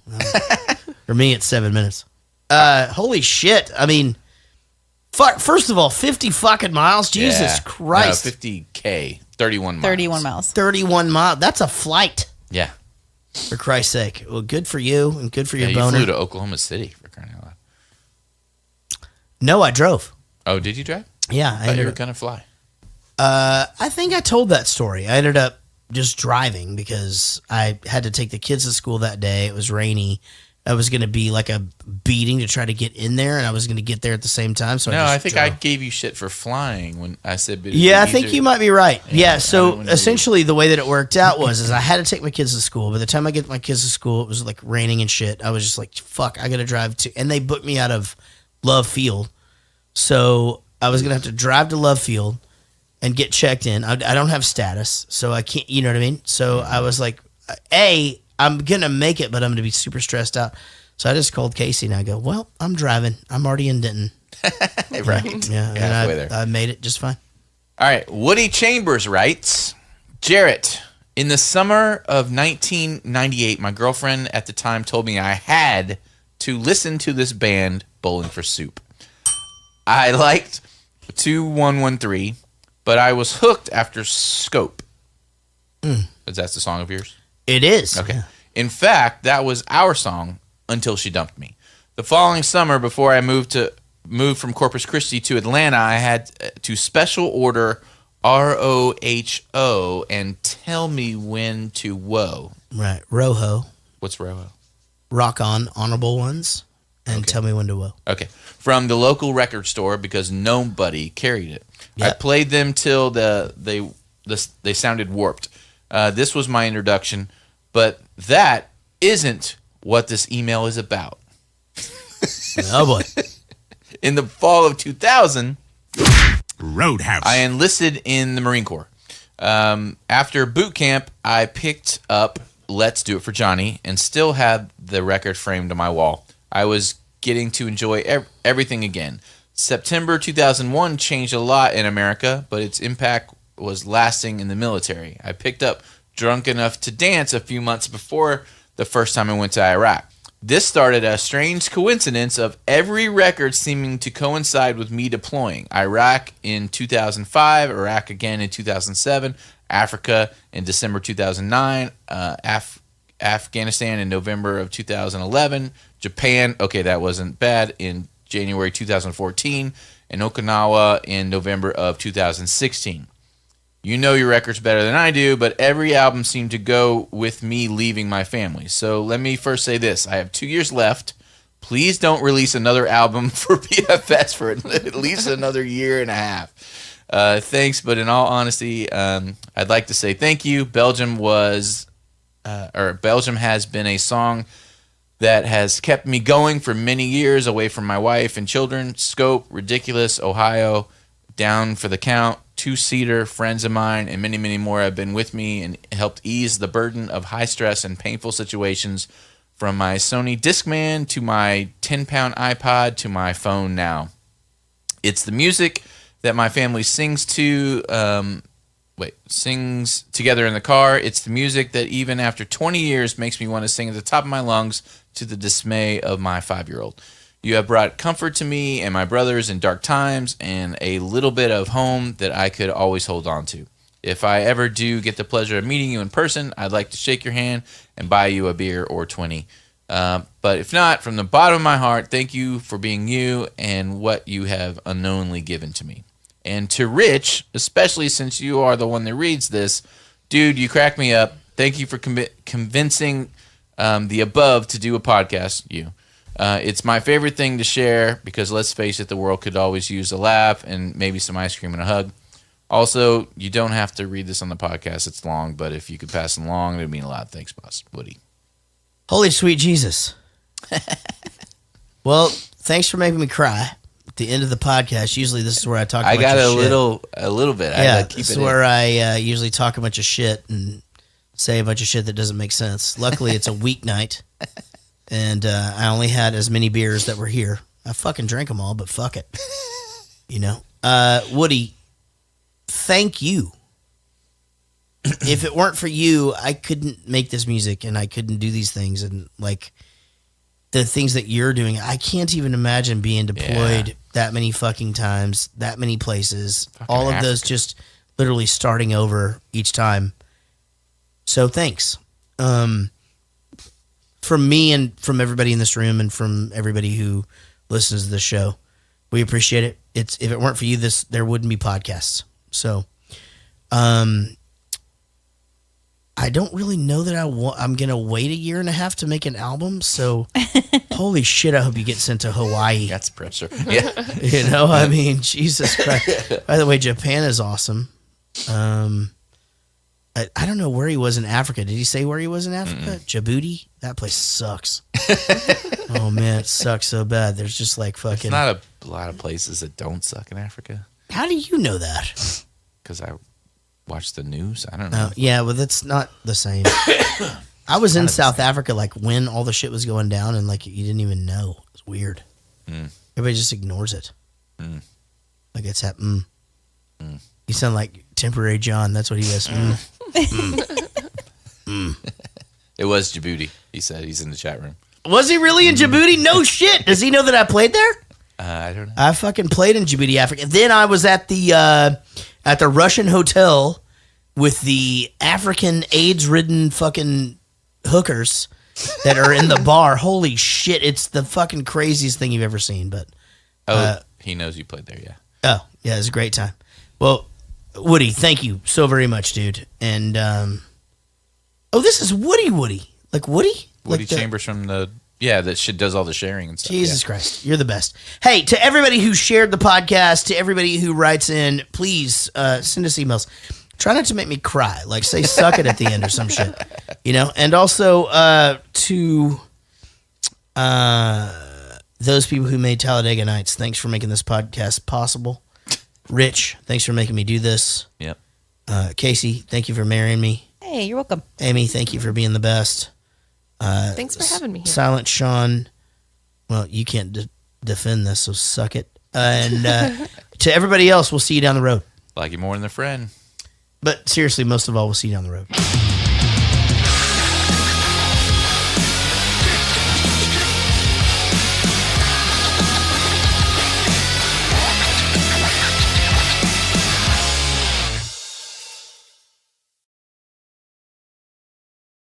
For me, it's 7 minutes. Holy shit. I mean, first of all, 50 fucking miles. Jesus Christ. No, 50K. 31 miles. 31 miles. 31 miles. That's a flight. Yeah. For Christ's sake. Well, good for you and good for your you boner. flew to Oklahoma City for crying out loud. No, I drove. Oh, did you drive? Yeah. I thought you were going to fly. I think I told that story. I ended up just driving because I had to take the kids to school that day. It was rainy. I was going to be like a beating to try to get in there, and I was going to get there at the same time. So I think I gave you shit for flying when I said. Yeah, I think you might be right. Yeah, so essentially the way that it worked out was I had to take my kids to school. By the time I get my kids to school, it was like raining and shit. I was just like, fuck, I got to drive to, and they booked me out of Love Field. So I was gonna have to drive to Love Field and get checked in. I don't have status, so I can't. You know what I mean? So I was like, I'm gonna make it, but I'm gonna be super stressed out. So I just called Casey and I go, well, I'm driving. I'm already in Denton. Right. Yeah. And I made it just fine. All right. Woody Chambers writes, Jarrett, in the summer of 1998, my girlfriend at the time told me I had to listen to this band, Bowling for Soup. I liked 2113, but I was hooked after Scope. Is that the song of yours? It is. Okay. Yeah. In fact, that was our song until she dumped me. The following summer, before I moved from Corpus Christi to Atlanta, I had to special order ROHO and Tell Me When to Whoa. Right. Roho. What's Roho? Rock On, Honorable Ones, and Tell Me When to Whoa. Okay. From the local record store because nobody carried it. Yep. I played them till they sounded warped. This was my introduction, but that isn't what this email is about. Oh boy. In the fall of 2000, Roadhouse, I enlisted in the Marine Corps. After boot camp, I picked up Let's Do It for Johnny and still had the record framed on my wall. I was getting to enjoy everything again. September 2001 changed a lot in America, but its impact was lasting in the military. I picked up Drunk Enough to Dance a few months before the first time I went to Iraq. This started a strange coincidence of every record seeming to coincide with me deploying. Iraq in 2005, Iraq again in 2007, Africa in December 2009, Afghanistan in November of 2011, Japan, okay, that wasn't bad, in January 2014, and Okinawa in November of 2016. You know your records better than I do, but every album seemed to go with me leaving my family. So let me first say this. I have 2 years left. Please don't release another album for BFS for at least another year and a half. Thanks, but in all honesty, I'd like to say thank you. Belgium has been a song that has kept me going for many years away from my wife and children. Scope, Ridiculous, Ohio, Down for the Count, Two-Seater, friends of mine, and many, many more have been with me and helped ease the burden of high stress and painful situations, from my Sony Discman to my 10-pound iPod to my phone now. It's the music that my family sings together in the car. It's the music that even after 20 years makes me want to sing at the top of my lungs to the dismay of my 5-year-old. You have brought comfort to me and my brothers in dark times and a little bit of home that I could always hold on to. If I ever do get the pleasure of meeting you in person, I'd like to shake your hand and buy you a beer or 20. But if not, from the bottom of my heart, thank you for being you and what you have unknowingly given to me. And to Rich, especially since you are the one that reads this, dude, you crack me up. Thank you for convincing the above to do a podcast, it's my favorite thing to share because, let's face it, the world could always use a laugh and maybe some ice cream and a hug. Also, you don't have to read this on the podcast. It's long, but if you could pass it along, it would mean a lot. Thanks, boss. Woody. Holy sweet Jesus. Well, thanks for making me cry at the end of the podcast. Usually this is where I talk a bunch of shit. a little bit. Yeah, this is where I usually talk a bunch of shit and say a bunch of shit that doesn't make sense. Luckily, it's a weeknight. And I only had as many beers that were here. I fucking drank them all, but fuck it. Woody, thank you. If it weren't for you, I couldn't make this music and I couldn't do these things. And like the things that you're doing, I can't even imagine being deployed that many fucking times, that many places, all of those just literally starting over each time. So thanks. From me and from everybody in this room and from everybody who listens to the show, we appreciate it. If it weren't for you, there wouldn't be podcasts. So, I don't really know that I'm gonna wait a year and a half to make an album. So, holy shit! I hope you get sent to Hawaii. That's pressure. Yeah, I mean, Jesus Christ. By the way, Japan is awesome. I don't know where he was in Africa. Did he say where he was in Africa? Djibouti? That place sucks. Oh, man, it sucks so bad. There's just like fucking... There's not a lot of places that don't suck in Africa. How do you know that? Because I watch the news. I don't know. Yeah, well, that's not the same. I was in South Africa like when all the shit was going down and like you didn't even know. It was weird. Everybody just ignores it. Like it's happening. You sound like Temporary John. That's what he goes. It was Djibouti. He said he's in the chat room. Was he really in Djibouti? No shit. Does he know that I played there? I don't know. I fucking played in Djibouti, Africa. Then I was at the Russian hotel with the African AIDS-ridden fucking hookers that are in the bar. Holy shit! It's the fucking craziest thing you've ever seen. But he knows you played there. Yeah. Oh yeah, it was a great time. Well, Woody, thank you so very much, dude. And this is Woody. Like Woody? Woody like the, Chambers from the that shit does all the sharing and stuff. Jesus Christ, you're the best. Hey, to everybody who shared the podcast, to everybody who writes in, please send us emails. Try not to make me cry. Like say suck it at the end or some shit. You know? And also to those people who made Talladega Nights, thanks for making this podcast possible. Rich, thanks for making me do this. Yep. Casey, thank you for marrying me. Hey, you're welcome. Amy, thank you for being the best. Thanks for having me here. Silent Sean, well, you can't defend this, so suck it. And to everybody else, we'll see you down the road. Like you more than a friend. But seriously, most of all, we'll see you down the road.